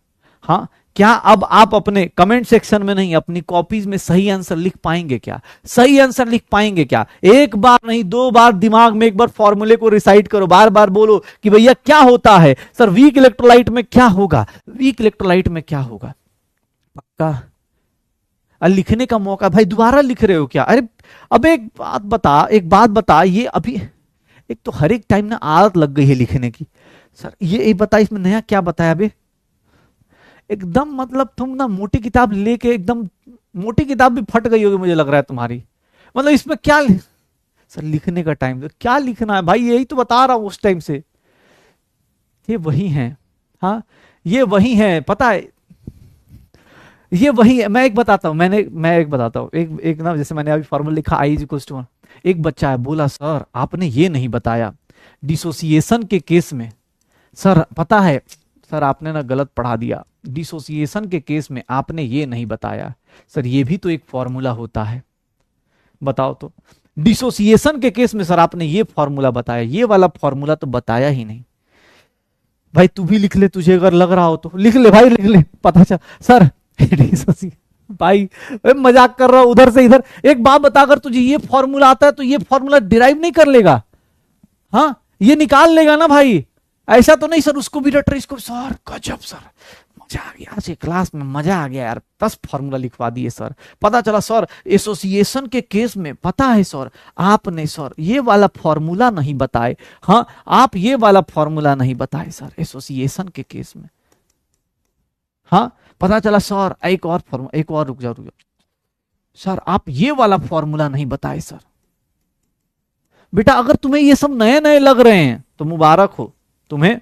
हाँ क्या अब आप अपने कमेंट सेक्शन में नहीं अपनी कॉपीज में सही आंसर लिख पाएंगे क्या, सही आंसर लिख पाएंगे क्या। एक बार नहीं 2 बार दिमाग में एक बार फॉर्मूले को रिसाइट करो, बार बार बोलो कि भैया क्या होता है सर, वीक इलेक्ट्रोलाइट में क्या होगा, वीक इलेक्ट्रोलाइट में क्या होगा। पक्का लिखने का मौका, भाई दोबारा लिख रहे हो क्या। अरे अब एक बात बता, ये अभी एक तो हर एक टाइम ना आदत लग गई है लिखने की। सर ये बता इसमें नया क्या बताया अभी, एकदम मतलब तुम ना मोटी किताब लेके एकदम, मोटी किताब भी फट गई होगी मुझे लग रहा है तुम्हारी, मतलब इसमें क्या सर लिखने का टाइम तो क्या लिखना है भाई, यही तो बता रहा हूं उस टाइम से। ये वही है, हाँ ये वही है, पता है ये वही है। मैं एक बताता हूँ, मैं एक बताता हूँ, एक एक ना, जैसे मैंने अभी फॉर्मूला लिखा आई इज इक्वल टू, एक बच्चा है बोला सर आपने ये नहीं बताया डिसोसिएशन के केस में, सर पता है सर आपने ना गलत पढ़ा दिया, डिसोसिएशन के केस में आपने ये नहीं बताया, सर ये भी तो एक फॉर्मूला होता है, बताओ तो। डिसोसिएशन के केस में सर आपने ये फॉर्मूला बताया, ये वाला फॉर्मूला तो बताया ही नहीं। भाई तू भी लिख ले, तुझे अगर लग रहा हो तो लिख ले भाई, लिख ले, पता चल सर भाई मजाक कर रहा हूं उधर से इधर। एक बात बता, अगर तुझे ये फॉर्मूला आता है तो ये फॉर्मूला डिराइव नहीं कर लेगा, हाँ ये निकाल लेगा ना भाई, ऐसा तो नहीं सर उसको भी रट रही, इसको सर गजब सर मजा आ गया, आज क्लास में मजा आ गया यार, 10 फॉर्मूला लिखवा दिए सर, पता चला सर एसोसिएशन के केस में पता है सर आपने सर ये वाला फॉर्मूला नहीं बताए, हाँ आप ये वाला फॉर्मूला नहीं बताए सर एसोसिएशन के केस में, हाँ पता चला सर एक और फॉर्मूला, एक और रुक जाओ सर आप ये वाला फॉर्मूला नहीं बताए सर। बेटा अगर तुम्हें ये सब नए नए लग रहे हैं तो मुबारक हो, तुम्हें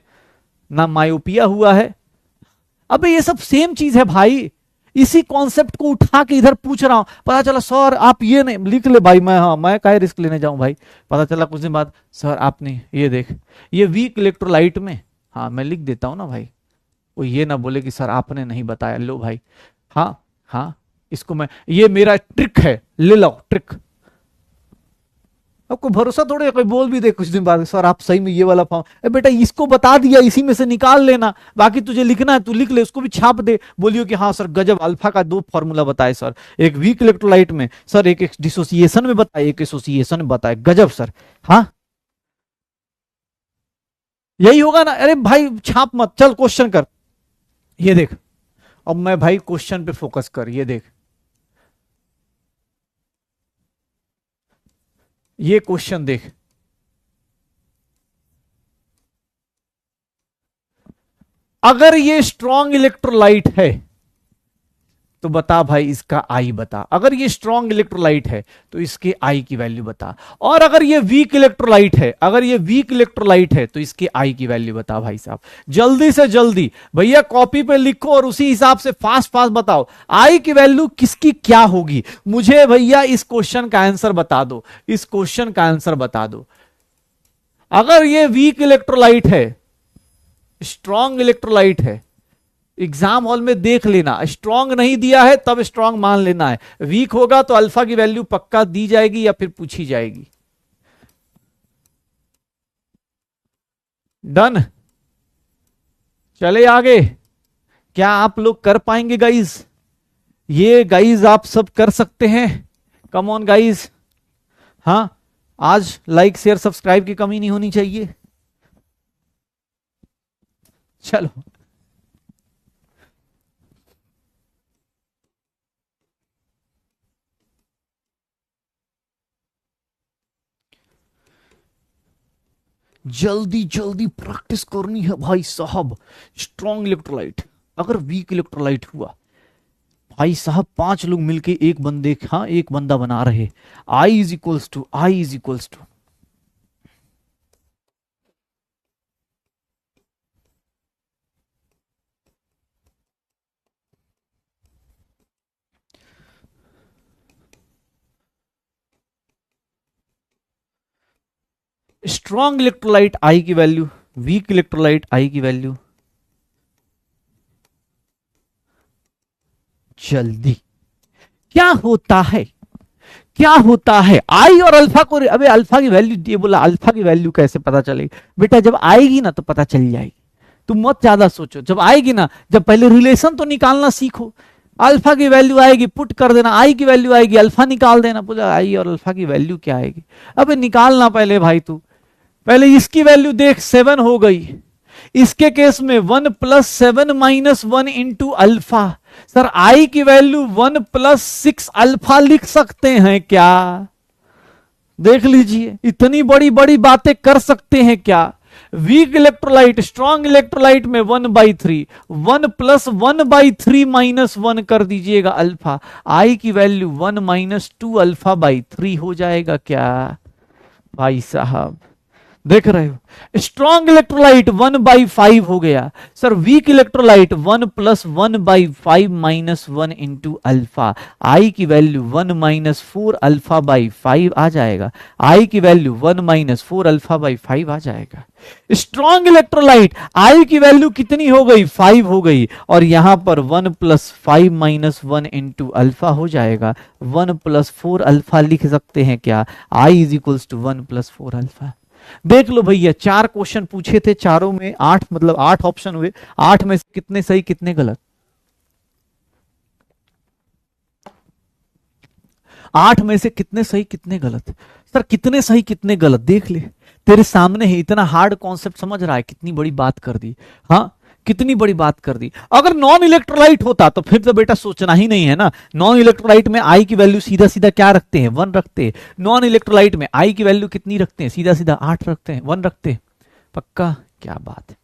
ना मायोपिया हुआ है। अबे ये सब सेम चीज है भाई, इसी कॉन्सेप्ट को उठा के इधर पूछ रहा हूं, पता चला सर आप ये नहीं लिख ले भाई, मैं हाँ मैं काहे रिस्क लेने जाऊं भाई, पता चला कुछ दिन बाद सर आपने ये देख ये वीक इलेक्ट्रोलाइट में, हाँ मैं लिख देता हूं ना भाई, वो ये ना बोले कि सर आपने नहीं बताया, लो भाई हाँ हाँ इसको मैं, ये मेरा ट्रिक है ले लो ट्रिक। आपको भरोसा थोड़े है, कोई बोल भी दे कुछ दिन बाद सर आप सही में ये वाला फॉर्म, बेटा इसको बता दिया इसी में से निकाल लेना, बाकी तुझे लिखना है तू लिख ले, उसको भी छाप दे, बोलियो कि हाँ सर गजब अल्फा का 2 फॉर्मूला बताए सर, एक वीक इलेक्ट्रोलाइट में सर, एक डिसोसिएशन में बताए, एक एसोसिएशन में बताए, गजब सर, हाँ यही होगा ना। अरे भाई छाप मत, चल क्वेश्चन कर, ये देख अब मैं भाई क्वेश्चन पे फोकस कर, ये देख ये क्वेश्चन देख, अगर ये स्ट्रॉन्ग इलेक्ट्रोलाइट है तो बता भाई इसका आई बता, अगर ये स्ट्रॉन्ग इलेक्ट्रोलाइट है तो इसके आई की वैल्यू बता, और अगर ये वीक इलेक्ट्रोलाइट है, अगर ये वीक इलेक्ट्रोलाइट है तो इसके आई की वैल्यू बता भाई साहब, जल्दी से जल्दी भैया कॉपी पे लिखो और उसी हिसाब से फास्ट फास्ट बताओ आई की वैल्यू किसकी क्या होगी, मुझे भैया इस क्वेश्चन का आंसर बता दो, इस क्वेश्चन का आंसर बता दो। अगर ये वीक इलेक्ट्रोलाइट है, स्ट्रॉन्ग इलेक्ट्रोलाइट है, एग्जाम हॉल में देख लेना, स्ट्रॉन्ग नहीं दिया है तब स्ट्रॉन्ग मान लेना है, वीक होगा तो अल्फा की वैल्यू पक्का दी जाएगी या फिर पूछी जाएगी। डन, चले आगे, क्या आप लोग कर पाएंगे गाइज, ये गाइज आप सब कर सकते हैं, कम ऑन गाइज, हाँ आज लाइक शेयर सब्सक्राइब की कमी नहीं होनी चाहिए। चलो जल्दी जल्दी प्रैक्टिस करनी है भाई साहब। स्ट्रॉन्ग इलेक्ट्रोलाइट, अगर वीक इलेक्ट्रोलाइट हुआ भाई साहब 5 लोग मिलके एक बंदे, हाँ एक बंदा बना रहे, I is equals to, I is equals to, strong electrolyte I की वैल्यू, वीक इलेक्ट्रोलाइट आई की वैल्यू, जल्दी क्या होता है, क्या होता है आई और अल्फा को, अबे अल्फा की वैल्यू ये बोला, अल्फा की वैल्यू कैसे पता चलेगी बेटा, जब आएगी ना तो पता चल जाएगी, तुम मत ज्यादा सोचो, जब आएगी ना, जब पहले रिलेशन तो निकालना सीखो, अल्फा की वैल्यू आएगी पुट कर देना, आई की वैल्यू आएगी अल्फा निकाल देना, बोला आई और अल्फा की वैल्यू क्या आएगी, अबे निकालना पहले भाई, तू पहले इसकी वैल्यू देख 7 हो गई, इसके केस में 1 + 7 - 1 इंटू अल्फा, सर आई की वैल्यू 1 + 6 अल्फा लिख सकते हैं क्या, देख लीजिए इतनी बड़ी बड़ी बातें कर सकते हैं क्या, वीक इलेक्ट्रोलाइट स्ट्रॉन्ग इलेक्ट्रोलाइट में 1/3, 1+1/3 -1 कर दीजिएगा अल्फा, आई की वैल्यू 1 - 2 अल्फा/3 हो जाएगा क्या भाई साहब, देख रहे हो। स्ट्रॉन्ग इलेक्ट्रोलाइट 1/5 हो गया sir, weak electrolyte 1+1/5 -1 into alpha, I की वैल्यू 1 - 4 अल्फा/5 आ जाएगा, आई की वैल्यू 1 - 4 अल्फा/5 आ जाएगा। स्ट्रॉन्ग इलेक्ट्रोलाइट आई की वैल्यू कितनी हो गई 5 हो गई, और यहां पर 1+5 - 1 इंटू अल्फा हो जाएगा, 1+4 अल्फा लिख सकते हैं क्या, आई इज इक्वल्स टू 1+4 अल्फा। देख लो भैया 4 क्वेश्चन पूछे थे, चारों में 8 मतलब 8 ऑप्शन हुए, 8 में से कितने सही कितने गलत, 8 में से कितने सही कितने गलत। सर कितने सही कितने गलत देख ले, तेरे सामने ही इतना हार्ड कॉन्सेप्ट समझ रहा है, कितनी बड़ी बात कर दी, हाँ कितनी बड़ी बात कर दी। अगर नॉन इलेक्ट्रोलाइट होता तो फिर तो बेटा सोचना ही नहीं है ना, नॉन इलेक्ट्रोलाइट में आई की वैल्यू सीधा सीधा क्या रखते हैं 1 रखते हैं, नॉन इलेक्ट्रोलाइट में आई की वैल्यू कितनी रखते हैं सीधा सीधा 8 रखते हैं 1 रखते हैं, पक्का क्या बात है।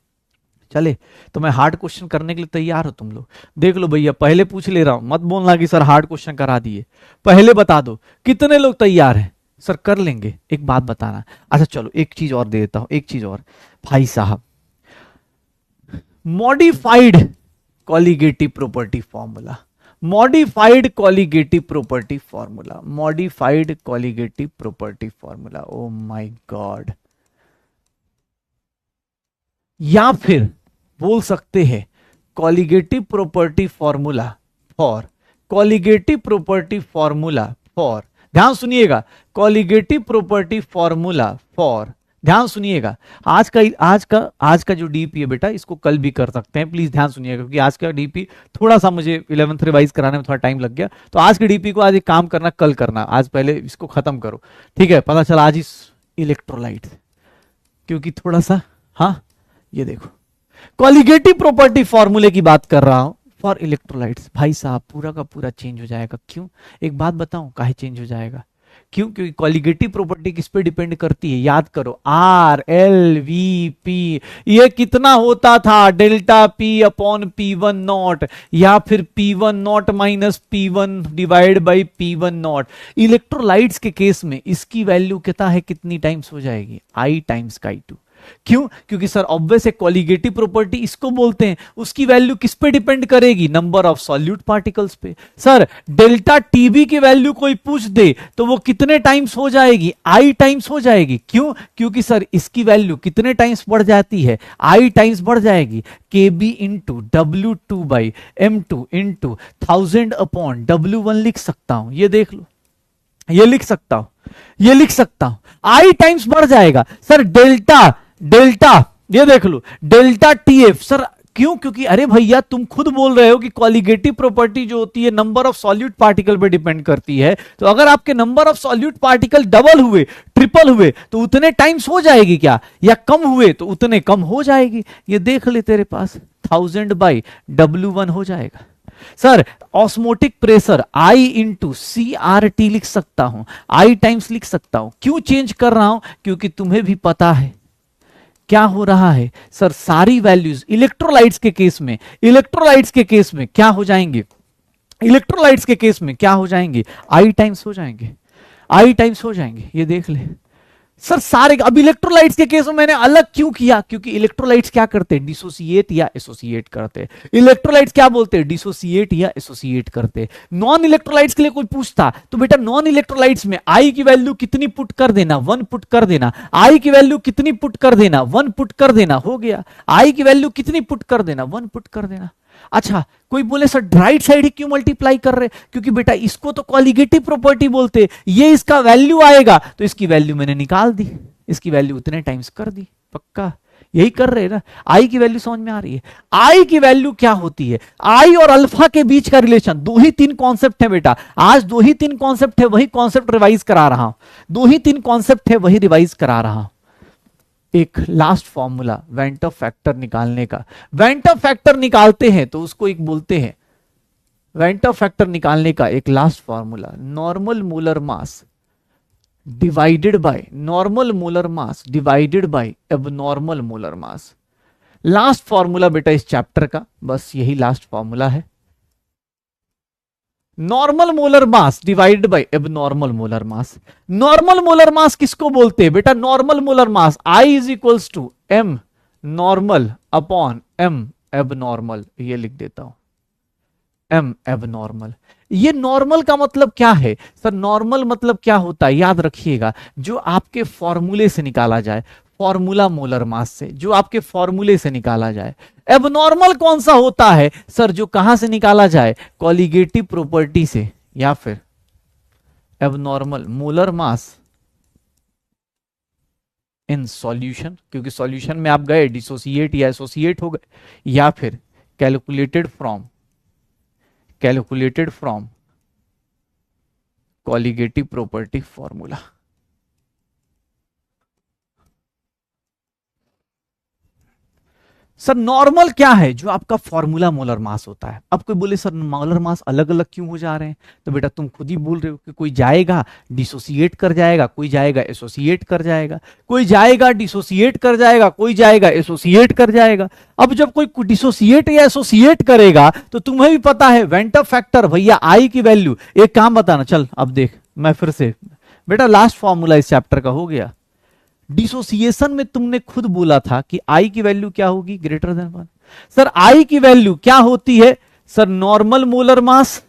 चले तो मैं हार्ड क्वेश्चन करने के लिए तैयार हो तुम लोग, देख लो भैया पहले पूछ ले रहा हूं, मत बोलना कि सर हार्ड क्वेश्चन करा दिए, पहले बता दो कितने लोग तैयार हैं, सर कर लेंगे, एक बात बताना। अच्छा चलो एक चीज और दे देता हूं, एक चीज और भाई साहब, modified colligative property formula, modified colligative property formula, modified colligative property formula, oh my God, या फिर बोल सकते हैं colligative property formula for, colligative property formula for, ध्यान सुनिएगा, कॉलिगेटिव प्रॉपर्टी फॉर्मूला फॉर, ध्यान सुनिएगा। आज का जो डीपी है बेटा इसको कल भी कर सकते हैं, प्लीज ध्यान सुनिएगा, क्योंकि आज का डीपी थोड़ा सा मुझे 11th रिवाइज कराने में थोड़ा टाइम लग गया, तो आज के डीपी को आज एक काम करना, कल करना, आज पहले इसको खत्म करो, ठीक है। पता चला आज इस इलेक्ट्रोलाइट, क्योंकि थोड़ा सा, हाँ ये देखो कॉलिगेटिव प्रॉपर्टी फॉर्मूले की बात कर रहा हूं फॉर इलेक्ट्रोलाइट्स, भाई साहब पूरा का पूरा चेंज हो जाएगा। क्यों, एक बात बताऊं काहे चेंज हो जाएगा, क्यों, क्योंकि कॉलिगेटिव प्रॉपर्टी किस पे डिपेंड करती है, याद करो, आर एल वी पी, ये कितना होता था delta P upon P1 not, या फिर P1 not minus P1 divide by P1 not. Electrolytes के केस में इसकी वैल्यू कितना है, कितनी टाइम्स हो जाएगी, I टाइम्स I2। क्यों, क्योंकि सर ऑब्वियस है कॉलिगेटिव प्रॉपर्टी इसको बोलते हैं, उसकी वैल्यू किस पे डिपेंड करेगी, नंबर ऑफ सॉल्यूट पार्टिकल्स पे। सर डेल्टा टीबी की वैल्यू कोई पूछ दे तो वो कितने टाइम्स हो जाएगी, आई टाइम्स हो जाएगी। क्यों, क्योंकि सर इसकी वैल्यू कितने टाइम्स बढ़ जाती है, आई टाइम्स बढ़ जाएगी, के b into W2/M2 into 1000 upon W1 लिख सकता हूं, ये देख लो, ये लिख सकता हूं, ये लिख सकता हूं, आई टाइम्स बढ़ जाएगा। सर डेल्टा ये देख लो, डेल्टा टीएफ, सर क्यों, क्योंकि अरे भैया तुम खुद बोल रहे हो कि कॉलिगेटिव प्रॉपर्टी जो होती है नंबर ऑफ सॉल्यूट पार्टिकल पे डिपेंड करती है, तो अगर आपके number of solute particle double हुए ट्रिपल हुए तो उतने टाइम्स हो जाएगी क्या, या कम हुए तो उतने कम हो जाएगी। ये देख ले तेरे पास 1000/W1 हो जाएगा। Sir osmotic pressure I into CRT लिख सकता हूं, I टाइम्स लिख सकता हूं। क्यों चेंज कर रहा हूं, क्योंकि तुम्हें भी पता है क्या हो रहा है। सर सारी वैल्यूज इलेक्ट्रोलाइट्स के केस में, इलेक्ट्रोलाइट्स के केस में क्या हो जाएंगे, इलेक्ट्रोलाइट्स के केस में क्या हो जाएंगे, I टाइम्स हो जाएंगे, I टाइम्स हो जाएंगे। ये देख ले सर सारे, अब इलेक्ट्रोलाइट्स के केस में मैंने अलग क्यों किया, क्योंकि इलेक्ट्रोलाइट्स क्या करते हैं, डिसोसिएट या एसोसिएट करते हैं। इलेक्ट्रोलाइट्स क्या बोलते हैं, डिसोसिएट या एसोसिएट करते हैं। नॉन इलेक्ट्रोलाइट्स के लिए कोई पूछता तो बेटा नॉन इलेक्ट्रोलाइट्स में आई की वैल्यू कितनी पुट कर देना, 1 पुट कर देना, आई की वैल्यू कितनी पुट कर देना, 1 पुट कर देना, हो गया। आई की वैल्यू कितनी पुट कर देना, 1 पुट कर देना। अच्छा कोई बोले सर राइट साइड ही क्यों मल्टीप्लाई कर रहे, क्योंकि बेटा इसको तो कॉलिगेटिव प्रॉपर्टी बोलते, ये इसका वैल्यू आएगा तो इसकी वैल्यू मैंने निकाल दी, इसकी वैल्यू उतने टाइम्स कर दी, पक्का यही कर रहे हैं ना। आई की वैल्यू समझ में आ रही है, आई की वैल्यू क्या होती है, आई और अल्फा के बीच का रिलेशन, 2 ही 3 कॉन्सेप्ट है बेटा, आज 2 ही 3 कॉन्सेप्ट है, वही कॉन्सेप्ट रिवाइज करा रहा हूं, 2 ही 3 कॉन्सेप्ट है वही रिवाइज करा रहा हूं। एक last formula went of factor निकालने का, वेंट ऑफ फैक्टर निकालते हैं तो उसको एक बोलते हैं, वेंट ऑफ फैक्टर निकालने का एक last formula normal molar mass divided by normal molar mass divided by abnormal molar mass. Last formula बेटा इस चैप्टर का, बस यही लास्ट फॉर्मूला है। Normal molar mass divided by abnormal molar mass. Normal molar mass किसको बोलते हैं बेटा? Normal molar mass i is equals to M normal upon M abnormal. ये लिख देता हूं, एम एबनॉर्मल। ये नॉर्मल का मतलब क्या है सर? नॉर्मल मतलब क्या होता है याद रखिएगा, जो आपके फॉर्मूले से निकाला जाए, फॉर्मूला मोलर मास से, जो आपके फॉर्मूले से निकाला जाए। एबनॉर्मल कौन सा होता है सर? जो कहां से निकाला जाए? कॉलिगेटिव प्रॉपर्टी से, या फिर abnormal molar mass in solution, क्योंकि सॉल्यूशन में आप गए डिसोसिएट या एसोसिएट हो गए, या फिर calculated from colligative property formula. Sir normal क्या है? जो आपका फॉर्मूला मोलर मास होता है। अब कोई बोले सर मोलर मास अलग अलग क्यों हो जा रहे हैं? तो बेटा तुम खुद ही बोल रहे हो कि कोई जाएगा डिसोसिएट कर जाएगा, कोई जाएगा एसोसिएट कर जाएगा, कोई जाएगा डिसोसिएट कर जाएगा, कोई जाएगा एसोसिएट कर जाएगा। अब जब कोई डिसोसिएट या एसोसिएट करेगा तो तुम्हें भी पता है वेंटर फैक्टर भैया आई की वैल्यू। एक काम बताना, चल अब देख मैं फिर से, बेटा लास्ट फॉर्मूला इस चैप्टर का हो गया। डिसोसिएशन में तुमने खुद बोला था कि आई की वैल्यू क्या होगी? Greater than 1। सर आई की वैल्यू क्या होती है sir? Normal molar mass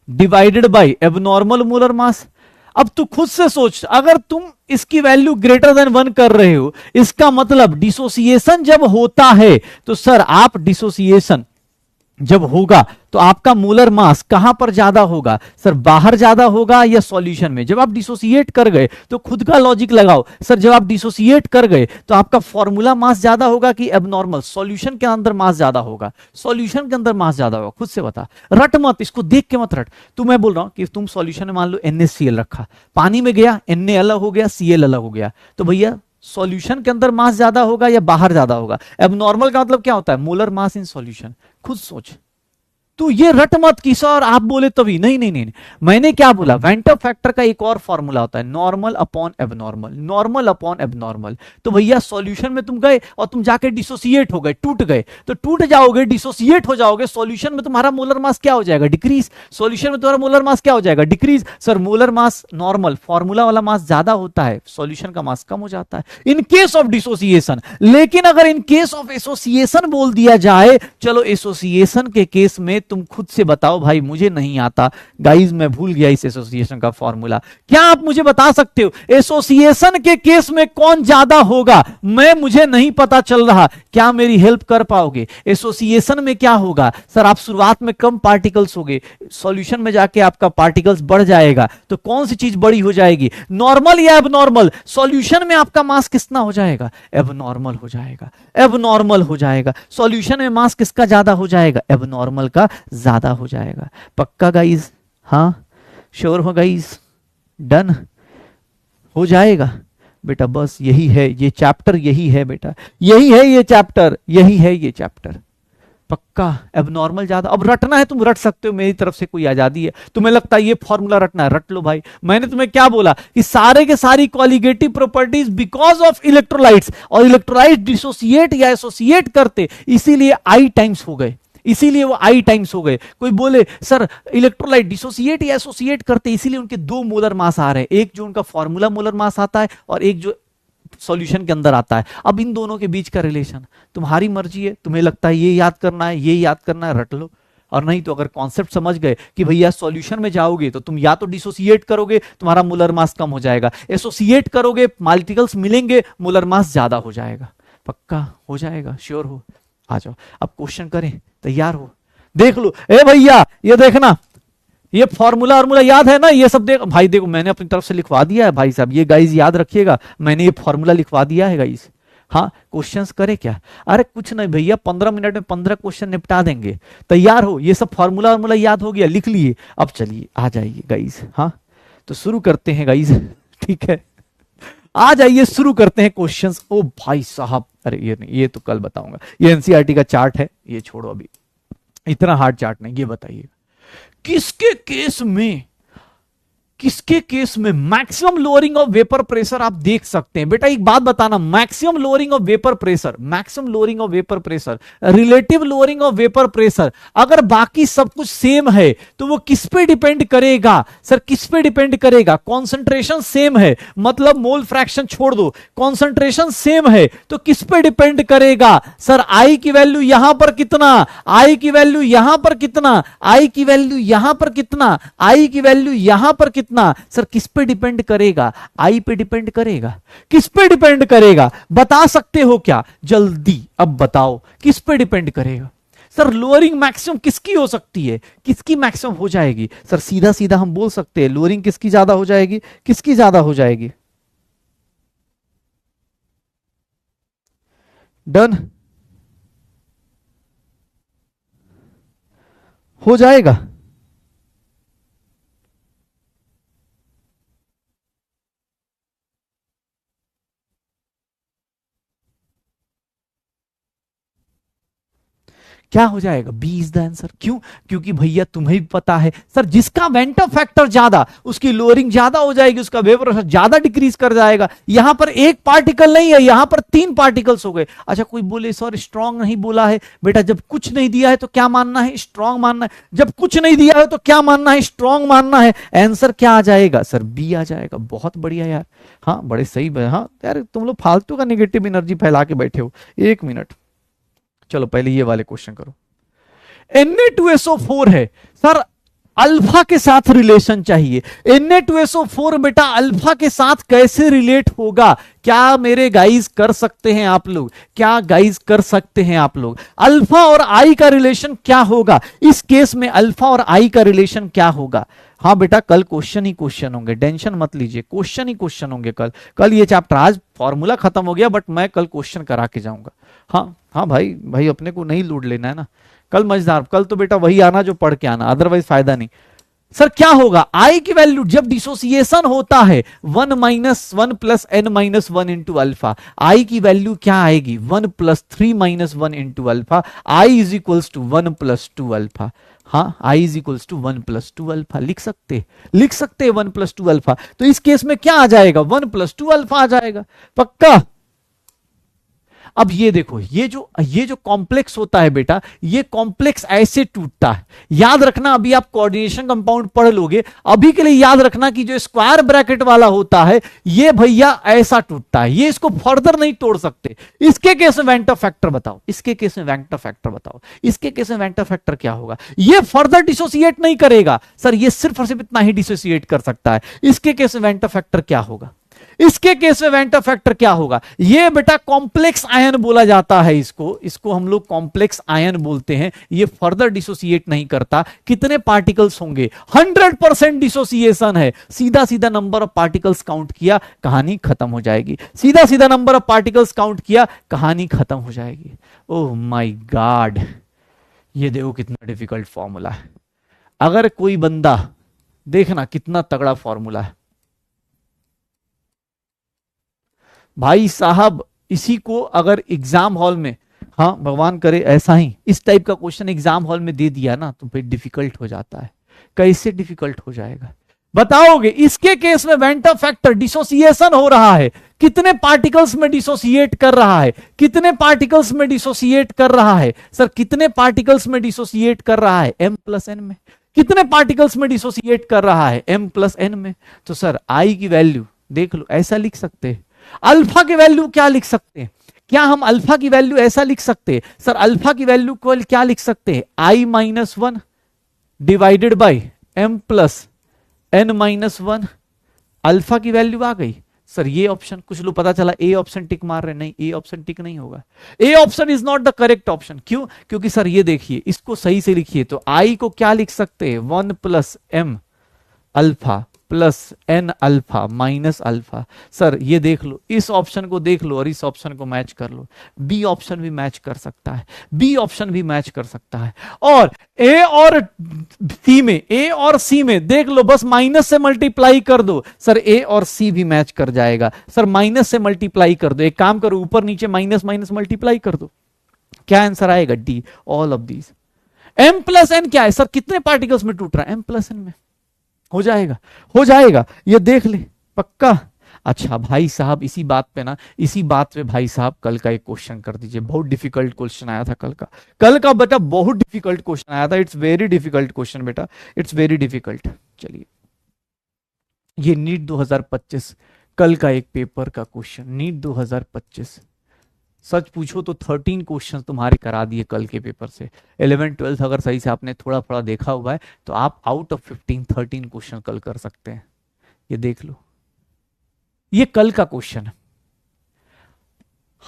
divided by abnormal molar मास। अब तू खुद से सोच, अगर तुम इसकी वैल्यू ग्रेटर देन 1 कर रहे हो, इसका मतलब डिसोसिएशन जब होता है तो सर आप डिसोसिएशन जब होगा तो आपका मोलर मास कहां पर ज्यादा होगा सर? बाहर ज्यादा होगा या सॉल्यूशन में? जब आप डिसोसिएट कर गए तो खुद का लॉजिक लगाओ सर, जब आप डिसोसिएट कर गए तो आपका फॉर्मूला मास ज्यादा होगा कि एबनॉर्मल? सॉल्यूशन के अंदर मास ज्यादा होगा, सॉल्यूशन के अंदर मास ज्यादा होगा। खुद से बता, रट मत, इसको देख के मत रट। तो मैं बोल रहा हूं कि तुम सॉल्यूशन में मान लो NaCl रखा, पानी में गया Na अलग हो गया, Cl अलग हो गया, तो भैया सॉल्यूशन के अंदर मास ज्यादा होगा या बाहर ज्यादा होगा? एबनॉर्मल का मतलब क्या होता है? Molar mass in solution. खुद सोच, तो ये रट मत कि सर आप बोले तभी। नहीं नहीं नहीं, मैंने क्या बोला? वेंटर फैक्टर का एक और फॉर्मूला होता है, normal upon abnormal, normal upon abnormal. तो भैया सॉल्यूशन में तुम गए और तुम जाके डिसोसिएट हो गए, टूट गए, तो टूट जाओगे, डिसोसिएट हो जाओगे, सॉल्यूशन में तुम्हारा मोलर मास क्या हो जाएगा? डिक्रीज। सॉल्यूशन में तुम्हारा मोलर मास क्या हो जाएगा? Decrease. Sir molar mass normal formula वाला मास ज्यादा होता है, सॉल्यूशन का मास कम हो जाता है इन केस ऑफ डिसोसिएशन। लेकिन अगर इन केस ऑफ एसोसिएशन बोल दिया जाए, चलो एसोसिएशन के केस में तुम खुद से बताओ भाई, मुझे नहीं आता गाइस, मैं भूल गया इस एसोसिएशन का फॉर्मूला। क्या आप मुझे बता सकते हो एसोसिएशन के केस में कौन ज्यादा होगा? मुझे नहीं पता चल रहा, क्या मेरी हेल्प कर पाओगे? एसोसिएशन में क्या होगा सर? आप शुरुआत में कम पार्टिकल्स होंगे, सॉल्यूशन में जाके आपका पार्टिकल्स बढ़ जाएगा, तो कौन सी चीज बड़ी हो जाएगी? नॉर्मल या एबनॉर्मल? सॉल्यूशन में आपका मास कितना हो जाएगा? एबनॉर्मल हो जाएगा, एबनॉर्मल हो जाएगा। सॉल्यूशन में मास किसका ज्यादा हो जाएगा? एबनॉर्मल का ज्यादा हो जाएगा। पक्का गाइस? हाँ श्योर हो गाइस? डन हो जाएगा बेटा। बस यही है ये चैप्टर, यही है बेटा, यही है ये चैप्टर, यही है ये चैप्टर। पक्का एबनॉर्मल ज्यादा। अब रटना है तुम रट सकते हो, मेरी तरफ से कोई आजादी है। तुम्हें लगता है ये फॉर्मूला रटना है, रट लो भाई। मैंने तुम्हें क्या बोला कि सारे के सारी colligative properties because of electrolytes, और इलेक्ट्रोलाइट डिसोसिएट या एसोसिएट करते, इसीलिए आई टाइम्स हो गए, इसीलिए वो आई टाइम्स हो गए। कोई बोले सर इलेक्ट्रोलाइट डिसोसिएट या एसोसिएट करते, इसीलिए उनके दो मोलर मास आ रहे हैं, एक जो उनका फॉर्मूला मोलर मास आता है और एक जो सॉल्यूशन के अंदर आता है। अब इन दोनों के बीच का रिलेशन तुम्हारी मर्जी है, तुम्हें लगता है ये याद करना है, ये याद करना है, रट लो। और नहीं तो अगर कॉन्सेप्ट समझ गए कि भैया सॉल्यूशन में जाओगे तो तुम या तो डिसोसिएट करोगे, तुम्हारा मोलर मास कम हो जाएगा, एसोसिएट करोगे, पार्टिकल्स मिलेंगे, मोलर मास ज्यादा हो जाएगा। पक्का हो जाएगा? श्योर हो? आ जाओ अब क्वेश्चन करें, तैयार हो? देख लो ए भैया, ये देखना, ये फॉर्मूला और याद है ना, ये सब देख भाई, देखो मैंने अपनी तरफ से लिखवा दिया है भाई साहब, ये गाइस याद रखिएगा, मैंने ये फॉर्मूला लिखवा दिया है गाइस। हाँ क्वेश्चंस करे क्या? अरे कुछ नहीं भैया, 15 मिनट में 15 क्वेश्चन निपटा देंगे। तैयार हो? ये सब फॉर्मूला और याद हो गया, लिख लिए। अब चलिए आ जाइए गाइस। हाँ तो शुरू करते हैं गाइस, ठीक है, आ जाइए शुरू करते हैं क्वेश्चंस। ओ भाई साहब, अरे ये नहीं, ये तो कल बताऊंगा, ये एनसीईआरटी का चार्ट है, ये छोड़ो अभी, इतना हार्ड चार्ट नहीं। ये बताइए किसके केस में किसके केस में maximum lowering of vapour pressure आप देख सकते हैं? बेटा एक बात बताना, maximum lowering of vapour pressure, maximum lowering of vapour pressure, relative lowering of vapour pressure, अगर बाकी सब कुछ सेम है तो वो किस पे डिपेंड करेगा? सर किस पे डिपेंड करेगा? कॉन्सेंट्रेशन सेम है, मतलब मोल फ्रैक्शन छोड़ दो, कॉन्सेंट्रेशन सेम है तो किस पे डिपेंड करेगा? सर आई की वैल्यू यहां पर कितना, आई की वैल्यू यहां पर कितना, आई की वैल्यू यहां पर कितना, आई की वैल्यू यहां पर कितना? सर किस पे डिपेंड करेगा? आई पे डिपेंड करेगा। किस पे डिपेंड करेगा बता सकते हो क्या? जल्दी अब बताओ किस पे डिपेंड करेगा? सर लोअरिंग मैक्सिमम किसकी हो सकती है? किसकी मैक्सिमम हो जाएगी? सर सीधा सीधा हम बोल सकते हैं लोअरिंग किसकी ज्यादा हो जाएगी? किसकी ज्यादा हो जाएगी? डन हो जाएगा। क्या हो जाएगा? B is the answer. क्यों? क्योंकि भैया तुम्हें भी पता है सर, जिसका वेंटर फैक्टर ज्यादा उसकी लोअरिंग ज्यादा हो जाएगी, उसका वेपर प्रेशर ज्यादा डिक्रीज कर जाएगा। यहां पर एक पार्टिकल नहीं है, यहां पर 3 पार्टिकल्स हो गए। अच्छा कोई बोले सर स्ट्रांग नहीं बोला है। बेटा जब कुछ नहीं दिया है तो क्या मानना है? स्ट्रांग मानना है। जब कुछ नहीं दिया है तो क्या मानना है? स्ट्रांग मानना है। आंसर क्या आ जाएगा? सर बी आ जाएगा। बहुत बढ़िया यार, हाँ बड़े सही। हाँ यार तुम लोग फालतू का नेगेटिव एनर्जी फैला के बैठे हो। एक मिनट, चलो पहले ये वाले क्वेश्चन करो। Na2SO4 है सर, अल्फा के साथ रिलेशन चाहिए। Na2SO4 बेटा अल्फा के साथ कैसे रिलेट होगा? क्या मेरे गाइस कर सकते हैं आप लोग? क्या गाइस कर सकते हैं आप लोग? अल्फा और आई का रिलेशन क्या होगा इस केस में? अल्फा और आई का रिलेशन क्या होगा? हाँ बेटा कल क्वेश्चन ही क्वेश्चन होंगे, टेंशन मत लीजिए, क्वेश्चन ही क्वेश्चन होंगे कल। कल ये चैप्टर, आज फॉर्मूला खत्म हो गया बट मैं कल क्वेश्चन करा के जाऊंगा। हाँ हाँ भाई भाई अपने को नहीं लूट लेना है ना कल। मजेदार, कल तो बेटा वही आना जो पढ़ के आना, अदरवाइज फायदा नहीं। सर क्या होगा? आई की वैल्यू जब डिसोसिएशन होता है 1 minus 1 plus N minus 1 into alpha, I की वैल्यू क्या आएगी? 1 plus 3 minus 1 into alpha, I is equals to 1 plus 2 alpha. हाँ I is equals to 1 plus 2 alpha लिख सकते, लिख सकते 1 प्लस 2 अल्फा। तो इस केस में क्या आ जाएगा? 1 प्लस 2 अल्फा आ जाएगा पक्का। अब ये देखो, ये जो कॉम्प्लेक्स होता है बेटा, ये कॉम्प्लेक्स ऐसे टूटता है। याद रखना, अभी आप कोऑर्डिनेशन कंपाउंड पढ़ लोगे, अभी के लिए याद रखना कि जो स्क्वायर ब्रैकेट वाला होता है ये भैया ऐसा टूटता है, ये इसको फर्दर नहीं तोड़ सकते। इसके केस में वेंटर फैक्टर बताओ, इसके केस में वेंटर फैक्टर बताओ, इसके केस में वेंटर फैक्टर क्या होगा? ये फर्दर डिसोसिएट नहीं करेगा सर, ये सिर्फ और सिर्फ इतना ही डिसोसिएट कर सकता है। इसके केस में वेंटर फैक्टर क्या होगा? इसके केस में वेंटर फैक्टर क्या होगा? ये बेटा कॉम्प्लेक्स आयन बोला जाता है, इसको हम लोग कॉम्प्लेक्स आयन बोलते हैं। ये फर्दर डिसोसिएट नहीं करता। कितने पार्टिकल्स होंगे? 100% डिसोसिएशन है। सीधा सीधा नंबर ऑफ पार्टिकल्स काउंट किया, कहानी खत्म हो जाएगी। सीधा सीधा नंबर ऑफ पार्टिकल्स काउंट किया, कहानी खत्म हो जाएगी। ओह माय गॉड, ये देखो कितना डिफिकल्ट फॉर्मूला है। अगर कोई बंदा, देखना कितना तगड़ा फॉर्मूला है भाई साहब। इसी को अगर एग्जाम हॉल में, हाँ भगवान करे ऐसा ही इस टाइप का क्वेश्चन एग्जाम हॉल में दे दिया ना तो फिर डिफिकल्ट हो जाता है। कैसे डिफिकल्ट हो जाएगा बताओगे? इसके केस में वेंटर फैक्टर डिसोसिएशन हो रहा है, कितने पार्टिकल्स में डिसोसिएट कर रहा है? कितने पार्टिकल्स में डिसोसिएट कर रहा है? सर कितने पार्टिकल्स में डिसोसिएट कर रहा है? m प्लस एन में। कितने पार्टिकल्स में डिसोसिएट कर रहा है? m प्लस एन में। तो सर आई की वैल्यू देख लो, ऐसा लिख सकते हैं। अल्फा की वैल्यू क्या लिख सकते हैं? क्या हम अल्फा की वैल्यू ऐसा लिख सकते हैं? सर अल्फा की वैल्यू को क्या लिख सकते हैं? I minus 1 divided by m plus n minus 1। Alpha की वैल्यू आ गई। सर ये ऑप्शन, कुछ लोग पता चला ए ऑप्शन टिक मार रहे, नहीं ए ऑप्शन टिक नहीं होगा। A option is not the correct option. क्यों? क्योंकि सर ये देखिए, इसको सही से लिखिए तो आई को क्या लिख सकते हैं? 1 plus m alpha plus n alpha minus alpha. Sir ये देख लो, इस ऑप्शन को देख लो और इस ऑप्शन को मैच कर लो। बी ऑप्शन भी मैच कर सकता है, बी ऑप्शन भी मैच कर सकता है। और ए और सी में देख लो, बस माइनस से मल्टीप्लाई कर दो। सर ए और सी भी मैच कर जाएगा। सर माइनस से मल्टीप्लाई कर दो, एक काम करो ऊपर नीचे माइनस माइनस मल्टीप्लाई कर दो, क्या आंसर आएगा? D, all of these. M plus n क्या है? सर कितने पार्टिकल्स में टूट रहा है? एम प्लस एन में। हो जाएगा, हो जाएगा, ये देख ले पक्का। अच्छा भाई साहब, इसी बात पे ना, इसी बात पे भाई साहब कल का एक क्वेश्चन कर दीजिए, बहुत डिफिकल्ट क्वेश्चन आया था कल का। कल का बेटा बहुत डिफिकल्ट क्वेश्चन आया था, इट्स वेरी डिफिकल्ट क्वेश्चन बेटा, इट्स वेरी डिफिकल्ट। चलिए, ये नीट 2025 कल का एक पेपर का क्वेश्चन, नीट 2025। सच पूछो तो 13 क्वेश्चन तुम्हारे करा दिए कल के पेपर से। 11 12 अगर सही से आपने थोड़ा थोड़ा देखा हुआ है तो आप आउट ऑफ 15 13 क्वेश्चन कल कर सकते हैं। ये देख लो, ये कल का क्वेश्चन है।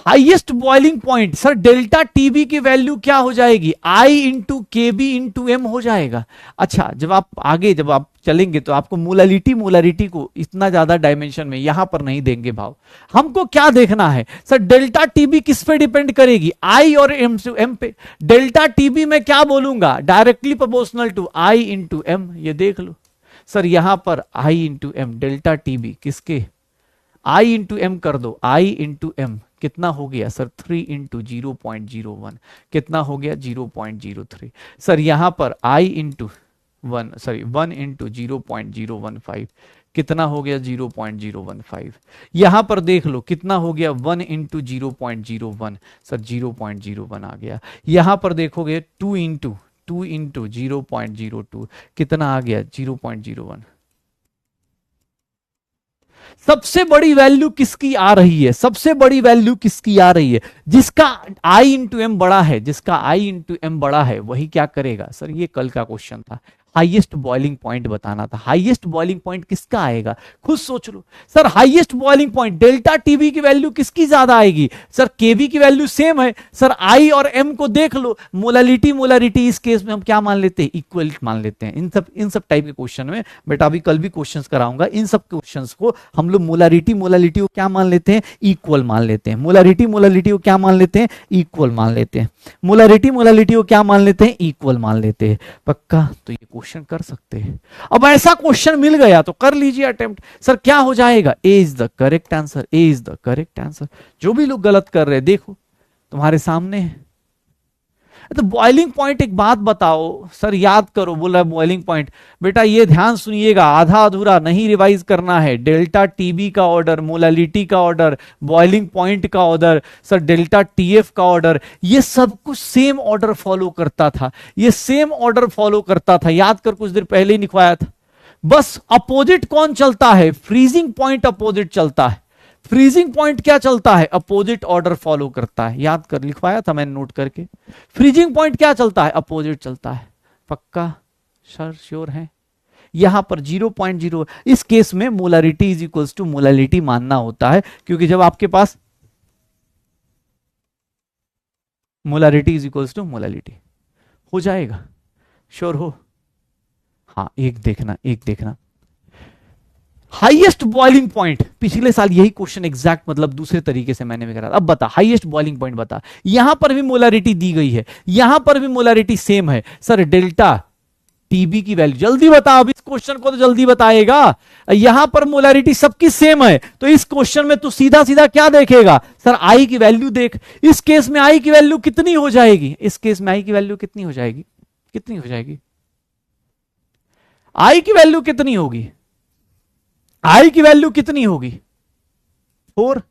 Highest boiling point sir, delta TB की वैल्यू क्या हो जाएगी, आई इंटू के बी इंटू एम हो जाएगा। अच्छा, जब आप आगे जब आप चलेंगे तो आपको मोलारिटी को इतना ज्यादा डायमेंशन में यहां पर नहीं देंगे भाव। हमको क्या देखना है सर, डेल्टा टीबी किस पे डिपेंड करेगी, आई और एम एम पे। डेल्टा टीबी में क्या बोलूंगा, directly proportional to i into m. ये देख लो सर, यहां पर i into m, delta Tb किसके, आई इंटू एम कर दो, आई इंटू एम कितना हो गया सर, 3 इंटू 0.01, कितना हो गया 0.03। सर यहां पर आई इंटू 1 इंटू 0.015 कितना हो गया 0.015। यहां पर देख लो कितना हो गया 1 इंटू 0.01, सर 0.01 आ गया। यहां पर देखोगे 2 इंटू 0.02 कितना आ गया 0.01। सबसे बड़ी वैल्यू किसकी आ रही है, सबसे बड़ी वैल्यू किसकी आ रही है, जिसका आई इंटू एम बड़ा है, जिसका आई इंटू एम बड़ा है वही क्या करेगा। सर ये कल का क्वेश्चन था, हाईएस्ट बॉइलिंग पॉइंट बताना था। हाईएस्ट बॉइलिंग पॉइंट किसका आएगा, खुद सोच लो sir. Highest boiling point delta TB की वैल्यू किसकी ज्यादा आएगी, सर केबी की वैल्यू सेम है। सर आई और एम को देख लो, मोलारिटी इस केस में हम क्या मान लेते हैं, इक्वल मान लेते हैं। इन सब टाइप के क्वेश्चन में बेटा अभी कल भी क्वेश्चंस कराऊंगा, इन सब क्वेश्चंस को हम लोग मोलारिटी को क्या मान लेते हैं, इक्वल मान लेते हैं। मोलारिटी को क्या मान लेते हैं, इक्वल मान लेते हैं। मोलारिटी को क्या मान लेते हैं, इक्वल मान लेते हैं। पक्का, तो ये क्वेश्चन कर सकते हैं। अब ऐसा क्वेश्चन मिल गया तो कर लीजिए अटेम्प्ट। सर क्या हो जाएगा, A is the correct answer, A is the correct answer. जो भी लोग गलत कर रहे हैं देखो तुम्हारे सामने है। तो बॉइलिंग पॉइंट एक बात बताओ सर, याद करो, बोल रहा है बॉइलिंग पॉइंट। बेटा ये ध्यान सुनिएगा, आधा अधूरा नहीं रिवाइज करना है। डेल्टा टीबी का ऑर्डर, मोलालिटी का ऑर्डर, बॉइलिंग पॉइंट का ऑर्डर, सर डेल्टा टीएफ का ऑर्डर, ये सब कुछ सेम ऑर्डर फॉलो करता था, ये सेम ऑर्डर फॉलो करता था। याद कर, कुछ देर पहले ही लिखवाया था। बस अपोजिट कौन चलता है, फ्रीजिंग पॉइंट अपोजिट चलता है। फ्रीजिंग पॉइंट क्या चलता है, अपोजिट ऑर्डर फॉलो करता है। याद कर, लिखवाया था मैंने नोट करके। फ्रीजिंग पॉइंट क्या चलता है, अपोजिट चलता है। पक्का सर, श्योर है। यहां पर 0.0 इस केस में molarity is equals to molality मानना होता है, क्योंकि जब आपके पास molarity is equals to molality हो जाएगा, श्योर हो। हाँ, एक देखना हाईएस्ट बॉइलिंग पॉइंट, पिछले साल यही क्वेश्चन एग्जैक्ट मतलब दूसरे तरीके से मैंने भी करा। अब बता हाईएस्ट बॉइलिंग पॉइंट बता। यहां पर भी मोलारिटी दी गई है, यहां पर भी मोलारिटी सेम है। सर डेल्टा टीबी की वैल्यू जल्दी बता, अब इस क्वेश्चन को तो जल्दी बताएगा। यहां पर मोलारिटी सबकी सेम है, तो इस क्वेश्चन में तू सीधा सीधा क्या देखेगा, सर आई की वैल्यू देख। इस केस में आई की वैल्यू कितनी हो जाएगी, इस केस में आई की वैल्यू कितनी हो जाएगी, कितनी हो जाएगी, आई की वैल्यू कितनी होगी, आई की वैल्यू कितनी होगी 4।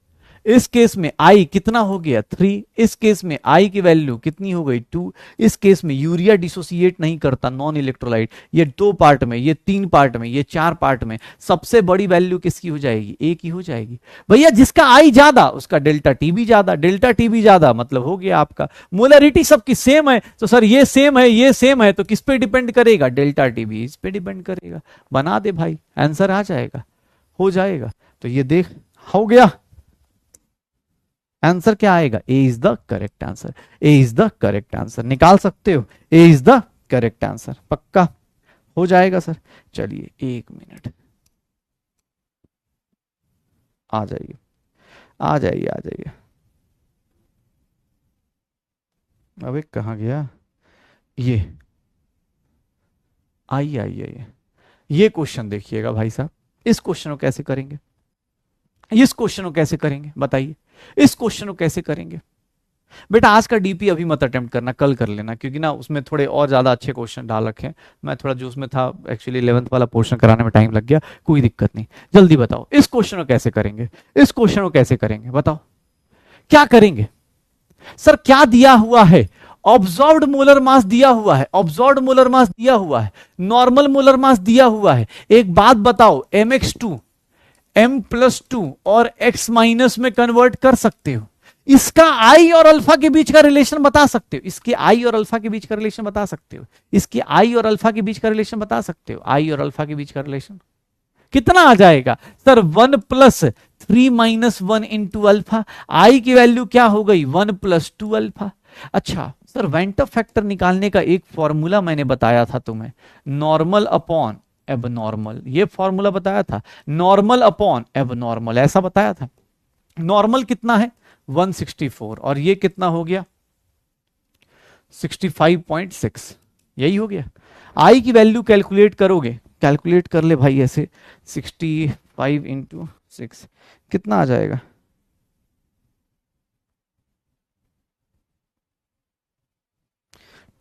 इस केस में आई कितना हो गया 3। इस केस में आई की वैल्यू कितनी हो गई 2। इस केस में यूरिया डिसोसिएट नहीं करता, नॉन इलेक्ट्रोलाइट। ये 2 पार्ट में, ये 3 पार्ट में, ये 4 पार्ट में, सबसे बड़ी वैल्यू किसकी हो जाएगी, ए की हो जाएगी। भैया जिसका आई ज्यादा उसका डेल्टा टीबी ज्यादा, डेल्टा टीबी ज्यादा मतलब हो गया आपका मोलारिटी सबकी सेम है। तो सर ये सेम है, ये सेम है, तो किस पे डिपेंड करेगा, डेल्टा टीबी इस पे डिपेंड करेगा। बना दे भाई, आंसर आ जाएगा, हो जाएगा। तो ये देख, हो गया आंसर। क्या आएगा, A is the correct answer, A is the correct answer. निकाल सकते हो, A is the correct answer. पक्का हो जाएगा सर। चलिए 1 मिनट, आ जाइए आ जाइए आ जाइए। अबे कहाँ गया ये, आइए आइए आइए। ये क्वेश्चन देखिएगा भाई साहब, इस क्वेश्चन को कैसे करेंगे, इस क्वेश्चन को कैसे करेंगे बताइए, इस क्वेश्चन को कैसे करेंगे। बेटा आज का डीपी अभी मत अटेम्प्ट करना, कल कर लेना, क्योंकि ना उसमें थोड़े और ज्यादा अच्छे क्वेश्चन डाल रखे हैं। मैं थोड़ा जो उसमें था एक्चुअली 11th वाला पोर्शन कराने में टाइम लग गया, कोई दिक्कत नहीं। जल्दी बताओ इस क्वेश्चन को कैसे करेंगे, इस क्वेश्चन को कैसे करेंगे, बताओ क्या करेंगे। सर क्या दिया हुआ है, ऑब्जॉर्व्ड मोलर मास दिया हुआ है, ऑब्जॉर्व्ड मोलर मास दिया हुआ है, नॉर्मल मोलर मास दिया हुआ है। एक बात बताओ, mx2 m+2 और x माइनस में कन्वर्ट कर सकते हो, इसका आई और अल्फा के बीच का रिलेशन बता सकते हो, इसके आई और अल्फा के बीच का रिलेशन बता सकते हो, इसके आई और अल्फा के बीच का रिलेशन बता सकते हो, आई और अल्फा के बीच का रिलेशन कितना आ जाएगा सर, 1+3 - 1 इंटू अल्फा। आई की वैल्यू क्या हो गई 1+2 अल्फा। अच्छा सर वेंट ऑफ फैक्टर निकालने का एक फॉर्मूला मैंने बताया था तुम्हें, नॉर्मल अपॉन एबनॉर्मल, ये फॉर्मूला बताया था, नॉर्मल अपॉन एबनॉर्मल, ऐसा बताया था। नॉर्मल कितना है 164 और ये कितना हो गया 65.6, यही हो गया। आई की वैल्यू कैलकुलेट करोगे, कैलकुलेट कर ले भाई ऐसे, 65 × 6 कितना आ जाएगा,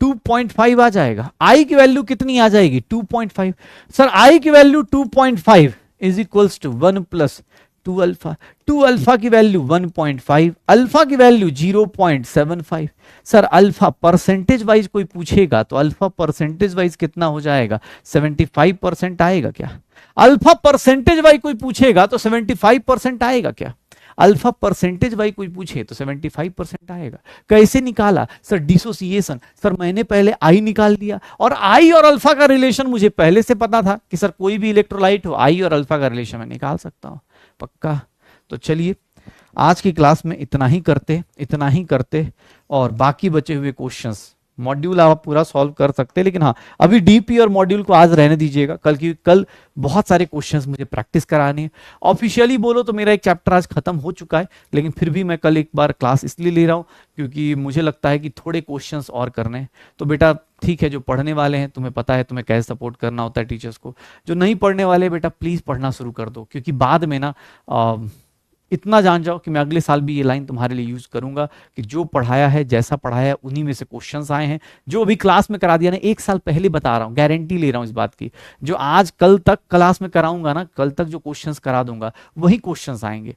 टू 2.5 आ जाएगा। आई की वैल्यू कितनी आ जाएगी 2.5। सर आई की value 2.5 is equals to 1+2 alpha. 2 alpha की वैल्यू 1.5, अल्फा की value 0.75। Sir alpha percentage wise कोई पूछेगा तो अल्फा परसेंटेज वाइज कितना हो जाएगा 75% आएगा क्या, अल्फा परसेंटेज वाइज कोई पूछेगा तो 75% आएगा क्या, अल्फा परसेंटेज वाइज कोई पूछे तो 75% आएगा। कैसे निकाला सर, डिसोसिएशन। सर मैंने पहले आई निकाल लिया और आई और अल्फा का रिलेशन मुझे पहले से पता था कि सर कोई भी इलेक्ट्रोलाइट हो आई और अल्फा का रिलेशन मैं निकाल सकता हूं, पक्का। तो चलिए आज की क्लास में इतना ही करते और बाकी बचे हुए क्वेश्चंस मॉड्यूल आप पूरा सॉल्व कर सकते हैं, लेकिन हाँ अभी डीपी और मॉड्यूल को आज रहने दीजिएगा, कल बहुत सारे क्वेश्चंस मुझे प्रैक्टिस कराने हैं। ऑफिशियली बोलो तो मेरा एक चैप्टर आज खत्म हो चुका है, लेकिन फिर भी मैं कल एक बार क्लास इसलिए ले रहा हूँ क्योंकि मुझे लगता है कि थोड़े क्वेश्चंस और करने हैं। तो बेटा ठीक है, जो पढ़ने वाले हैं तुम्हें पता है तुम्हें कैसे सपोर्ट करना होता है टीचर्स को, जो नहीं पढ़ने वाले बेटा प्लीज पढ़ना शुरू कर दो, क्योंकि बाद में ना इतना जान जाओ कि मैं अगले साल भी ये लाइन तुम्हारे लिए यूज करूंगा कि जो पढ़ाया है जैसा पढ़ाया है उन्हीं में से क्वेश्चंस आए हैं। जो अभी क्लास में करा दिया ना, एक साल पहले बता रहा हूं, गारंटी ले रहा हूं इस बात की, जो आज कल तक क्लास में कराऊंगा ना, कल तक जो क्वेश्चंस करा दूंगा वही क्वेश्चंस आएंगे,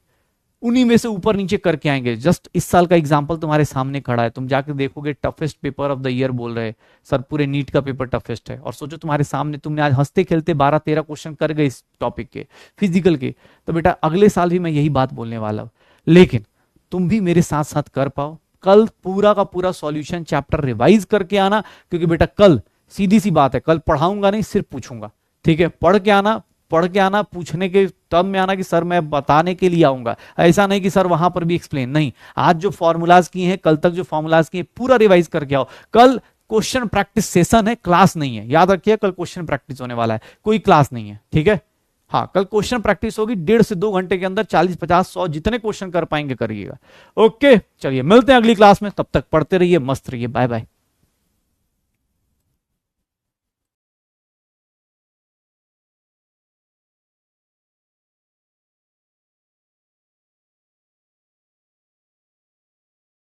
उन्हीं में से ऊपर नीचे करके आएंगे। जस्ट इस साल का एग्जाम्पल तुम्हारे सामने खड़ा है, तुम जाकर देखोगे toughest paper of the year बोल रहे सर, पूरे नीट का पेपर टफेस्ट है, और सोचो तुम्हारे सामने तुमने आज हंसते खेलते 12-13 क्वेश्चन कर गए इस टॉपिक के, फिजिकल के। तो बेटा अगले साल भी मैं यही बात बोलने वाला हूं, लेकिन तुम भी मेरे साथ साथ कर पाओ। कल पूरा का पूरा सॉल्यूशन चैप्टर रिवाइज करके आना, क्योंकि बेटा कल सीधी सी बात है, कल पढ़ाऊंगा नहीं सिर्फ पूछूंगा, ठीक है। पढ़ के आना, पूछने के तब में आना कि सर मैं बताने के लिए आऊंगा, ऐसा नहीं कि सर वहां पर भी एक्सप्लेन नहीं। आज जो फॉर्मूलाज किए हैं, कल तक जो फॉर्मूलाज किए पूरा रिवाइज करके आओ। कल क्वेश्चन प्रैक्टिस सेशन है, क्लास नहीं है, याद रखिए कल क्वेश्चन प्रैक्टिस होने वाला है, कोई क्लास नहीं है, ठीक है। हाँ कल क्वेश्चन प्रैक्टिस होगी, 1.5 से 2 घंटे के अंदर 40, 50, 100 जितने क्वेश्चन कर पाएंगे करिएगा। ओके चलिए मिलते हैं अगली क्लास में, तब तक पढ़ते रहिए, मस्त रहिए, बाय बाय।